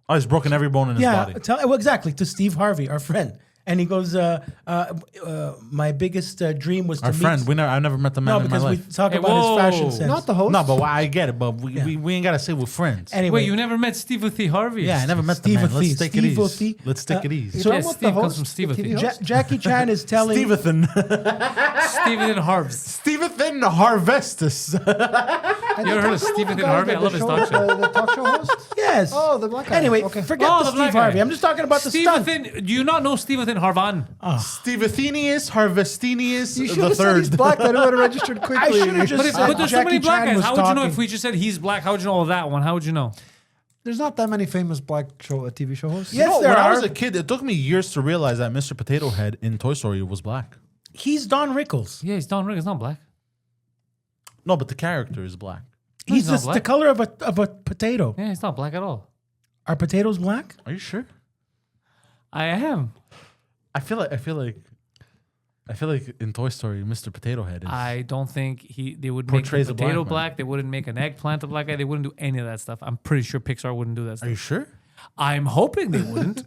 [SPEAKER 6] Oh, he's broken every bone in his
[SPEAKER 8] Yeah,
[SPEAKER 6] body.
[SPEAKER 8] well, exactly to Steve Harvey, our friend, And he goes, my biggest dream was
[SPEAKER 6] Our
[SPEAKER 8] to
[SPEAKER 6] friend,
[SPEAKER 8] meet.
[SPEAKER 6] I never met the man
[SPEAKER 8] No,
[SPEAKER 6] in my
[SPEAKER 8] because we
[SPEAKER 6] life.
[SPEAKER 8] talk about his fashion sense.
[SPEAKER 7] Not the host.
[SPEAKER 6] No, but I get it. But we ain't gotta say we're friends.
[SPEAKER 8] Anyway,
[SPEAKER 3] Wait, you never met Steve Harvey?
[SPEAKER 6] Yeah, I never met the
[SPEAKER 8] Steve
[SPEAKER 6] man. Let's
[SPEAKER 8] Aoki,
[SPEAKER 6] take it
[SPEAKER 8] Steve
[SPEAKER 6] easy.
[SPEAKER 8] Aoki.
[SPEAKER 6] Let's take it easy.
[SPEAKER 7] So
[SPEAKER 3] Yeah,
[SPEAKER 7] what's
[SPEAKER 3] Steve
[SPEAKER 7] the
[SPEAKER 3] comes
[SPEAKER 7] host?
[SPEAKER 3] from Steve
[SPEAKER 7] The TV
[SPEAKER 3] Aoki.
[SPEAKER 7] host?
[SPEAKER 8] Jackie Chan is telling.
[SPEAKER 6] Stevenson.
[SPEAKER 3] Steven Harvs.
[SPEAKER 6] Stevenson Harvestus.
[SPEAKER 3] You ever heard of Stephen Harvey? I love his talk show.
[SPEAKER 7] The talk show host?
[SPEAKER 8] Yes.
[SPEAKER 7] Oh, the black guy.
[SPEAKER 8] Anyway,
[SPEAKER 7] Okay.
[SPEAKER 8] forget
[SPEAKER 3] Oh,
[SPEAKER 8] the
[SPEAKER 3] the black
[SPEAKER 8] Steve
[SPEAKER 3] guy.
[SPEAKER 8] Harvey. I'm just talking about the stunt.
[SPEAKER 3] Steven, do you not know Steven Harvan?
[SPEAKER 6] Stevethenius Harvestinius
[SPEAKER 7] You should
[SPEAKER 6] the
[SPEAKER 7] have said he's
[SPEAKER 6] third.
[SPEAKER 7] black. I would have registered quickly.
[SPEAKER 8] I should have just
[SPEAKER 3] But,
[SPEAKER 8] said
[SPEAKER 3] but there's so
[SPEAKER 8] Jackie
[SPEAKER 3] many black
[SPEAKER 8] Chan
[SPEAKER 3] guys.
[SPEAKER 8] was
[SPEAKER 3] How would you know
[SPEAKER 8] talking.
[SPEAKER 3] if we just said he's black? How would you know that one? How would you know?
[SPEAKER 7] There's not that many famous black TV show hosts.
[SPEAKER 8] Yes,
[SPEAKER 6] You know,
[SPEAKER 8] there
[SPEAKER 6] when I
[SPEAKER 8] are.
[SPEAKER 6] was a kid, it took me years to realize that Mr. Potato Head in Toy Story was black.
[SPEAKER 8] He's Don Rickles.
[SPEAKER 3] Yeah, he's Don Rick. He's not black.
[SPEAKER 6] No, but the character is black.
[SPEAKER 8] He's
[SPEAKER 3] not
[SPEAKER 8] the
[SPEAKER 3] black.
[SPEAKER 8] color of a potato.
[SPEAKER 3] Yeah, he's not black at all.
[SPEAKER 8] Are potatoes black?
[SPEAKER 6] Are you sure?
[SPEAKER 3] I am.
[SPEAKER 6] I feel like in Toy Story, Mr. Potato Head is.
[SPEAKER 3] I don't think they would make
[SPEAKER 6] Portrays
[SPEAKER 3] a
[SPEAKER 6] a black
[SPEAKER 3] potato
[SPEAKER 6] man.
[SPEAKER 3] black. They wouldn't make an eggplant a black guy. They wouldn't do any of that stuff. I'm pretty sure Pixar wouldn't do that
[SPEAKER 6] Are
[SPEAKER 3] stuff.
[SPEAKER 6] you sure?
[SPEAKER 3] I'm hoping they wouldn't.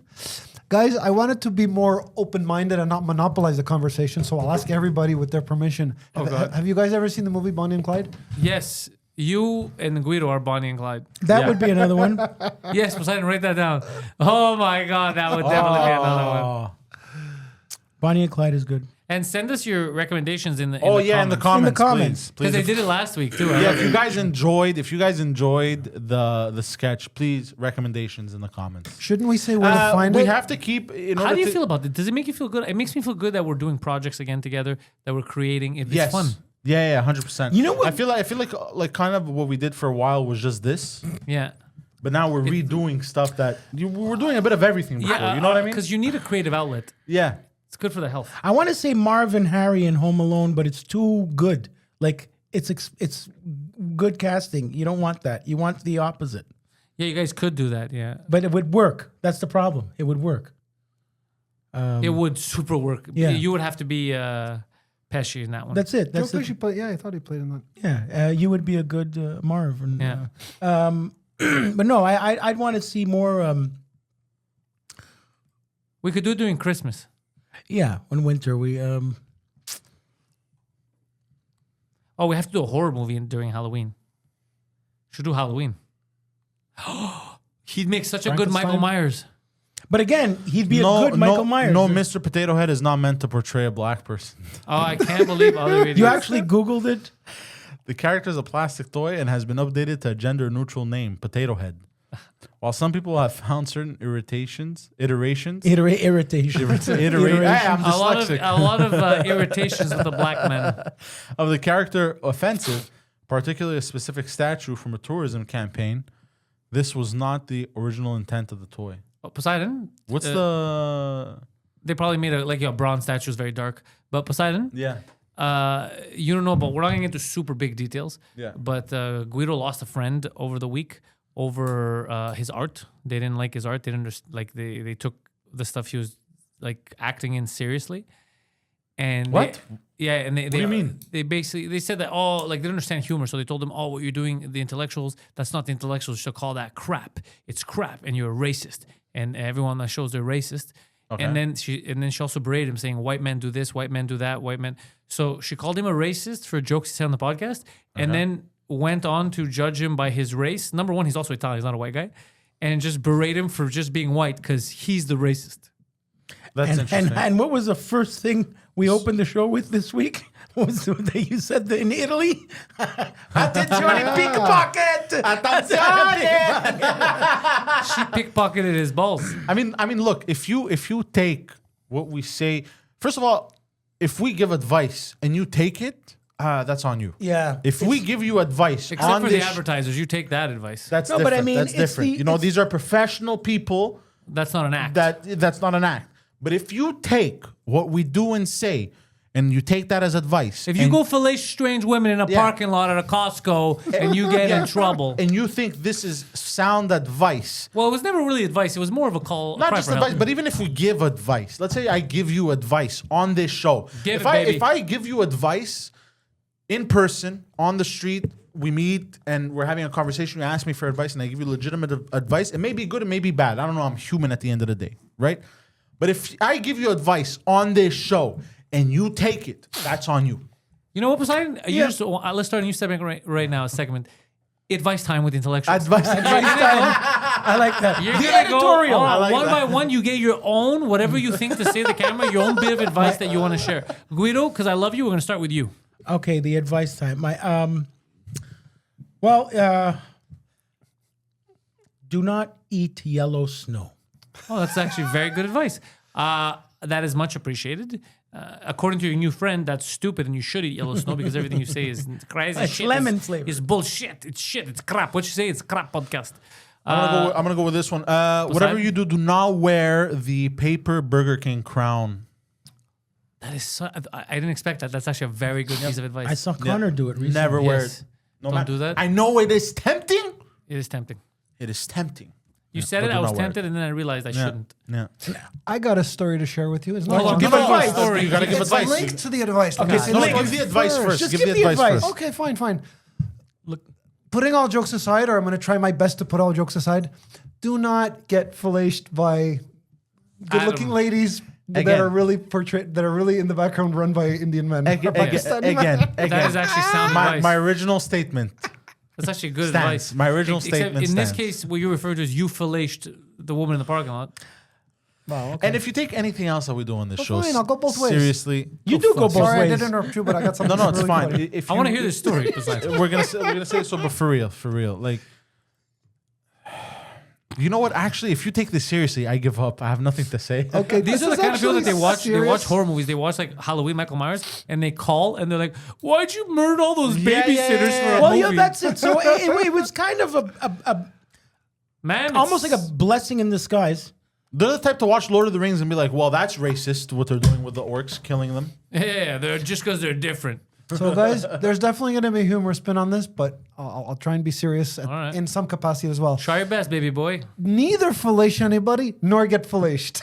[SPEAKER 7] Guys, I wanted to be more open-minded and not monopolize the conversation, so I'll ask everybody with their permission. Have you guys ever seen the movie Bonnie and Clyde?
[SPEAKER 3] Yes, you and Guido are Bonnie and Clyde.
[SPEAKER 8] That would be another one.
[SPEAKER 3] Yes, Poseidon, write that down. Oh my God, that would definitely be another one.
[SPEAKER 6] Oh,
[SPEAKER 8] Bonnie and Clyde is good.
[SPEAKER 3] And send us your recommendations in the
[SPEAKER 6] in the comments.
[SPEAKER 8] In the comments.
[SPEAKER 6] Please.
[SPEAKER 3] Because they did it last week too.
[SPEAKER 6] Yeah, if you guys enjoyed the sketch, please recommendations in the comments.
[SPEAKER 7] Shouldn't we say where to find
[SPEAKER 6] we
[SPEAKER 7] it?
[SPEAKER 6] have to keep.
[SPEAKER 3] How do you feel about it? Does it make you feel good? It makes me feel good that we're doing projects again together, that we're creating. It's
[SPEAKER 6] Yes.
[SPEAKER 3] fun.
[SPEAKER 6] Yeah, 100%.
[SPEAKER 8] You know what-
[SPEAKER 6] I feel like kind of what we did for a while was just this,
[SPEAKER 3] Yeah.
[SPEAKER 6] but now we're redoing stuff that we're doing a bit of everything before.
[SPEAKER 3] Yeah,
[SPEAKER 6] you know what I mean?
[SPEAKER 3] Because you need a creative outlet.
[SPEAKER 6] Yeah.
[SPEAKER 3] It's good for the health.
[SPEAKER 8] I want to say Marv and Harry in Home Alone, but it's too good. Like it's good casting. You don't want that. You want the opposite.
[SPEAKER 3] Yeah, you guys could do that. Yeah.
[SPEAKER 8] But it would work. That's the problem. It would work.
[SPEAKER 3] It would super work.
[SPEAKER 8] Yeah.
[SPEAKER 3] You would have to be Pesci in that one.
[SPEAKER 8] That's it.
[SPEAKER 7] Joe
[SPEAKER 8] That's
[SPEAKER 7] Pesci played. Yeah, I thought he played in that.
[SPEAKER 8] yeah. You would be a good Marv. And,
[SPEAKER 3] Yeah.
[SPEAKER 8] but no, I'd want to see more.
[SPEAKER 3] We could do it during Christmas.
[SPEAKER 8] Yeah, when winter we.
[SPEAKER 3] Oh, we have to do a horror movie during Halloween. Should do Halloween. He'd make such a good Michael
[SPEAKER 8] Frankenstein?
[SPEAKER 3] Myers.
[SPEAKER 8] But again, he'd be a good Michael Myers.
[SPEAKER 6] No, Mr. Potato Head is not meant to portray a black person.
[SPEAKER 3] Oh, I can't believe other idiots.
[SPEAKER 8] You actually Googled it?
[SPEAKER 6] The character is a plastic toy and has been updated to a gender-neutral name, Potato Head. While some people have found certain iterations.
[SPEAKER 8] Irritation.
[SPEAKER 6] Hey, I'm
[SPEAKER 3] a
[SPEAKER 6] dyslexic.
[SPEAKER 3] lot of irritations with the black men.
[SPEAKER 6] Of the character offensive, particularly a specific statue from a tourism campaign. This was not the original intent of the toy.
[SPEAKER 3] Oh, Poseidon?
[SPEAKER 6] What's
[SPEAKER 3] They probably made a bronze statue is very dark. But Poseidon?
[SPEAKER 6] Yeah.
[SPEAKER 3] You don't know, but we're not going to get into super big details.
[SPEAKER 6] Yeah.
[SPEAKER 3] But Guido lost a friend over the week over his art. They didn't like his art. They didn't they took the stuff he was like acting in seriously. And
[SPEAKER 6] What?
[SPEAKER 3] And they
[SPEAKER 6] What do you mean?
[SPEAKER 3] They said that they didn't understand humor, so they told him, what you're doing, the intellectuals, that's not the intellectuals. You should call that crap. It's crap, and you're a racist. And everyone that shows they're racist.
[SPEAKER 6] Okay.
[SPEAKER 3] And then she also berated him, saying white men do this, white men do that, white men. So she called him a racist for jokes he said on the podcast, and then went on to judge him by his race. Number one, he's also Italian; he's not a white guy, and just berate him for just being white because he's the racist.
[SPEAKER 6] That's interesting.
[SPEAKER 8] And what was the first thing we opened the show with this week? Was that you said that in Italy? Attenzione, pickpocket!
[SPEAKER 3] She pickpocketed his balls.
[SPEAKER 6] I mean, look, if you take what we say, first of all, if we give advice and you take it, that's on you.
[SPEAKER 8] Yeah.
[SPEAKER 6] If we give you advice
[SPEAKER 3] Except
[SPEAKER 6] on
[SPEAKER 3] for the
[SPEAKER 6] this,
[SPEAKER 3] advertisers, you take that advice.
[SPEAKER 6] that's
[SPEAKER 8] No,
[SPEAKER 6] different.
[SPEAKER 8] but I mean,
[SPEAKER 6] that's
[SPEAKER 8] it's
[SPEAKER 6] different.
[SPEAKER 8] the-
[SPEAKER 6] These are professional people.
[SPEAKER 3] That's not an act.
[SPEAKER 6] That's not an act. But if you take what we do and say, and you take that as advice,
[SPEAKER 3] if you
[SPEAKER 6] and-
[SPEAKER 3] go fillet strange women in a parking lot at a Costco and you get in trouble,
[SPEAKER 6] and you think this is sound advice,
[SPEAKER 3] well, it was never really advice. It was more of a call.
[SPEAKER 6] not
[SPEAKER 3] cry
[SPEAKER 6] just
[SPEAKER 3] for help.
[SPEAKER 6] advice, but even if we give advice, let's say I give you advice on this show.
[SPEAKER 3] Give
[SPEAKER 6] if
[SPEAKER 3] it, baby.
[SPEAKER 6] if I give you advice in person on the street, we meet and we're having a conversation. You ask me for advice, and I give you legitimate advice. It may be good, it may be bad. I don't know. I'm human at the end of the day, right? But if I give you advice on this show and you take it, that's on you.
[SPEAKER 3] You know what, Poseidon? Let's start a new segment right now. A segment. Advice time with intellectuals.
[SPEAKER 6] Advice time.
[SPEAKER 8] I like that.
[SPEAKER 3] You're
[SPEAKER 8] The
[SPEAKER 3] gonna
[SPEAKER 8] editorial.
[SPEAKER 3] Go,
[SPEAKER 6] I like
[SPEAKER 3] one
[SPEAKER 6] that.
[SPEAKER 3] by one, you get your own, whatever you think to say to the camera, your own bit of advice that you want to share. Guido, because I love you, we're going to start with you.
[SPEAKER 8] Okay, the advice time. Do not eat yellow snow.
[SPEAKER 3] Oh, that's actually very good advice. That is much appreciated. According to your new friend, that's stupid and you should eat yellow snow because everything you say is crazy
[SPEAKER 8] It's
[SPEAKER 3] shit.
[SPEAKER 8] lemon
[SPEAKER 3] It's
[SPEAKER 8] flavor.
[SPEAKER 3] It's bullshit. It's shit. It's crap. What you say? It's crap podcast.
[SPEAKER 6] I'm gonna go with this one. Whatever you do not wear the paper Burger King crown.
[SPEAKER 3] That is so, I didn't expect that. That's actually a very good piece of advice.
[SPEAKER 8] I saw Connor do it recently.
[SPEAKER 6] Never wear
[SPEAKER 3] Yes.
[SPEAKER 6] it.
[SPEAKER 3] Don't do that.
[SPEAKER 6] I know it is tempting.
[SPEAKER 3] It is tempting.
[SPEAKER 6] It is tempting.
[SPEAKER 3] You said
[SPEAKER 6] but
[SPEAKER 3] it,
[SPEAKER 6] do
[SPEAKER 3] I was
[SPEAKER 6] not wear
[SPEAKER 3] tempted, and then I realized I shouldn't.
[SPEAKER 6] Yeah.
[SPEAKER 7] I got a story to share with you. It's
[SPEAKER 3] Hold on,
[SPEAKER 7] not
[SPEAKER 3] give
[SPEAKER 7] just
[SPEAKER 3] advice.
[SPEAKER 7] advice.
[SPEAKER 6] You gotta give
[SPEAKER 7] It's
[SPEAKER 6] advice.
[SPEAKER 7] linked to the advice.
[SPEAKER 8] Okay,
[SPEAKER 7] It's
[SPEAKER 8] no,
[SPEAKER 7] linked
[SPEAKER 6] give the advice first.
[SPEAKER 8] Just
[SPEAKER 6] Give
[SPEAKER 8] give
[SPEAKER 6] the
[SPEAKER 8] the
[SPEAKER 6] advice
[SPEAKER 8] advice.
[SPEAKER 6] first.
[SPEAKER 7] Okay, fine. Look, putting all jokes aside, or I'm going to try my best to put all jokes aside. Do not get fellaced by good-looking
[SPEAKER 3] Adam.
[SPEAKER 7] ladies that
[SPEAKER 6] Again.
[SPEAKER 7] are really portrayed, that are really in the background, run by Indian men. or Pakistani men.
[SPEAKER 3] That is actually sound advice.
[SPEAKER 6] My original statement.
[SPEAKER 3] That's actually good
[SPEAKER 6] Stands.
[SPEAKER 3] advice.
[SPEAKER 6] My original
[SPEAKER 3] Except
[SPEAKER 6] statement
[SPEAKER 3] in this
[SPEAKER 6] stands.
[SPEAKER 3] case, what you refer to as you fellaced the woman in the parking lot.
[SPEAKER 7] Wow, okay.
[SPEAKER 6] And if you take anything else that we do on this
[SPEAKER 7] Well,
[SPEAKER 6] show,
[SPEAKER 7] fine, I'll go both ways.
[SPEAKER 6] Seriously,
[SPEAKER 8] You do go both
[SPEAKER 7] Sorry, I
[SPEAKER 8] ways.
[SPEAKER 7] did interrupt you, but I got something.
[SPEAKER 6] No, it's
[SPEAKER 7] really
[SPEAKER 6] fine.
[SPEAKER 7] funny.
[SPEAKER 6] If
[SPEAKER 3] I want to
[SPEAKER 6] you-
[SPEAKER 3] hear this story. Poseidon.
[SPEAKER 6] we're gonna say it so, but for real. Like, you know what? Actually, if you take this seriously, I give up. I have nothing to say.
[SPEAKER 7] Okay,
[SPEAKER 3] These
[SPEAKER 7] this
[SPEAKER 3] are the
[SPEAKER 7] is
[SPEAKER 3] kind of people that they
[SPEAKER 7] actually
[SPEAKER 3] watch. They watch
[SPEAKER 7] serious.
[SPEAKER 3] horror movies. They watch like Halloween, Michael Myers, and they call and they're like, "Why'd you murder all those
[SPEAKER 6] Yeah,
[SPEAKER 3] babysitters
[SPEAKER 6] yeah,
[SPEAKER 3] for
[SPEAKER 6] yeah.
[SPEAKER 3] a
[SPEAKER 8] Well,
[SPEAKER 3] movie?"
[SPEAKER 8] yeah, that's it. So it was kind of a
[SPEAKER 3] Man,
[SPEAKER 8] almost like
[SPEAKER 3] it's-
[SPEAKER 8] a blessing in disguise.
[SPEAKER 6] They're the type to watch Lord of the Rings and be like, "Well, that's racist. What they're doing with the orcs, killing them."
[SPEAKER 3] yeah. They're just because they're different.
[SPEAKER 7] So, guys, there's definitely going to be humor spin on this, but I'll try and be serious
[SPEAKER 3] right.
[SPEAKER 7] in some capacity as well.
[SPEAKER 3] Try your best, baby boy.
[SPEAKER 7] Neither fellate anybody nor get fellaced.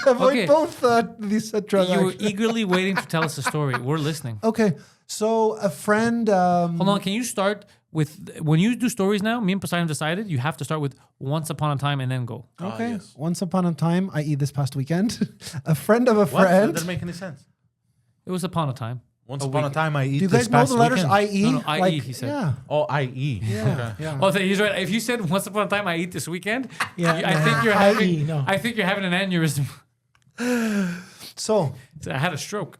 [SPEAKER 7] Avoid
[SPEAKER 3] Okay.
[SPEAKER 7] both these
[SPEAKER 3] You were
[SPEAKER 7] transactions.
[SPEAKER 3] eagerly waiting to tell us a story. We're listening.
[SPEAKER 7] Okay, so a friend.
[SPEAKER 3] Hold on. Can you start with when you do stories now? Me and Poseidon decided you have to start with once upon a time and then go.
[SPEAKER 7] Okay, once upon a time, i.e., this past weekend, a friend of a
[SPEAKER 6] What? That
[SPEAKER 7] friend.
[SPEAKER 6] doesn't make any sense.
[SPEAKER 3] It was upon a time.
[SPEAKER 6] Once upon a time, I eat.
[SPEAKER 7] Do you
[SPEAKER 6] this
[SPEAKER 7] guys know
[SPEAKER 6] past
[SPEAKER 7] the letters
[SPEAKER 6] weekend.
[SPEAKER 7] i.e.?
[SPEAKER 3] No, i.e., he said.
[SPEAKER 7] Yeah.
[SPEAKER 6] Oh, I.E.
[SPEAKER 7] Yeah. Yeah.
[SPEAKER 3] Oh, he's right. If you said once upon a time I eat this weekend,
[SPEAKER 8] Yeah,
[SPEAKER 3] I
[SPEAKER 8] no.
[SPEAKER 3] think you're
[SPEAKER 8] I.e.,
[SPEAKER 3] having.
[SPEAKER 8] no.
[SPEAKER 3] I think you're having an aneurysm.
[SPEAKER 7] So
[SPEAKER 3] I had a stroke.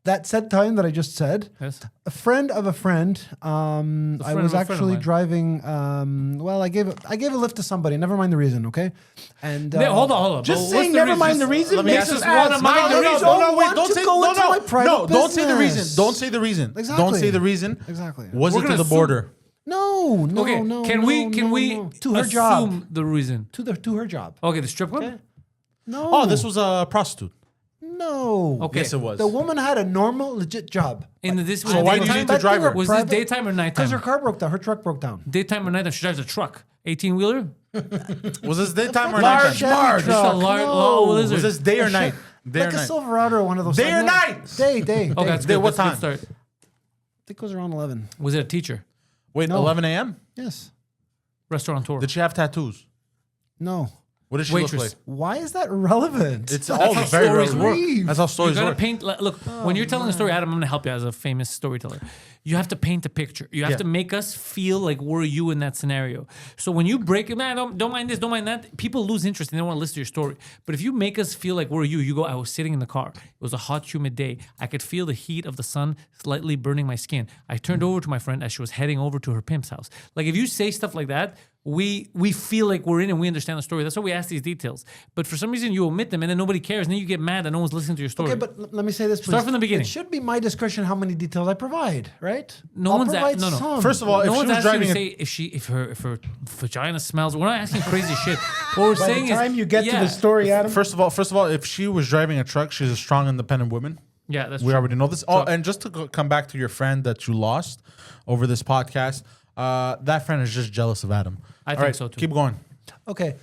[SPEAKER 7] that said time that I just said,
[SPEAKER 3] Yes.
[SPEAKER 7] a friend of a friend. I
[SPEAKER 3] friend
[SPEAKER 7] was
[SPEAKER 3] of a friend of
[SPEAKER 7] actually
[SPEAKER 3] mine.
[SPEAKER 7] driving. Well, I gave a lift to somebody. Never mind the reason. Okay. And
[SPEAKER 3] Hold on.
[SPEAKER 8] Just
[SPEAKER 3] What's
[SPEAKER 8] saying,
[SPEAKER 3] the
[SPEAKER 8] never
[SPEAKER 3] reason?
[SPEAKER 8] mind the reason.
[SPEAKER 6] let me
[SPEAKER 8] Makes
[SPEAKER 6] ask
[SPEAKER 8] us
[SPEAKER 6] this
[SPEAKER 3] one
[SPEAKER 8] ask.
[SPEAKER 3] of mine.
[SPEAKER 7] No,
[SPEAKER 3] Don't
[SPEAKER 7] want to go into my private
[SPEAKER 6] don't say the reason.
[SPEAKER 7] business.
[SPEAKER 6] Don't say the reason.
[SPEAKER 7] Exactly.
[SPEAKER 6] Don't say the reason.
[SPEAKER 7] Exactly.
[SPEAKER 6] Was
[SPEAKER 3] We're
[SPEAKER 6] it to
[SPEAKER 3] gonna
[SPEAKER 6] the
[SPEAKER 3] assume-
[SPEAKER 6] border?
[SPEAKER 7] No.
[SPEAKER 3] Okay.
[SPEAKER 7] No.
[SPEAKER 3] Can
[SPEAKER 7] no,
[SPEAKER 3] we
[SPEAKER 7] no. To her
[SPEAKER 3] assume
[SPEAKER 7] job.
[SPEAKER 3] the reason?
[SPEAKER 7] To her job.
[SPEAKER 3] Okay, the strip club.
[SPEAKER 7] No.
[SPEAKER 6] Oh, this was a prostitute.
[SPEAKER 7] No.
[SPEAKER 3] Okay.
[SPEAKER 6] Yes, it was.
[SPEAKER 7] The woman had a normal, legit job.
[SPEAKER 3] In the this was
[SPEAKER 6] So
[SPEAKER 3] it
[SPEAKER 6] why do you
[SPEAKER 3] daytime?
[SPEAKER 6] need to drive her?
[SPEAKER 3] Was this daytime or
[SPEAKER 7] Because her
[SPEAKER 3] nighttime?
[SPEAKER 7] car broke down. Her truck broke down.
[SPEAKER 3] Daytime or nighttime? She drives a truck. 18-wheeler.
[SPEAKER 6] Was this daytime or
[SPEAKER 7] Large
[SPEAKER 6] nighttime?
[SPEAKER 7] Chevy
[SPEAKER 3] Just a
[SPEAKER 7] truck.
[SPEAKER 3] large.
[SPEAKER 7] No.
[SPEAKER 3] Oh, lizard.
[SPEAKER 6] Was this day or night? Day or
[SPEAKER 7] Like a
[SPEAKER 6] night?
[SPEAKER 7] Silverado or one of those.
[SPEAKER 6] Day or
[SPEAKER 7] like-
[SPEAKER 6] night?
[SPEAKER 7] Day.
[SPEAKER 3] Okay, that's
[SPEAKER 6] Day,
[SPEAKER 3] good.
[SPEAKER 6] what
[SPEAKER 3] That's a
[SPEAKER 6] time?
[SPEAKER 3] good start.
[SPEAKER 7] I think it was around 11.
[SPEAKER 3] Was it a teacher?
[SPEAKER 6] Wait,
[SPEAKER 7] No.
[SPEAKER 6] 11 a.m.?
[SPEAKER 7] Yes.
[SPEAKER 3] Restaurateur.
[SPEAKER 6] Did she have tattoos?
[SPEAKER 7] No.
[SPEAKER 6] What did she
[SPEAKER 3] Waitress.
[SPEAKER 6] look like?
[SPEAKER 7] Why is that relevant?
[SPEAKER 6] It's all
[SPEAKER 3] how
[SPEAKER 6] very
[SPEAKER 3] stories
[SPEAKER 6] relevant.
[SPEAKER 7] work.
[SPEAKER 6] That's how
[SPEAKER 3] You
[SPEAKER 6] stories
[SPEAKER 3] gotta
[SPEAKER 6] work.
[SPEAKER 3] paint. Look, when you're telling a story, Adam, I'm gonna help you as a famous storyteller. You have to paint a picture. You have
[SPEAKER 6] Yeah.
[SPEAKER 3] to make us feel like we're you in that scenario. So when you break it, man, don't mind this, don't mind that. People lose interest and they don't want to listen to your story. But if you make us feel like we're you, you go, I was sitting in the car. It was a hot, humid day. I could feel the heat of the sun slightly burning my skin. I turned over to my friend as she was heading over to her pimp's house. Like if you say stuff like that, we feel like we're in and we understand the story. That's why we ask these details. But for some reason you omit them and then nobody cares and then you get mad that no one's listening to your story.
[SPEAKER 7] Okay, but let me say this, please.
[SPEAKER 3] Start from the beginning.
[SPEAKER 7] It should be my discretion how many details I provide, right?
[SPEAKER 3] No
[SPEAKER 7] I'll
[SPEAKER 3] one's
[SPEAKER 7] provide
[SPEAKER 3] no.
[SPEAKER 7] some.
[SPEAKER 6] First of all,
[SPEAKER 3] No
[SPEAKER 6] if she
[SPEAKER 3] one's
[SPEAKER 6] was
[SPEAKER 3] asking you
[SPEAKER 6] driving
[SPEAKER 3] to say if her vagina smells. We're not asking crazy shit. What we're
[SPEAKER 8] By
[SPEAKER 3] saying
[SPEAKER 8] the time
[SPEAKER 3] is
[SPEAKER 8] you get to the story, Adam.
[SPEAKER 6] First of all, if she was driving a truck, she's a strong, independent woman.
[SPEAKER 3] Yeah, that's
[SPEAKER 6] We
[SPEAKER 3] true.
[SPEAKER 6] already know this. Oh, and just to come back to your friend that you lost over this podcast, that friend is just jealous of Adam.
[SPEAKER 3] I
[SPEAKER 6] All
[SPEAKER 3] think
[SPEAKER 6] right,
[SPEAKER 3] so too.
[SPEAKER 6] Keep going.
[SPEAKER 7] Okay.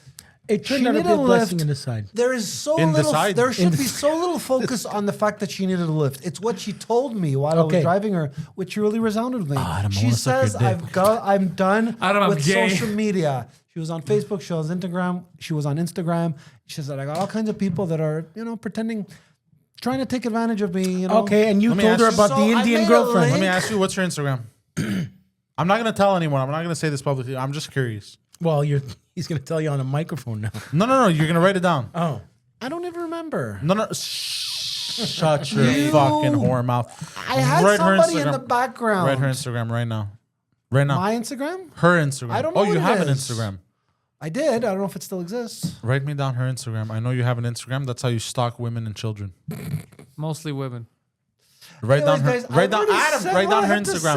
[SPEAKER 8] It turned
[SPEAKER 7] She
[SPEAKER 8] out to
[SPEAKER 7] needed
[SPEAKER 8] be a
[SPEAKER 7] a
[SPEAKER 8] blessing
[SPEAKER 7] lift.
[SPEAKER 8] in the side.
[SPEAKER 7] There is so
[SPEAKER 6] In the
[SPEAKER 7] little.
[SPEAKER 6] side?
[SPEAKER 7] There should
[SPEAKER 8] In the
[SPEAKER 7] be so little focus on the fact that she needed a lift. It's what she told me while I
[SPEAKER 8] Okay.
[SPEAKER 7] was driving her, which really resounded with me.
[SPEAKER 6] Adam, I
[SPEAKER 7] She
[SPEAKER 6] wanna suck your
[SPEAKER 7] says,
[SPEAKER 6] dick.
[SPEAKER 7] I'm done
[SPEAKER 3] Adam, I'm
[SPEAKER 7] with
[SPEAKER 3] gay."
[SPEAKER 7] social media." She was on Facebook. She was on Instagram. She was on Instagram. She said, "I got all kinds of people that are, pretending, trying to take advantage of me."
[SPEAKER 8] Okay, and you
[SPEAKER 6] Let me
[SPEAKER 8] told her
[SPEAKER 6] ask you-
[SPEAKER 8] about
[SPEAKER 7] So
[SPEAKER 8] the
[SPEAKER 7] I
[SPEAKER 8] Indian
[SPEAKER 7] made a
[SPEAKER 8] girlfriend.
[SPEAKER 6] Let me
[SPEAKER 7] link.
[SPEAKER 6] ask you, what's your Instagram? I'm not going to tell anyone. I'm not going to say this publicly. I'm just curious.
[SPEAKER 8] Well, he's going to tell you on a microphone now.
[SPEAKER 6] No. You're going to write it down.
[SPEAKER 8] Oh.
[SPEAKER 7] I don't even remember.
[SPEAKER 6] No. Shut your fucking whore mouth.
[SPEAKER 7] I had
[SPEAKER 6] Write her
[SPEAKER 7] somebody in
[SPEAKER 6] Instagram.
[SPEAKER 7] the background.
[SPEAKER 6] Write her Instagram right now. Right now.
[SPEAKER 7] My Instagram?
[SPEAKER 6] Her Instagram.
[SPEAKER 7] I don't know
[SPEAKER 6] Oh,
[SPEAKER 7] what
[SPEAKER 6] you
[SPEAKER 7] it
[SPEAKER 6] have an
[SPEAKER 7] is.
[SPEAKER 6] Instagram.
[SPEAKER 7] I did. I don't know if it still exists.
[SPEAKER 6] Write me down her Instagram. I know you have an Instagram. That's how you stalk women and children.
[SPEAKER 3] Mostly women.
[SPEAKER 6] Write down her.
[SPEAKER 7] Anyways, guys,
[SPEAKER 6] Write down
[SPEAKER 7] I've already
[SPEAKER 6] Adam.
[SPEAKER 7] said
[SPEAKER 6] Write
[SPEAKER 7] what
[SPEAKER 6] down
[SPEAKER 7] I
[SPEAKER 6] her
[SPEAKER 7] have to say.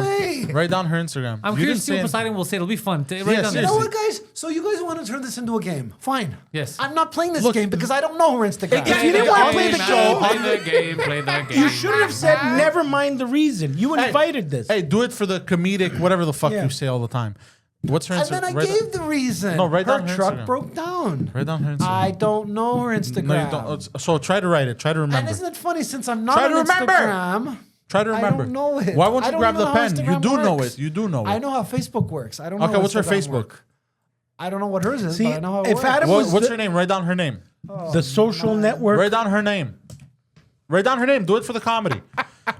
[SPEAKER 6] Instagram. Write down her Instagram.
[SPEAKER 3] I'm
[SPEAKER 6] You
[SPEAKER 3] curious
[SPEAKER 6] didn't
[SPEAKER 3] to see what
[SPEAKER 6] say
[SPEAKER 3] Poseidon will say. It'll be fun. Write
[SPEAKER 6] Yeah,
[SPEAKER 3] down
[SPEAKER 7] You know
[SPEAKER 6] seriously.
[SPEAKER 7] what, guys? So you guys want to turn this into a game? Fine.
[SPEAKER 3] Yes.
[SPEAKER 7] I'm not playing this
[SPEAKER 6] Look,
[SPEAKER 7] game because I don't know her Instagram.
[SPEAKER 8] If you didn't want to play the game,
[SPEAKER 3] Play the game. Play the game.
[SPEAKER 8] you should have said, never mind the reason. You invited this.
[SPEAKER 6] Hey, do it for the comedic, whatever the fuck
[SPEAKER 8] Yeah.
[SPEAKER 6] you say all the time. What's her
[SPEAKER 7] And
[SPEAKER 6] Instagram?
[SPEAKER 7] then I gave the reason.
[SPEAKER 6] No, write
[SPEAKER 7] her
[SPEAKER 6] down her
[SPEAKER 7] truck
[SPEAKER 6] Instagram.
[SPEAKER 7] broke down.
[SPEAKER 6] Write down her Instagram.
[SPEAKER 7] I don't know her Instagram.
[SPEAKER 6] No, you don't. So try to write it. Try to
[SPEAKER 7] And
[SPEAKER 6] remember.
[SPEAKER 7] isn't it funny since I'm not
[SPEAKER 6] Try
[SPEAKER 7] on
[SPEAKER 6] to remember.
[SPEAKER 7] Instagram?
[SPEAKER 6] Try to remember.
[SPEAKER 7] I don't know it.
[SPEAKER 6] Why won't
[SPEAKER 7] I
[SPEAKER 6] you
[SPEAKER 7] don't
[SPEAKER 6] grab
[SPEAKER 7] even
[SPEAKER 6] the
[SPEAKER 7] know how
[SPEAKER 6] pen? You
[SPEAKER 7] Instagram
[SPEAKER 6] do know
[SPEAKER 7] works.
[SPEAKER 6] it. You do know
[SPEAKER 7] I
[SPEAKER 6] it.
[SPEAKER 7] know how Facebook works. I don't know.
[SPEAKER 6] Okay,
[SPEAKER 7] how
[SPEAKER 6] what's her
[SPEAKER 7] Instagram
[SPEAKER 6] Facebook?
[SPEAKER 7] work. I don't know what hers is,
[SPEAKER 8] See,
[SPEAKER 7] but I know how it
[SPEAKER 8] if
[SPEAKER 7] works.
[SPEAKER 8] Adam was
[SPEAKER 6] What's
[SPEAKER 8] the,
[SPEAKER 6] her name? Write down her name.
[SPEAKER 8] the social network,
[SPEAKER 6] Write down her name. Write down her name. Do it for the comedy.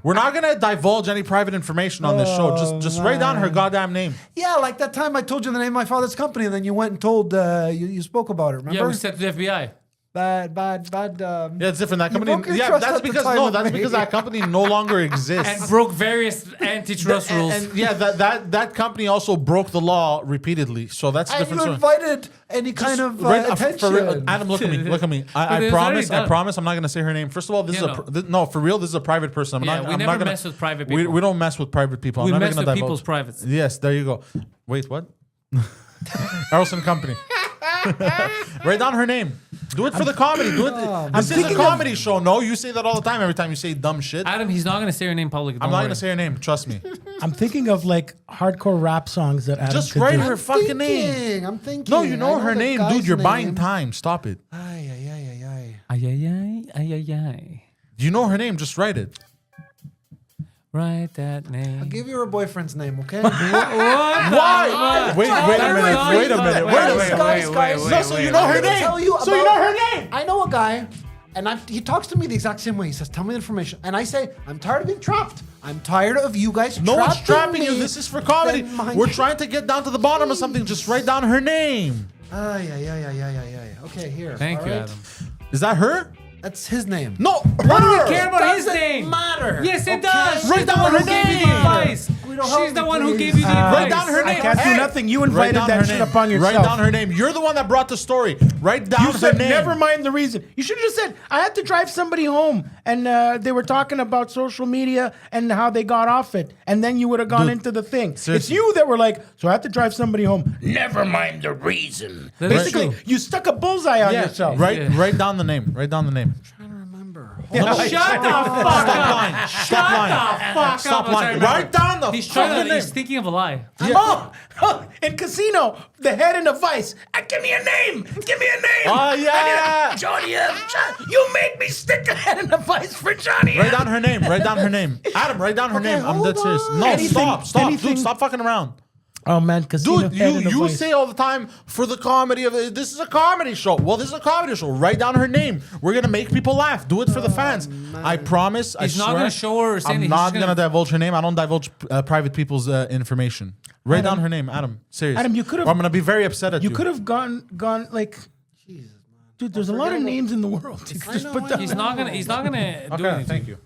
[SPEAKER 6] We're not gonna divulge any private information on this show. Just write down her goddamn name.
[SPEAKER 7] Yeah, like that time I told you the name of my father's company, and then you went and told you spoke about it. Remember?
[SPEAKER 3] Yeah, we said to the FBI.
[SPEAKER 7] Bad.
[SPEAKER 6] Yeah, it's different. That
[SPEAKER 7] You
[SPEAKER 6] company.
[SPEAKER 7] broke your
[SPEAKER 6] Yeah,
[SPEAKER 7] trust
[SPEAKER 6] that's
[SPEAKER 7] at the
[SPEAKER 6] because
[SPEAKER 7] time
[SPEAKER 6] no,
[SPEAKER 7] of
[SPEAKER 6] that's
[SPEAKER 7] me.
[SPEAKER 6] because that company no longer exists.
[SPEAKER 3] And broke various antitrust rules.
[SPEAKER 6] And yeah, that company also broke the law repeatedly. So that's a
[SPEAKER 7] And
[SPEAKER 6] different
[SPEAKER 7] you
[SPEAKER 6] story.
[SPEAKER 7] invited any kind of
[SPEAKER 6] Right,
[SPEAKER 7] attention.
[SPEAKER 6] for real, Adam, look at me. Look at me.
[SPEAKER 3] But
[SPEAKER 6] I
[SPEAKER 3] it's
[SPEAKER 6] promise.
[SPEAKER 3] already
[SPEAKER 6] I
[SPEAKER 3] done.
[SPEAKER 6] promise. I'm not going to say her name. First of all, this
[SPEAKER 3] Yeah,
[SPEAKER 6] is
[SPEAKER 3] no.
[SPEAKER 6] no, for real. This is a private person. I'm
[SPEAKER 3] Yeah,
[SPEAKER 6] not.
[SPEAKER 3] we
[SPEAKER 6] I'm
[SPEAKER 3] never
[SPEAKER 6] not gonna,
[SPEAKER 3] mess with private
[SPEAKER 6] we
[SPEAKER 3] people.
[SPEAKER 6] don't mess with private people.
[SPEAKER 3] We
[SPEAKER 6] I'm never
[SPEAKER 3] mess
[SPEAKER 6] gonna
[SPEAKER 3] with
[SPEAKER 6] divulge.
[SPEAKER 3] people's privates.
[SPEAKER 6] Yes, there you go. Wait, what? Harrelson Company. Write down her name. Do it for the comedy. Do it. This is a comedy show. No, you say that all the time. Every time you say dumb shit.
[SPEAKER 3] Adam, he's not going to say her name publicly.
[SPEAKER 6] I'm not going to say her name. Trust me.
[SPEAKER 8] I'm thinking of like hardcore rap songs that Adam
[SPEAKER 6] Just
[SPEAKER 8] could
[SPEAKER 6] write
[SPEAKER 8] do.
[SPEAKER 6] her fucking name.
[SPEAKER 7] I'm thinking.
[SPEAKER 6] No, you know
[SPEAKER 7] I
[SPEAKER 6] her
[SPEAKER 7] the
[SPEAKER 6] name,
[SPEAKER 7] guy's
[SPEAKER 6] dude. You're buying
[SPEAKER 7] name.
[SPEAKER 6] time. Stop it.
[SPEAKER 7] Ay.
[SPEAKER 3] Ay, ay, ay, ay, ay, ay.
[SPEAKER 6] Do you know her name? Just write it.
[SPEAKER 3] Write that name.
[SPEAKER 7] I'll give you her boyfriend's name, okay?
[SPEAKER 6] Why? Wait a minute. No, so you know her name. So you know her name.
[SPEAKER 7] I know a guy, and he talks to me the exact same way. He says, "Tell me the information," and I say, "I'm tired of being trapped. I'm tired of you guys.
[SPEAKER 6] No one's trapping you.
[SPEAKER 7] me."
[SPEAKER 6] This is for comedy.
[SPEAKER 7] Then my-
[SPEAKER 6] We're trying to get down to the bottom of something. Just write down her name.
[SPEAKER 7] Ay. Okay, here.
[SPEAKER 3] Thank
[SPEAKER 7] all
[SPEAKER 3] you,
[SPEAKER 7] right?
[SPEAKER 3] Adam.
[SPEAKER 6] Is that her?
[SPEAKER 7] That's his name.
[SPEAKER 6] No.
[SPEAKER 3] Why do
[SPEAKER 6] her.
[SPEAKER 3] we care about his
[SPEAKER 7] Doesn't
[SPEAKER 3] name?
[SPEAKER 7] matter.
[SPEAKER 3] Yes, it
[SPEAKER 7] Okay?
[SPEAKER 3] does.
[SPEAKER 6] Write
[SPEAKER 3] She's the
[SPEAKER 6] down
[SPEAKER 3] one
[SPEAKER 6] her
[SPEAKER 3] who gave you the
[SPEAKER 6] name.
[SPEAKER 3] advice.
[SPEAKER 7] Guido, help
[SPEAKER 3] She's the
[SPEAKER 7] me,
[SPEAKER 3] one who
[SPEAKER 7] please.
[SPEAKER 3] gave you the advice.
[SPEAKER 6] Write down her name.
[SPEAKER 8] I can't do nothing. You invited
[SPEAKER 6] Write down
[SPEAKER 8] that
[SPEAKER 6] her
[SPEAKER 8] shit
[SPEAKER 6] name.
[SPEAKER 8] upon yourself.
[SPEAKER 6] Write down her name. You're the one that brought the story. Write down
[SPEAKER 8] You
[SPEAKER 6] her
[SPEAKER 8] said
[SPEAKER 6] name.
[SPEAKER 8] never mind the reason. You should have just said I had to drive somebody home, and they were talking about social media and how they got off it, and then you would have gone
[SPEAKER 6] Dude,
[SPEAKER 8] into the thing. It's
[SPEAKER 6] seriously.
[SPEAKER 8] you that were like, so I had to drive somebody home. Never mind the reason.
[SPEAKER 3] That is
[SPEAKER 8] Basically,
[SPEAKER 3] true.
[SPEAKER 8] you stuck a bullseye on yourself.
[SPEAKER 6] Write down the name. Write down the name.
[SPEAKER 3] Shut the fuck
[SPEAKER 6] Stop lying.
[SPEAKER 3] up.
[SPEAKER 6] Stop lying. Stop lying. Write down the
[SPEAKER 3] He's
[SPEAKER 6] fucking
[SPEAKER 3] trying to.
[SPEAKER 6] name.
[SPEAKER 3] He's thinking of a lie.
[SPEAKER 8] Oh, in Casino, the head in the vice. Give me a name. Give me a name.
[SPEAKER 6] Oh, yeah.
[SPEAKER 8] Johnny F. You make me stick a head in the vice for Johnny
[SPEAKER 6] Write
[SPEAKER 8] F.
[SPEAKER 6] down her name. Write down her name. Adam, write down her name. I'm dead serious. No,
[SPEAKER 8] Anything-
[SPEAKER 6] stop.
[SPEAKER 8] anything-
[SPEAKER 6] Dude, stop fucking around.
[SPEAKER 8] Oh man, Casino
[SPEAKER 6] Dude,
[SPEAKER 8] head in the
[SPEAKER 6] you
[SPEAKER 8] vice.
[SPEAKER 6] say all the time for the comedy of it. This is a comedy show. Well, this is a comedy show. Write down her name. We're gonna make people laugh. Do it for the fans. I promise.
[SPEAKER 3] He's
[SPEAKER 6] I
[SPEAKER 3] not
[SPEAKER 6] swear,
[SPEAKER 3] gonna show her or say
[SPEAKER 6] I'm
[SPEAKER 3] anything.
[SPEAKER 6] not
[SPEAKER 3] He's just
[SPEAKER 6] gonna
[SPEAKER 3] gonna-
[SPEAKER 6] divulge her name. I don't divulge private people's information. Write down her name, Adam. Serious.
[SPEAKER 8] Adam, you could've-
[SPEAKER 6] Or I'm gonna be very upset at you.
[SPEAKER 8] You could have gone like. Dude, there's a lot of names in the world. You could just put down.
[SPEAKER 3] He's not gonna. He's not gonna do
[SPEAKER 6] Okay,
[SPEAKER 3] anything.
[SPEAKER 6] thank you.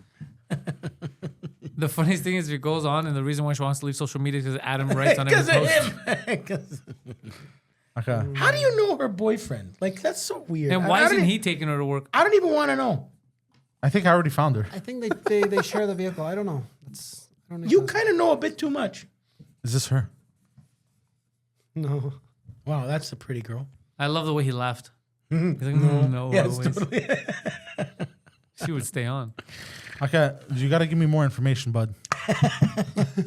[SPEAKER 3] The funniest thing is, if it goes on, and the reason why she wants to leave social media is because Adam writes on every
[SPEAKER 8] Because of
[SPEAKER 3] post.
[SPEAKER 8] him. 'Cause-
[SPEAKER 6] Okay.
[SPEAKER 8] How do you know her boyfriend? Like that's so weird.
[SPEAKER 3] And
[SPEAKER 8] I
[SPEAKER 3] why
[SPEAKER 8] don't
[SPEAKER 3] isn't
[SPEAKER 8] e-
[SPEAKER 3] he taking her to work?
[SPEAKER 8] I don't even want to know.
[SPEAKER 6] I think I already found her.
[SPEAKER 7] I think they share the vehicle. I don't know. I don't know.
[SPEAKER 8] You kind of know a bit too much.
[SPEAKER 6] Is this her?
[SPEAKER 7] No.
[SPEAKER 8] Wow, that's a pretty girl.
[SPEAKER 3] I love the way he laughed. He's like, no,
[SPEAKER 8] Yes,
[SPEAKER 3] always."
[SPEAKER 8] totally.
[SPEAKER 3] She would stay on.
[SPEAKER 6] Okay, you gotta give me more information, bud.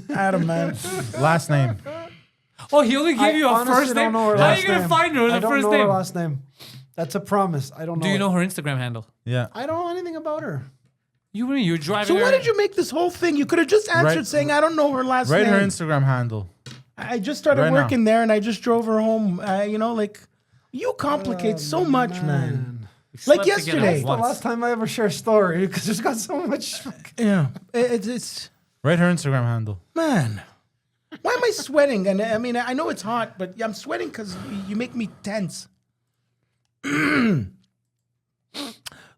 [SPEAKER 8] Adam, man.
[SPEAKER 6] Last name.
[SPEAKER 3] Oh, he only gave you a
[SPEAKER 7] honestly
[SPEAKER 3] first name?
[SPEAKER 7] don't know her
[SPEAKER 3] How are
[SPEAKER 7] last
[SPEAKER 3] you going to
[SPEAKER 7] name.
[SPEAKER 3] find her with
[SPEAKER 7] I
[SPEAKER 3] a
[SPEAKER 7] don't
[SPEAKER 3] first
[SPEAKER 7] know
[SPEAKER 3] name?
[SPEAKER 7] her last name. That's a promise. I don't know.
[SPEAKER 3] Do you
[SPEAKER 7] it.
[SPEAKER 3] know her Instagram handle?
[SPEAKER 6] Yeah.
[SPEAKER 7] I don't know anything about her.
[SPEAKER 3] You're driving
[SPEAKER 8] So
[SPEAKER 3] her.
[SPEAKER 8] why did you make this whole thing? You could have just answered saying, I don't know her last
[SPEAKER 6] Write
[SPEAKER 8] name.
[SPEAKER 6] her Instagram handle.
[SPEAKER 8] I just started
[SPEAKER 6] Right now.
[SPEAKER 8] working there and I just drove her home. You complicate so much, man. Like
[SPEAKER 3] slept together
[SPEAKER 8] yesterday.
[SPEAKER 7] That's the last time I ever share a story because there's got so much.
[SPEAKER 8] Yeah. It's
[SPEAKER 6] Write her Instagram handle.
[SPEAKER 8] man. Why am I sweating? And I mean, I know it's hot, but I'm sweating because you make me tense.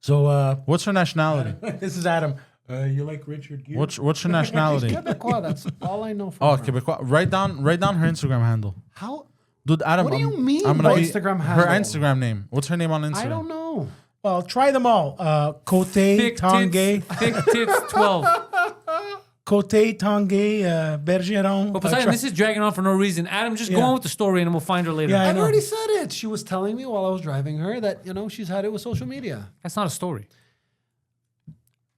[SPEAKER 8] So,
[SPEAKER 6] What's her nationality?
[SPEAKER 8] this is Adam. You like Richard Gere?
[SPEAKER 6] What's her nationality?
[SPEAKER 7] Quebecois, that's all I know from
[SPEAKER 6] Oh,
[SPEAKER 7] her.
[SPEAKER 6] Quebecois. Write down her Instagram handle.
[SPEAKER 7] How?
[SPEAKER 6] Dude, Adam,
[SPEAKER 7] What do you mean
[SPEAKER 6] I'm
[SPEAKER 7] by
[SPEAKER 6] gonna be
[SPEAKER 7] Instagram
[SPEAKER 6] her
[SPEAKER 7] handle?
[SPEAKER 6] Instagram name. What's her name on Instagram?
[SPEAKER 7] I don't know.
[SPEAKER 8] Well, try them all. Cote,
[SPEAKER 3] Thick
[SPEAKER 8] Tanguay,
[SPEAKER 3] tits, thick tits 12.
[SPEAKER 8] Cote, Tanguay, Bergeron.
[SPEAKER 3] But Poseidon, this is dragging on for no reason. Adam, just go
[SPEAKER 8] Yeah.
[SPEAKER 3] on with the story and we'll find her later.
[SPEAKER 8] Yeah, I
[SPEAKER 7] I've
[SPEAKER 8] know.
[SPEAKER 7] already said it. She was telling me while I was driving her that, she's had it with social media.
[SPEAKER 3] That's not a story.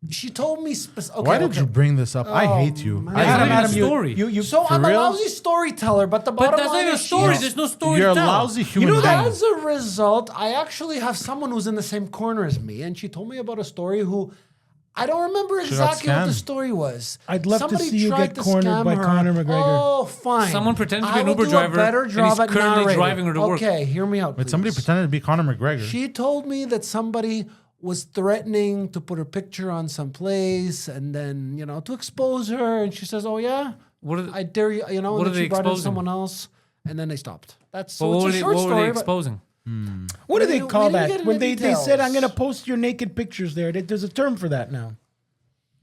[SPEAKER 7] She told me.
[SPEAKER 6] Why did you bring this up? I hate you.
[SPEAKER 7] man.
[SPEAKER 6] I
[SPEAKER 3] That's
[SPEAKER 6] hate
[SPEAKER 3] not even a
[SPEAKER 6] you.
[SPEAKER 3] story.
[SPEAKER 8] You
[SPEAKER 7] So
[SPEAKER 6] For
[SPEAKER 7] I'm
[SPEAKER 6] real?
[SPEAKER 7] a lousy storyteller, but the
[SPEAKER 3] But
[SPEAKER 7] bottom
[SPEAKER 3] that's not
[SPEAKER 7] line
[SPEAKER 3] even a
[SPEAKER 7] is
[SPEAKER 3] story.
[SPEAKER 7] she's-
[SPEAKER 3] There's no story
[SPEAKER 6] You're a
[SPEAKER 3] to tell.
[SPEAKER 6] lousy human being.
[SPEAKER 7] As a result, I actually have someone who's in the same corner as me, and she told me about a story who I don't remember
[SPEAKER 6] got
[SPEAKER 7] exactly what the
[SPEAKER 6] scammed.
[SPEAKER 7] story was.
[SPEAKER 8] I'd love to
[SPEAKER 7] Somebody
[SPEAKER 8] see you
[SPEAKER 7] tried
[SPEAKER 8] get
[SPEAKER 7] to
[SPEAKER 8] cornered
[SPEAKER 7] scam
[SPEAKER 8] by
[SPEAKER 7] her.
[SPEAKER 8] Conor McGregor.
[SPEAKER 7] Oh, fine.
[SPEAKER 3] Someone pretends to be
[SPEAKER 7] I
[SPEAKER 3] an
[SPEAKER 7] will
[SPEAKER 3] Uber
[SPEAKER 7] do
[SPEAKER 3] driver,
[SPEAKER 7] a better
[SPEAKER 3] and
[SPEAKER 7] job
[SPEAKER 3] he's
[SPEAKER 7] at
[SPEAKER 3] currently
[SPEAKER 7] narrating.
[SPEAKER 3] driving her to work.
[SPEAKER 7] Okay, hear me out.
[SPEAKER 6] Wait, somebody
[SPEAKER 7] please.
[SPEAKER 6] pretended to be Conor McGregor.
[SPEAKER 7] She told me that somebody was threatening to put her picture on some place and then, to expose her. And she says, oh, yeah?
[SPEAKER 3] What are they,
[SPEAKER 7] I dare you,
[SPEAKER 3] What
[SPEAKER 7] and
[SPEAKER 3] are
[SPEAKER 7] then
[SPEAKER 3] they
[SPEAKER 7] she brought in
[SPEAKER 3] exposing?
[SPEAKER 7] someone else. And then they stopped. That's
[SPEAKER 3] but
[SPEAKER 7] so
[SPEAKER 3] what
[SPEAKER 7] it's
[SPEAKER 3] were
[SPEAKER 7] a
[SPEAKER 3] they,
[SPEAKER 7] short
[SPEAKER 3] what were
[SPEAKER 7] story.
[SPEAKER 3] they
[SPEAKER 7] but-
[SPEAKER 3] exposing?
[SPEAKER 8] What do they
[SPEAKER 7] We
[SPEAKER 8] call
[SPEAKER 7] didn't
[SPEAKER 8] that?
[SPEAKER 7] get
[SPEAKER 8] When
[SPEAKER 7] into
[SPEAKER 8] they said, I'm going to
[SPEAKER 7] details.
[SPEAKER 8] post your naked pictures there. There's a term for that now.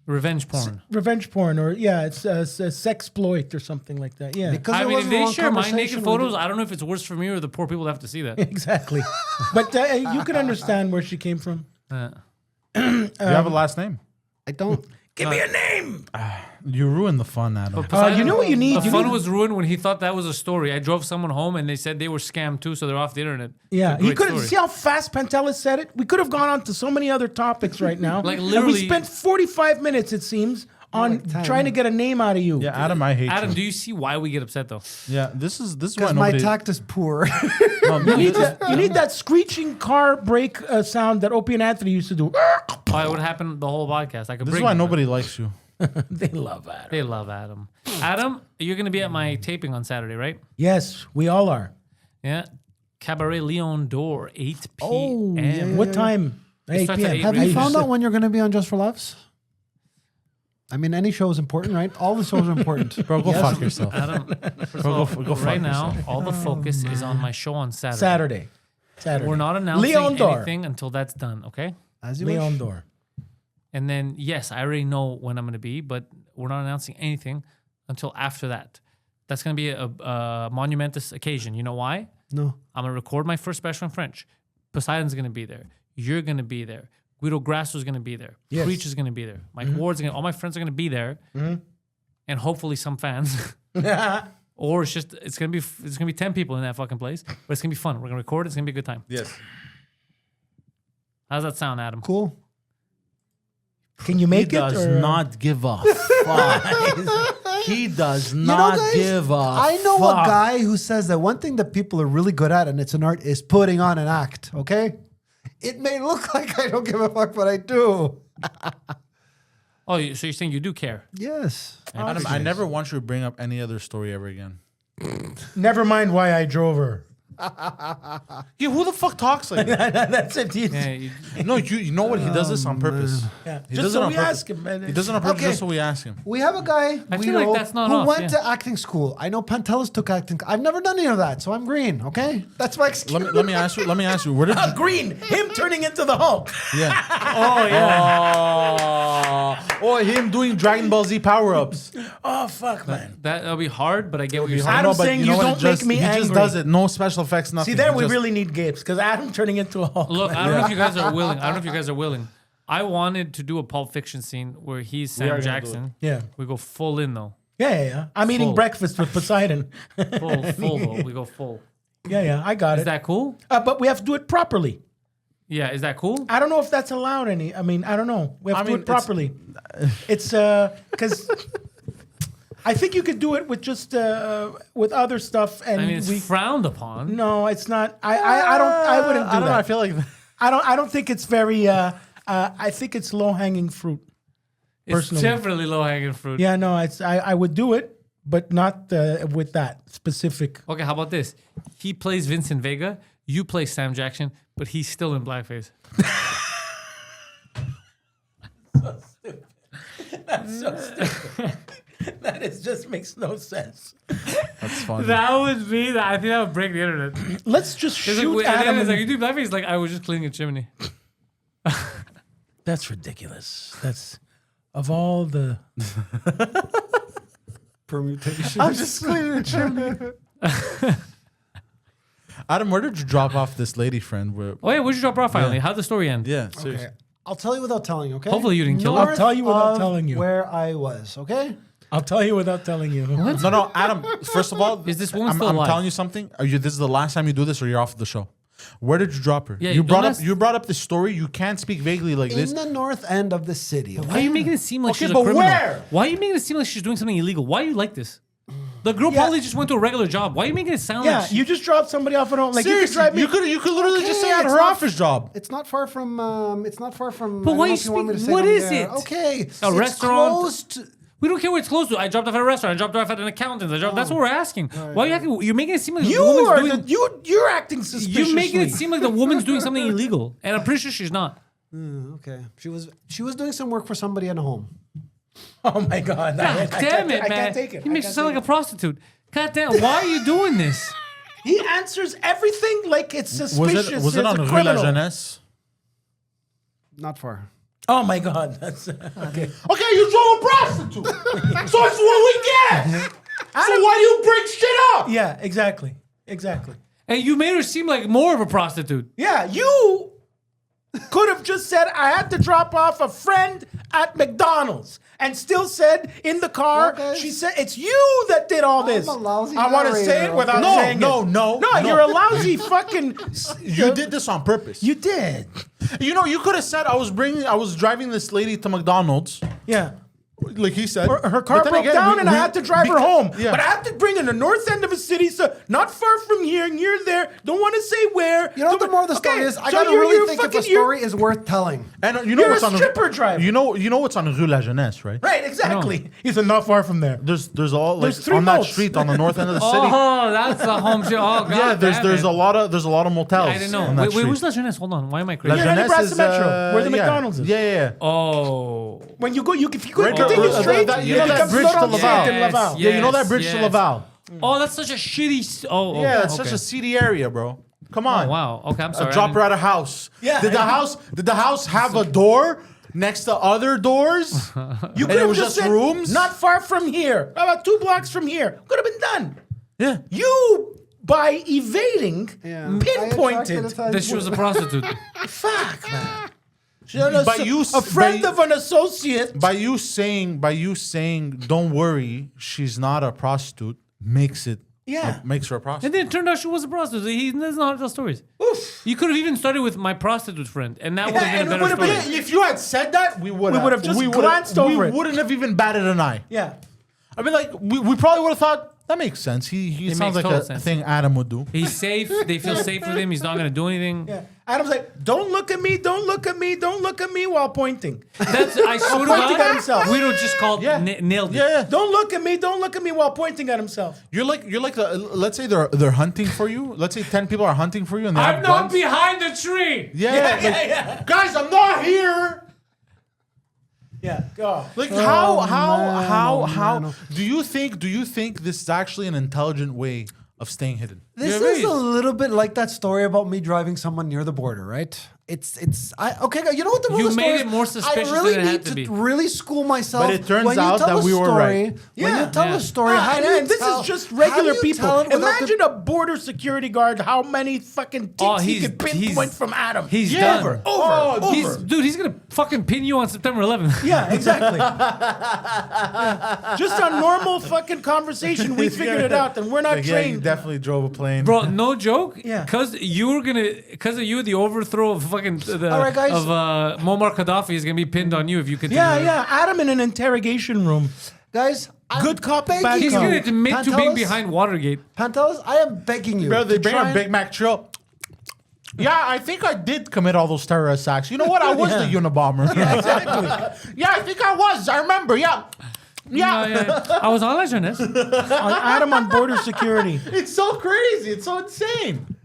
[SPEAKER 3] Revenge porn.
[SPEAKER 8] Revenge porn, or it's a sexploit or something like that. Yeah,
[SPEAKER 7] Because
[SPEAKER 3] I
[SPEAKER 7] it
[SPEAKER 3] mean, if
[SPEAKER 7] wasn't
[SPEAKER 3] they
[SPEAKER 7] one
[SPEAKER 3] share my
[SPEAKER 7] conversation
[SPEAKER 3] naked
[SPEAKER 7] we
[SPEAKER 3] photos,
[SPEAKER 7] did.
[SPEAKER 3] I don't know if it's worse for me or the poor people that have to see that.
[SPEAKER 8] exactly. But you can understand where she came from.
[SPEAKER 6] You have a last name.
[SPEAKER 7] I don't.
[SPEAKER 8] Give me a name.
[SPEAKER 6] You ruined the fun, Adam.
[SPEAKER 8] You know what you need?
[SPEAKER 3] The
[SPEAKER 8] You
[SPEAKER 3] fun
[SPEAKER 8] need-
[SPEAKER 3] was ruined when he thought that was a story. I drove someone home and they said they were scammed too, so they're off the internet.
[SPEAKER 8] Yeah,
[SPEAKER 3] It's a
[SPEAKER 8] he
[SPEAKER 3] great
[SPEAKER 8] could
[SPEAKER 3] story.
[SPEAKER 8] see how fast Pantelis said it. We could have gone on to so many other topics right now.
[SPEAKER 3] Like,
[SPEAKER 8] And
[SPEAKER 3] literally-
[SPEAKER 8] we spent 45 minutes, it seems, on
[SPEAKER 7] like 10.
[SPEAKER 8] trying to get a name out of you.
[SPEAKER 6] Yeah, Adam, I hate
[SPEAKER 3] Adam,
[SPEAKER 6] you.
[SPEAKER 3] do you see why we get upset though?
[SPEAKER 6] Yeah, this is why
[SPEAKER 7] Because my
[SPEAKER 6] nobody.
[SPEAKER 7] tact is poor.
[SPEAKER 6] No,
[SPEAKER 8] You need that screeching car brake sound that Opie and Anthony used to do.
[SPEAKER 3] Why would happen the whole podcast? I could
[SPEAKER 6] This is
[SPEAKER 3] bring
[SPEAKER 6] why
[SPEAKER 3] it, but
[SPEAKER 6] nobody likes you.
[SPEAKER 8] They love that.
[SPEAKER 3] They love Adam. Adam, you're gonna be at my taping on Saturday, right?
[SPEAKER 8] Yes, we all are.
[SPEAKER 3] Yeah. Cabaret Leon d'Or, 8 p.m.
[SPEAKER 7] Oh, yeah.
[SPEAKER 8] What time?
[SPEAKER 3] It
[SPEAKER 8] 8
[SPEAKER 3] starts at
[SPEAKER 8] p.m.
[SPEAKER 3] 8
[SPEAKER 7] Have you
[SPEAKER 3] Really?
[SPEAKER 7] found out when you're going to be on Just for Laughs? I mean, any show is important, right? All the shows are important.
[SPEAKER 6] Bro, go fuck yourself.
[SPEAKER 3] Adam, first of
[SPEAKER 6] Bro,
[SPEAKER 3] all,
[SPEAKER 6] go fuck
[SPEAKER 3] right now,
[SPEAKER 6] yourself.
[SPEAKER 3] all the focus is on my show on Saturday.
[SPEAKER 8] Saturday.
[SPEAKER 3] We're not announcing
[SPEAKER 8] Leon d'Or.
[SPEAKER 3] anything until that's done, okay?
[SPEAKER 7] As you
[SPEAKER 8] Leon
[SPEAKER 7] wish.
[SPEAKER 8] d'Or.
[SPEAKER 3] And then, yes, I already know when I'm going to be, but we're not announcing anything until after that. That's going to be a monumentous occasion. You know why?
[SPEAKER 7] No.
[SPEAKER 3] I'm going to record my first special in French. Poseidon's going to be there. You're going to be there. Guido Grasso's going to be there.
[SPEAKER 8] Yes.
[SPEAKER 3] Preach is going to be there. Mike Ward's going to, all my friends are going to be there. And hopefully some fans. Or it's going to be 10 people in that fucking place. But it's going to be fun. We're going to record. It's going to be a good time.
[SPEAKER 6] Yes.
[SPEAKER 3] How's that sound, Adam?
[SPEAKER 7] Cool.
[SPEAKER 8] Can you make
[SPEAKER 6] He
[SPEAKER 8] it?
[SPEAKER 6] does
[SPEAKER 8] or-
[SPEAKER 6] not give a fuck. He does not
[SPEAKER 7] guys,
[SPEAKER 6] give a
[SPEAKER 7] I know
[SPEAKER 6] fuck.
[SPEAKER 7] a guy who says that one thing that people are really good at, and it's an art, is putting on an act, okay? It may look like I don't give a fuck, but I do.
[SPEAKER 3] Oh, so you're saying you do care?
[SPEAKER 7] Yes.
[SPEAKER 6] Adam, I never want you to bring up any other story ever again.
[SPEAKER 8] Never mind why I drove her.
[SPEAKER 6] Yeah, who the fuck talks like that?
[SPEAKER 8] That's it.
[SPEAKER 3] Yeah, you,
[SPEAKER 6] No, you know what? He does this on purpose.
[SPEAKER 8] Yeah.
[SPEAKER 6] He
[SPEAKER 8] Just
[SPEAKER 6] does it
[SPEAKER 8] so
[SPEAKER 6] on
[SPEAKER 8] we
[SPEAKER 6] purpose.
[SPEAKER 8] ask him. Man.
[SPEAKER 6] He does it on purpose
[SPEAKER 7] Okay.
[SPEAKER 6] just so we ask him.
[SPEAKER 7] We have a guy,
[SPEAKER 3] I feel
[SPEAKER 7] Guido,
[SPEAKER 3] like that's not
[SPEAKER 7] who
[SPEAKER 3] off,
[SPEAKER 7] went
[SPEAKER 3] yeah.
[SPEAKER 7] to acting school. I know Pantelis took acting. I've never done any of that, so I'm green, okay? That's my excuse.
[SPEAKER 6] Let me ask you. Where did you?
[SPEAKER 8] Green, him turning into the Hulk.
[SPEAKER 6] Yeah. Oh yeah. Oh, him doing Dragon Ball Z power ups.
[SPEAKER 8] Oh fuck, man.
[SPEAKER 3] that'll be hard, but I get what you're saying.
[SPEAKER 8] Adam saying you don't make me
[SPEAKER 6] He just
[SPEAKER 8] angry.
[SPEAKER 6] does it. No special effects. Nothing.
[SPEAKER 8] See, there
[SPEAKER 6] He
[SPEAKER 8] we
[SPEAKER 6] just-
[SPEAKER 8] really need Gapes because Adam turning into a Hulk.
[SPEAKER 3] Look,
[SPEAKER 8] man.
[SPEAKER 3] I don't know if you guys are willing. I wanted to do a Pulp Fiction scene where he's
[SPEAKER 6] are
[SPEAKER 3] Sam
[SPEAKER 6] gonna do
[SPEAKER 3] Jackson.
[SPEAKER 8] Yeah.
[SPEAKER 3] We go full in though.
[SPEAKER 8] Yeah. I'm eating
[SPEAKER 3] Full.
[SPEAKER 8] breakfast with Poseidon.
[SPEAKER 3] Full though. We go full.
[SPEAKER 8] Yeah, I got
[SPEAKER 3] Is
[SPEAKER 8] it.
[SPEAKER 3] that cool?
[SPEAKER 8] But we have to do it properly.
[SPEAKER 3] Yeah, is that cool?
[SPEAKER 8] I don't know if that's allowed. I don't know. We have to do
[SPEAKER 6] mean,
[SPEAKER 8] it properly. It's because I think you could do it with just with other stuff, and
[SPEAKER 3] I mean, it's frowned upon.
[SPEAKER 8] No, it's not. I wouldn't do
[SPEAKER 6] I don't
[SPEAKER 8] that.
[SPEAKER 6] know. I feel like
[SPEAKER 8] I don't think it's very. I think it's low hanging fruit.
[SPEAKER 3] It's
[SPEAKER 8] Personally.
[SPEAKER 3] definitely low hanging fruit.
[SPEAKER 8] Yeah, no, I would do it, but not with that specific.
[SPEAKER 3] Okay, how about this? He plays Vincent Vega. You play Sam Jackson, but he's still in blackface.
[SPEAKER 8] That's so stupid. That just makes no sense.
[SPEAKER 6] that's funny.
[SPEAKER 3] That would be that. I think that would break the internet.
[SPEAKER 8] Let's just shoot
[SPEAKER 3] Like,
[SPEAKER 8] Adam.
[SPEAKER 3] it's like, you do blackface? Like, I was just cleaning a chimney.
[SPEAKER 8] That's ridiculous. That's of all the
[SPEAKER 7] Permutations.
[SPEAKER 6] I'm just cleaning a chimney. Adam, where did you drop off this lady friend?
[SPEAKER 3] Oh yeah, where'd you drop her off finally? How'd the story end?
[SPEAKER 6] Yeah, seriously.
[SPEAKER 7] Okay. I'll tell you without telling, okay?
[SPEAKER 3] Hopefully you didn't kill her.
[SPEAKER 8] I'll tell you without
[SPEAKER 7] of
[SPEAKER 8] telling you.
[SPEAKER 7] where I was, okay?
[SPEAKER 8] I'll tell you without telling you.
[SPEAKER 6] No, Adam. First of all,
[SPEAKER 3] Is this woman
[SPEAKER 6] I'm,
[SPEAKER 3] still
[SPEAKER 6] I'm
[SPEAKER 3] alive?
[SPEAKER 6] telling you something. This is the last time you do this, or you're off the show. Where did you drop her?
[SPEAKER 3] Yeah,
[SPEAKER 6] you
[SPEAKER 3] don't
[SPEAKER 6] brought up this story. You can't speak vaguely like this.
[SPEAKER 7] In the north end of the city.
[SPEAKER 3] Why are you making it seem like
[SPEAKER 6] Okay,
[SPEAKER 3] she's a
[SPEAKER 6] but
[SPEAKER 3] criminal?
[SPEAKER 6] where?
[SPEAKER 3] Why are you making it seem like she's doing something illegal? Why are you like this? The girl
[SPEAKER 8] Yeah.
[SPEAKER 3] probably just went to a regular job. Why are you making it sound
[SPEAKER 8] Yeah,
[SPEAKER 3] like
[SPEAKER 8] you just dropped somebody off at home. Like
[SPEAKER 6] Seriously,
[SPEAKER 8] you could drive me.
[SPEAKER 6] you could literally just say at
[SPEAKER 7] it's
[SPEAKER 6] her
[SPEAKER 7] not-
[SPEAKER 6] office job.
[SPEAKER 7] It's not far from. It's not far from.
[SPEAKER 3] But
[SPEAKER 7] I don't
[SPEAKER 3] why
[SPEAKER 7] know
[SPEAKER 3] you
[SPEAKER 7] if you want me to
[SPEAKER 3] speak-
[SPEAKER 7] say
[SPEAKER 3] what
[SPEAKER 7] them
[SPEAKER 3] is
[SPEAKER 7] there.
[SPEAKER 3] it?
[SPEAKER 7] Okay, it's
[SPEAKER 3] restaurant?
[SPEAKER 7] close to-
[SPEAKER 3] We don't care where it's close to. I dropped off at a restaurant. I dropped off at an accountant's. That's what we're asking. Why are you acting? You're making it seem like the
[SPEAKER 8] You
[SPEAKER 3] woman's
[SPEAKER 8] are
[SPEAKER 3] doing.
[SPEAKER 8] you're acting suspiciously.
[SPEAKER 3] You're making it seem like the woman's doing something illegal, and I'm pretty sure she's not.
[SPEAKER 7] Okay, she was doing some work for somebody at home.
[SPEAKER 8] Oh my god!
[SPEAKER 3] God damn it,
[SPEAKER 8] I
[SPEAKER 3] man!
[SPEAKER 8] can't take it.
[SPEAKER 3] He
[SPEAKER 8] I
[SPEAKER 3] makes you
[SPEAKER 8] can't
[SPEAKER 3] sound
[SPEAKER 8] take
[SPEAKER 3] like a prostitute. God damn! Why are you doing this?
[SPEAKER 8] He answers everything like it's suspicious.
[SPEAKER 6] Was it
[SPEAKER 8] it's
[SPEAKER 6] on
[SPEAKER 8] a
[SPEAKER 6] Rue La
[SPEAKER 8] criminal.
[SPEAKER 6] Jeunesse?
[SPEAKER 7] Not far.
[SPEAKER 8] Oh my god! That's okay.
[SPEAKER 6] Okay, you drove a prostitute. So it's what we get. So why do you bring shit up?
[SPEAKER 8] Yeah, exactly.
[SPEAKER 3] And you made her seem like more of a prostitute.
[SPEAKER 8] Yeah, you could have just said I had to drop off a friend at McDonald's, and still said in the car.
[SPEAKER 7] Okay.
[SPEAKER 8] She said it's you that did all this.
[SPEAKER 7] a lousy
[SPEAKER 8] I want to say it
[SPEAKER 7] narrator,
[SPEAKER 8] without
[SPEAKER 6] okay?
[SPEAKER 8] saying
[SPEAKER 6] No,
[SPEAKER 8] it.
[SPEAKER 6] no.
[SPEAKER 8] You're a lousy fucking.
[SPEAKER 6] You did this on purpose.
[SPEAKER 8] You did.
[SPEAKER 6] You know, you could have said I was driving this lady to McDonald's,
[SPEAKER 8] Yeah.
[SPEAKER 6] like he said.
[SPEAKER 8] Her car
[SPEAKER 6] But then
[SPEAKER 8] broke
[SPEAKER 6] again,
[SPEAKER 8] down
[SPEAKER 6] we-
[SPEAKER 8] and I
[SPEAKER 6] we-
[SPEAKER 8] had to drive her
[SPEAKER 6] beca-
[SPEAKER 8] home.
[SPEAKER 6] Yeah.
[SPEAKER 8] But I have to bring her to the north end of a city, so not far from here, and you're there. Don't want to say where.
[SPEAKER 7] You know what the more of the
[SPEAKER 8] Okay,
[SPEAKER 7] story is? I
[SPEAKER 8] so
[SPEAKER 7] gotta
[SPEAKER 8] you're
[SPEAKER 7] really think if a
[SPEAKER 8] fucking- you're-
[SPEAKER 7] story is worth telling.
[SPEAKER 6] And you know
[SPEAKER 8] You're
[SPEAKER 6] what's
[SPEAKER 8] a
[SPEAKER 6] on
[SPEAKER 8] stripper driver.
[SPEAKER 6] You know what's on Rue La Jeunesse, right?
[SPEAKER 8] Right, exactly. He said not far from there.
[SPEAKER 6] There's all like
[SPEAKER 8] There's three
[SPEAKER 6] on that
[SPEAKER 8] moats.
[SPEAKER 6] street on the north end of the city.
[SPEAKER 3] Oh, that's the home shit. Oh god.
[SPEAKER 6] Yeah,
[SPEAKER 3] damn
[SPEAKER 6] there's
[SPEAKER 3] it.
[SPEAKER 6] a lot of motels.
[SPEAKER 3] I didn't know.
[SPEAKER 6] On that
[SPEAKER 3] Wait,
[SPEAKER 6] street.
[SPEAKER 3] where's La Jeunesse? Hold on. Why am I
[SPEAKER 6] La
[SPEAKER 3] crazy?
[SPEAKER 8] You're in
[SPEAKER 6] Jeunesse
[SPEAKER 8] Nebraska
[SPEAKER 6] is
[SPEAKER 8] Metro, where the
[SPEAKER 6] yeah.
[SPEAKER 8] McDonald's is.
[SPEAKER 6] Yeah.
[SPEAKER 3] Oh.
[SPEAKER 8] When you go, if you go
[SPEAKER 6] Right,
[SPEAKER 8] continue straight,
[SPEAKER 6] that-
[SPEAKER 8] you
[SPEAKER 6] you know
[SPEAKER 8] become
[SPEAKER 6] that bridge to
[SPEAKER 8] Laval.
[SPEAKER 6] Laval.
[SPEAKER 8] In Laval.
[SPEAKER 3] Yes.
[SPEAKER 6] Yeah, you know that bridge to
[SPEAKER 3] yes.
[SPEAKER 6] Laval.
[SPEAKER 3] Oh, that's such a shitty. Oh,
[SPEAKER 6] Yeah, it's
[SPEAKER 3] okay.
[SPEAKER 6] such a seedy area, bro. Come on.
[SPEAKER 3] Oh, wow. Okay, I'm sorry. I
[SPEAKER 6] Drop
[SPEAKER 3] didn't-
[SPEAKER 6] her at a house.
[SPEAKER 8] Yeah.
[SPEAKER 6] Did the house have a door next to other doors?
[SPEAKER 8] You
[SPEAKER 6] And
[SPEAKER 8] could
[SPEAKER 6] it
[SPEAKER 8] have
[SPEAKER 6] was
[SPEAKER 8] just
[SPEAKER 6] just
[SPEAKER 8] said,
[SPEAKER 6] rooms?
[SPEAKER 8] not far from here, about 2 blocks from here. Could have been done.
[SPEAKER 6] Yeah.
[SPEAKER 8] You, by evading, pinpointed.
[SPEAKER 3] that she was a prostitute.
[SPEAKER 8] Fuck, man.
[SPEAKER 6] By
[SPEAKER 8] A friend of an associate.
[SPEAKER 6] By you saying, don't worry, she's not a prostitute, makes her a prostitute.
[SPEAKER 3] And then it turned out she was a prostitute. He doesn't know how to tell stories.
[SPEAKER 8] Oof.
[SPEAKER 3] You could have even started with my prostitute friend, and that would have
[SPEAKER 8] and
[SPEAKER 3] been
[SPEAKER 8] it
[SPEAKER 3] a better
[SPEAKER 8] would have
[SPEAKER 3] story.
[SPEAKER 8] been-
[SPEAKER 6] If you had said that, we would
[SPEAKER 8] have just glanced over it.
[SPEAKER 6] We wouldn't have even batted an eye.
[SPEAKER 8] Yeah.
[SPEAKER 6] I mean, like, we probably would have thought, that makes sense. He sounds
[SPEAKER 3] makes
[SPEAKER 6] like
[SPEAKER 3] total
[SPEAKER 6] a
[SPEAKER 3] sense.
[SPEAKER 6] thing Adam would do.
[SPEAKER 3] He's safe. They feel safe with him. He's not going to do anything.
[SPEAKER 8] Yeah. Adam's like, don't look at me, don't look at me, don't look at me while pointing.
[SPEAKER 3] That's I swear to
[SPEAKER 8] Pointing at
[SPEAKER 3] God.
[SPEAKER 8] himself.
[SPEAKER 3] We don't just call nailed it.
[SPEAKER 6] Yeah.
[SPEAKER 8] Don't look at me while pointing at himself.
[SPEAKER 6] You're like let's say they're hunting for you. Let's say 10 people are hunting for you and they
[SPEAKER 3] I'm
[SPEAKER 6] have
[SPEAKER 3] not
[SPEAKER 6] guns.
[SPEAKER 3] behind the tree.
[SPEAKER 6] Yeah, guys, I'm not here.
[SPEAKER 8] Yeah. Oh.
[SPEAKER 6] Like how do you think this is actually an intelligent way of staying hidden?
[SPEAKER 7] This is a little bit like that story about me driving someone near the border, right? Okay, you know what the
[SPEAKER 3] You
[SPEAKER 7] real story
[SPEAKER 3] made
[SPEAKER 7] is?
[SPEAKER 3] it more suspicious
[SPEAKER 7] I really
[SPEAKER 3] than it had
[SPEAKER 7] need
[SPEAKER 3] to be.
[SPEAKER 7] really school myself.
[SPEAKER 6] But it turns
[SPEAKER 7] when you
[SPEAKER 6] out
[SPEAKER 7] tell
[SPEAKER 6] that
[SPEAKER 7] a
[SPEAKER 6] we were
[SPEAKER 7] story,
[SPEAKER 6] right.
[SPEAKER 7] When you tell a story, how do you
[SPEAKER 8] this
[SPEAKER 7] tell-
[SPEAKER 8] is just
[SPEAKER 7] how do
[SPEAKER 8] regular
[SPEAKER 7] you
[SPEAKER 8] people.
[SPEAKER 7] tell it without
[SPEAKER 8] Imagine a border security guard, how many fucking ticks he could pinpoint from Adam.
[SPEAKER 3] He's
[SPEAKER 8] Yeah.
[SPEAKER 3] done.
[SPEAKER 8] Over.
[SPEAKER 3] He's gonna fucking pin you on September 11th.
[SPEAKER 8] Yeah, exactly. Yeah. Just on normal fucking conversation, we figured it out, and we're not
[SPEAKER 6] Like, yeah,
[SPEAKER 8] trained.
[SPEAKER 6] you definitely drove a plane.
[SPEAKER 3] Bro, no joke.
[SPEAKER 8] Yeah.
[SPEAKER 3] Because of you, the overthrow of fucking
[SPEAKER 7] All right, guys.
[SPEAKER 3] Muammar Gaddafi is gonna be pinned on you if you continue.
[SPEAKER 8] Yeah. Adam in an interrogation room.
[SPEAKER 7] Guys, I'm
[SPEAKER 8] Good cop,
[SPEAKER 7] begging
[SPEAKER 8] bad
[SPEAKER 3] He's
[SPEAKER 8] cop.
[SPEAKER 3] going to admit to being
[SPEAKER 7] Pantelis?
[SPEAKER 3] behind Watergate.
[SPEAKER 7] Pantelis, I am begging you.
[SPEAKER 6] Bro, they
[SPEAKER 7] to
[SPEAKER 6] bring
[SPEAKER 7] try
[SPEAKER 6] a
[SPEAKER 7] and-
[SPEAKER 6] Big Mac Trill. Yeah, I think I did commit all those terrorist acts. You know what? I was the Unabomber. Yeah, I think I was. I remember. Yeah.
[SPEAKER 3] I was on La Jeunesse.
[SPEAKER 8] I had him on border security.
[SPEAKER 6] It's so crazy. It's so insane.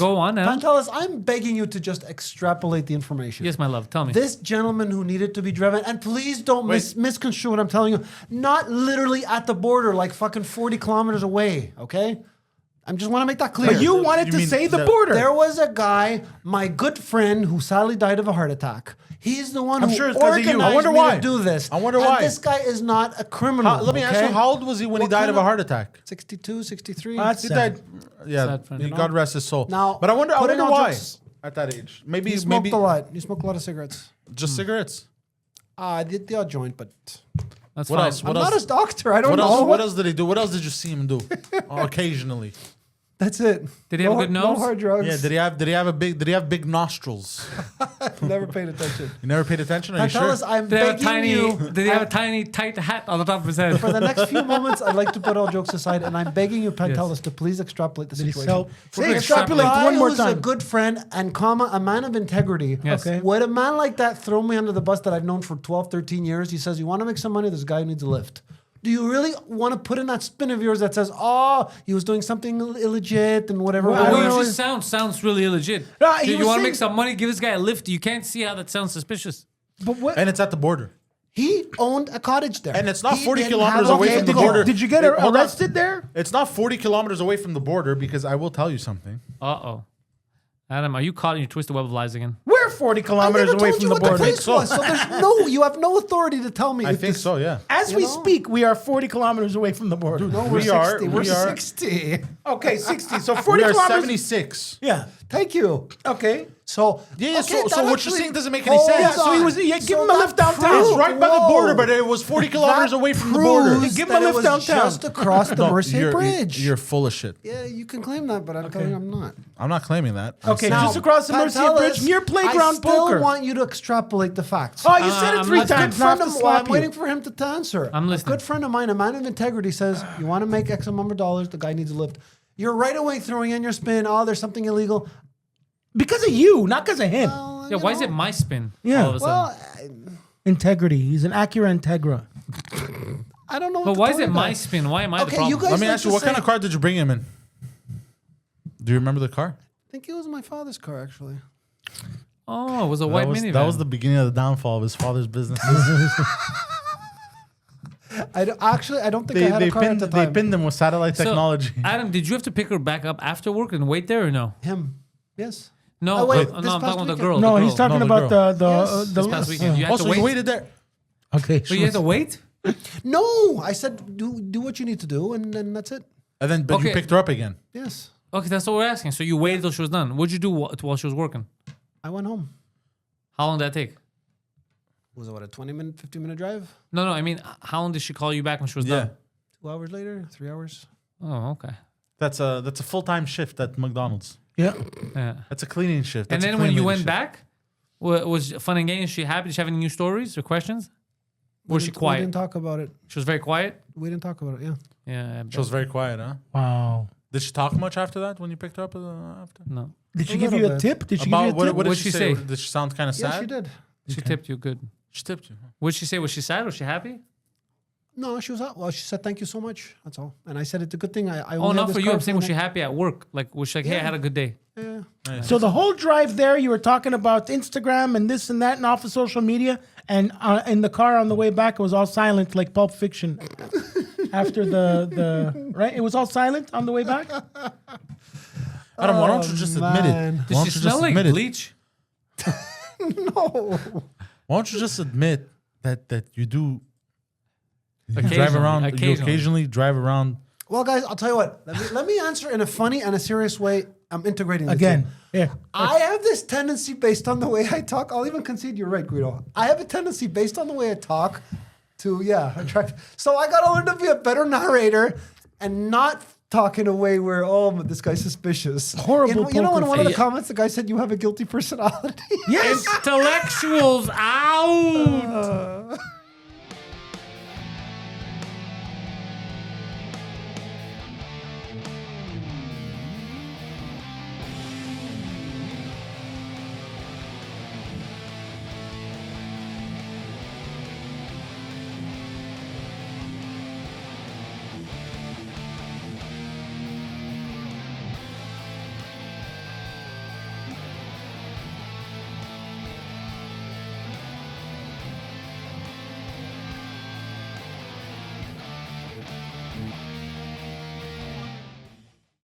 [SPEAKER 3] Go on now.
[SPEAKER 7] Pantelis, I'm begging you to just extrapolate the information.
[SPEAKER 3] Yes, my love. Tell me.
[SPEAKER 7] This gentleman who needed to be driven, and please don't misconstrue what I'm telling you, not literally at the border, like fucking 40 kilometers away, okay? I just want to make that clear.
[SPEAKER 8] But you wanted to say the border.
[SPEAKER 7] There was a guy, my good friend, who sadly died of a heart attack. He's the one
[SPEAKER 6] I'm
[SPEAKER 7] who
[SPEAKER 6] sure it's 'cause of you.
[SPEAKER 7] organized
[SPEAKER 6] I wonder
[SPEAKER 7] me
[SPEAKER 6] why.
[SPEAKER 7] to do this.
[SPEAKER 6] I wonder
[SPEAKER 7] And
[SPEAKER 6] why.
[SPEAKER 7] this guy is not a criminal.
[SPEAKER 6] Let me ask you, how old was he when he died of a heart attack?
[SPEAKER 7] 62, 63.
[SPEAKER 8] That's
[SPEAKER 6] He
[SPEAKER 8] sad.
[SPEAKER 6] died. Yeah,
[SPEAKER 3] Sad friend.
[SPEAKER 6] God rest his soul.
[SPEAKER 7] Now,
[SPEAKER 6] but I wonder
[SPEAKER 7] putting all
[SPEAKER 6] why
[SPEAKER 7] jokes-
[SPEAKER 6] at that age. Maybe
[SPEAKER 7] He smoked a lot. He smoked a lot of cigarettes.
[SPEAKER 6] just cigarettes.
[SPEAKER 7] The odd joint, but
[SPEAKER 3] That's
[SPEAKER 6] What
[SPEAKER 3] fine.
[SPEAKER 6] else?
[SPEAKER 7] I'm
[SPEAKER 6] What
[SPEAKER 7] not
[SPEAKER 6] else?
[SPEAKER 7] his doctor. I don't
[SPEAKER 6] What
[SPEAKER 7] know.
[SPEAKER 6] else? What else did he do? What else did you see him do? Occasionally.
[SPEAKER 7] That's it.
[SPEAKER 3] Did he have a good
[SPEAKER 7] No
[SPEAKER 3] nose?
[SPEAKER 7] hard drugs.
[SPEAKER 6] Yeah. Did he have big nostrils?
[SPEAKER 7] Never paid attention.
[SPEAKER 6] You never paid attention? Are you sure?
[SPEAKER 7] Pantelis, I'm
[SPEAKER 3] Did he have a
[SPEAKER 7] begging
[SPEAKER 3] tiny?
[SPEAKER 7] you.
[SPEAKER 3] Did he have a tiny tight hat on the top of his head?
[SPEAKER 7] For the next few moments, I'd like to put all jokes aside, and I'm begging you, Pantelis, to please extrapolate the
[SPEAKER 8] Did he
[SPEAKER 7] situation.
[SPEAKER 8] sell-
[SPEAKER 7] Say
[SPEAKER 8] extrapolate one more
[SPEAKER 7] who's
[SPEAKER 8] time.
[SPEAKER 7] a good friend and, a man of integrity.
[SPEAKER 3] Yes.
[SPEAKER 8] Okay.
[SPEAKER 7] Would a man like that throw me under the bus that I've known for 12, 13 years? He says, you want to make some money? This guy needs a lift. Do you really want to put in that spin of yours that says, oh, he was doing something illegit and whatever?
[SPEAKER 8] Well,
[SPEAKER 3] The
[SPEAKER 8] I
[SPEAKER 3] way
[SPEAKER 8] don't
[SPEAKER 3] it
[SPEAKER 8] know.
[SPEAKER 3] just sounds really illegit.
[SPEAKER 8] No, he
[SPEAKER 3] Dude,
[SPEAKER 8] was
[SPEAKER 3] you want to
[SPEAKER 8] saying-
[SPEAKER 3] make some money? Give this guy a lift. You can't see how that sounds suspicious.
[SPEAKER 8] But what?
[SPEAKER 6] And it's at the border.
[SPEAKER 7] He owned a cottage there.
[SPEAKER 6] And it's not
[SPEAKER 7] He
[SPEAKER 6] 40
[SPEAKER 7] didn't
[SPEAKER 6] kilometers
[SPEAKER 7] have a
[SPEAKER 6] away from the
[SPEAKER 7] vehicle.
[SPEAKER 6] border.
[SPEAKER 8] Did you get
[SPEAKER 6] Hold on.
[SPEAKER 8] arrested there?
[SPEAKER 6] It's not 40 kilometers away from the border because I will tell you something.
[SPEAKER 3] Uh-oh. Adam, are you caught in your twisted web of lies again?
[SPEAKER 8] We're 40
[SPEAKER 7] I
[SPEAKER 8] kilometers
[SPEAKER 7] never
[SPEAKER 8] away
[SPEAKER 7] told
[SPEAKER 8] from
[SPEAKER 7] you
[SPEAKER 8] the
[SPEAKER 7] what
[SPEAKER 8] border.
[SPEAKER 7] the place was, so you have no authority to tell me.
[SPEAKER 6] I
[SPEAKER 7] if
[SPEAKER 6] think
[SPEAKER 7] this-
[SPEAKER 6] so, yeah.
[SPEAKER 8] As
[SPEAKER 7] You
[SPEAKER 8] we
[SPEAKER 7] know?
[SPEAKER 8] speak, we are 40 kilometers away from the border.
[SPEAKER 7] No,
[SPEAKER 6] We
[SPEAKER 7] we're
[SPEAKER 6] are-
[SPEAKER 7] 60.
[SPEAKER 6] we
[SPEAKER 7] We're
[SPEAKER 6] are-
[SPEAKER 7] 60.
[SPEAKER 8] Okay, 60. So
[SPEAKER 6] We
[SPEAKER 8] 40
[SPEAKER 6] are
[SPEAKER 8] kilometers.
[SPEAKER 6] 76.
[SPEAKER 8] Yeah.
[SPEAKER 7] Thank you.
[SPEAKER 8] Okay.
[SPEAKER 7] So
[SPEAKER 6] Yeah,
[SPEAKER 7] okay,
[SPEAKER 6] so
[SPEAKER 7] that
[SPEAKER 6] what
[SPEAKER 7] actually-
[SPEAKER 6] you're saying doesn't make any
[SPEAKER 7] Hold
[SPEAKER 6] sense.
[SPEAKER 8] Yeah, so he
[SPEAKER 7] on.
[SPEAKER 8] was. Yeah, give him a
[SPEAKER 7] that
[SPEAKER 8] lift downtown.
[SPEAKER 7] proves-
[SPEAKER 6] It's right by the
[SPEAKER 7] Whoa.
[SPEAKER 6] border, but it was 40 kilometers
[SPEAKER 7] That
[SPEAKER 6] away from the border.
[SPEAKER 7] proves
[SPEAKER 8] Give him a
[SPEAKER 7] that it
[SPEAKER 8] lift
[SPEAKER 7] was
[SPEAKER 8] downtown.
[SPEAKER 7] just across the
[SPEAKER 6] No,
[SPEAKER 7] Mercier Bridge.
[SPEAKER 6] You're full of shit.
[SPEAKER 7] Yeah, you can claim that, but I'm telling you I'm not.
[SPEAKER 6] I'm not claiming that. I'm
[SPEAKER 8] Okay,
[SPEAKER 6] saying-
[SPEAKER 8] just across the Mercier
[SPEAKER 7] Pantelis,
[SPEAKER 8] Bridge near Playground
[SPEAKER 7] I still
[SPEAKER 8] Poker.
[SPEAKER 7] want you to extrapolate the facts.
[SPEAKER 8] Oh, you said it
[SPEAKER 3] I'm
[SPEAKER 8] 3
[SPEAKER 3] listening.
[SPEAKER 8] times.
[SPEAKER 7] Good
[SPEAKER 8] Now I have
[SPEAKER 7] friend
[SPEAKER 8] to
[SPEAKER 7] of mine, I'm
[SPEAKER 8] slap you.
[SPEAKER 7] waiting for him to answer.
[SPEAKER 3] I'm
[SPEAKER 7] A
[SPEAKER 3] listening.
[SPEAKER 7] good friend of mine, a man of integrity, says, you want to make X amount of dollars, the guy needs a lift. You're right away throwing in your spin, oh, there's something illegal.
[SPEAKER 8] Because of you, not because of him.
[SPEAKER 7] Well,
[SPEAKER 3] Yeah,
[SPEAKER 7] you
[SPEAKER 3] why is
[SPEAKER 7] know,
[SPEAKER 3] it my spin?
[SPEAKER 8] Yeah.
[SPEAKER 3] All of a sudden?
[SPEAKER 7] Well,
[SPEAKER 8] Integrity. He's an Acura Integra.
[SPEAKER 7] I don't know.
[SPEAKER 3] But
[SPEAKER 7] what to
[SPEAKER 3] why
[SPEAKER 7] tell
[SPEAKER 3] is it
[SPEAKER 7] you
[SPEAKER 3] my
[SPEAKER 7] guys.
[SPEAKER 3] spin? Why am I the
[SPEAKER 7] Okay,
[SPEAKER 3] problem?
[SPEAKER 7] you guys
[SPEAKER 6] Let me
[SPEAKER 7] like
[SPEAKER 6] ask you,
[SPEAKER 7] to
[SPEAKER 6] what kind
[SPEAKER 7] say-
[SPEAKER 6] of car did you bring him in? Do you remember the car?
[SPEAKER 7] I think it was my father's car, actually.
[SPEAKER 3] Oh, it was a white minivan.
[SPEAKER 6] That was the beginning of the downfall of his father's businesses.
[SPEAKER 7] I don't think I had a car at the
[SPEAKER 6] they
[SPEAKER 7] time.
[SPEAKER 6] pinned them with satellite
[SPEAKER 3] So,
[SPEAKER 6] technology.
[SPEAKER 3] Adam, did you have to pick her back up after work and wait there or no?
[SPEAKER 7] Him. Yes.
[SPEAKER 3] No,
[SPEAKER 7] Oh, wait,
[SPEAKER 3] no,
[SPEAKER 7] this
[SPEAKER 3] I'm
[SPEAKER 7] past
[SPEAKER 3] talking about the
[SPEAKER 7] weekend.
[SPEAKER 3] girl.
[SPEAKER 8] No,
[SPEAKER 3] the
[SPEAKER 8] he's
[SPEAKER 3] girl.
[SPEAKER 8] talking
[SPEAKER 6] No, the
[SPEAKER 8] about the
[SPEAKER 7] Yes.
[SPEAKER 3] This past weekend. You had
[SPEAKER 6] Also,
[SPEAKER 3] to wait.
[SPEAKER 6] you waited there.
[SPEAKER 8] Okay.
[SPEAKER 3] But you had to wait?
[SPEAKER 7] No, I said do what you need to do, and then that's it.
[SPEAKER 6] And then, but you
[SPEAKER 3] Okay.
[SPEAKER 6] picked her up again.
[SPEAKER 7] Yes.
[SPEAKER 3] Okay, that's what we're asking. So you waited till she was done. What'd you do while she was working?
[SPEAKER 7] I went home.
[SPEAKER 3] How long did that take?
[SPEAKER 7] Was it what, a 20-minute, 15-minute drive?
[SPEAKER 3] No, I mean, how long did she call you back when she was done?
[SPEAKER 7] 2 hours later, 3 hours.
[SPEAKER 3] Oh, okay.
[SPEAKER 6] That's a full-time shift at McDonald's.
[SPEAKER 8] Yeah.
[SPEAKER 3] Yeah.
[SPEAKER 6] That's a cleaning shift.
[SPEAKER 3] And
[SPEAKER 6] That's a
[SPEAKER 3] then when
[SPEAKER 6] clean
[SPEAKER 3] you
[SPEAKER 6] lady
[SPEAKER 3] went
[SPEAKER 6] shift.
[SPEAKER 3] back, was fun and games? She happy? Did she have any new stories or questions? Or was she
[SPEAKER 7] We
[SPEAKER 3] quiet?
[SPEAKER 7] didn't talk about it.
[SPEAKER 3] She was very quiet?
[SPEAKER 7] We didn't talk about it, yeah.
[SPEAKER 3] Yeah.
[SPEAKER 6] She was very quiet, huh?
[SPEAKER 8] Wow.
[SPEAKER 6] Did she talk much after that when you picked her up after?
[SPEAKER 3] No.
[SPEAKER 8] Did she
[SPEAKER 7] A
[SPEAKER 8] give
[SPEAKER 7] little
[SPEAKER 8] you a
[SPEAKER 7] bit.
[SPEAKER 8] tip? Did she
[SPEAKER 6] About
[SPEAKER 8] give you a tip?
[SPEAKER 6] what did
[SPEAKER 3] What'd
[SPEAKER 6] she
[SPEAKER 3] she
[SPEAKER 6] say?
[SPEAKER 3] say?
[SPEAKER 6] Did she sound kind of sad?
[SPEAKER 7] Yeah, she did.
[SPEAKER 3] She tipped you good.
[SPEAKER 6] She tipped you.
[SPEAKER 3] What'd she say? Was she sad? Was she happy?
[SPEAKER 7] No, she was out. Well, she said, thank you so much. That's all. And I said, it's a good thing. I
[SPEAKER 3] Oh,
[SPEAKER 7] only
[SPEAKER 3] not
[SPEAKER 7] have this
[SPEAKER 3] for you.
[SPEAKER 7] car
[SPEAKER 3] I'm saying, was
[SPEAKER 7] the
[SPEAKER 3] she
[SPEAKER 7] next-
[SPEAKER 3] happy at work? Like, was she like, hey, I had a good day?
[SPEAKER 7] Yeah.
[SPEAKER 8] So the whole drive there, you were talking about Instagram and this and that and off of social media. And in the car on the way back, it was all silent like Pulp Fiction. After the right? It was all silent on the way back?
[SPEAKER 6] Adam, why don't you just admit it?
[SPEAKER 7] man.
[SPEAKER 6] Why
[SPEAKER 3] Did
[SPEAKER 6] don't
[SPEAKER 3] she
[SPEAKER 6] you
[SPEAKER 3] smell
[SPEAKER 6] just
[SPEAKER 3] like
[SPEAKER 6] admit it?
[SPEAKER 3] bleach?
[SPEAKER 7] No.
[SPEAKER 6] Why don't you just admit that you do you drive
[SPEAKER 3] Occasionally,
[SPEAKER 6] around? You
[SPEAKER 3] occasionally.
[SPEAKER 6] occasionally drive around.
[SPEAKER 7] Well, guys, I'll tell you what. Let me answer in a funny and a serious way. I'm integrating the
[SPEAKER 8] Again.
[SPEAKER 7] two.
[SPEAKER 8] Yeah.
[SPEAKER 7] I have this tendency based on the way I talk. I'll even concede you're right, Guido. I have a tendency based on the way I talk to, attract. So I got to learn to be a better narrator and not talk in a way where, but this guy's suspicious.
[SPEAKER 8] Horrible
[SPEAKER 7] You know, in
[SPEAKER 8] poker
[SPEAKER 7] one of the
[SPEAKER 3] face.
[SPEAKER 7] comments, the guy said you have a guilty personality.
[SPEAKER 8] Yes.
[SPEAKER 3] Intellectuals out.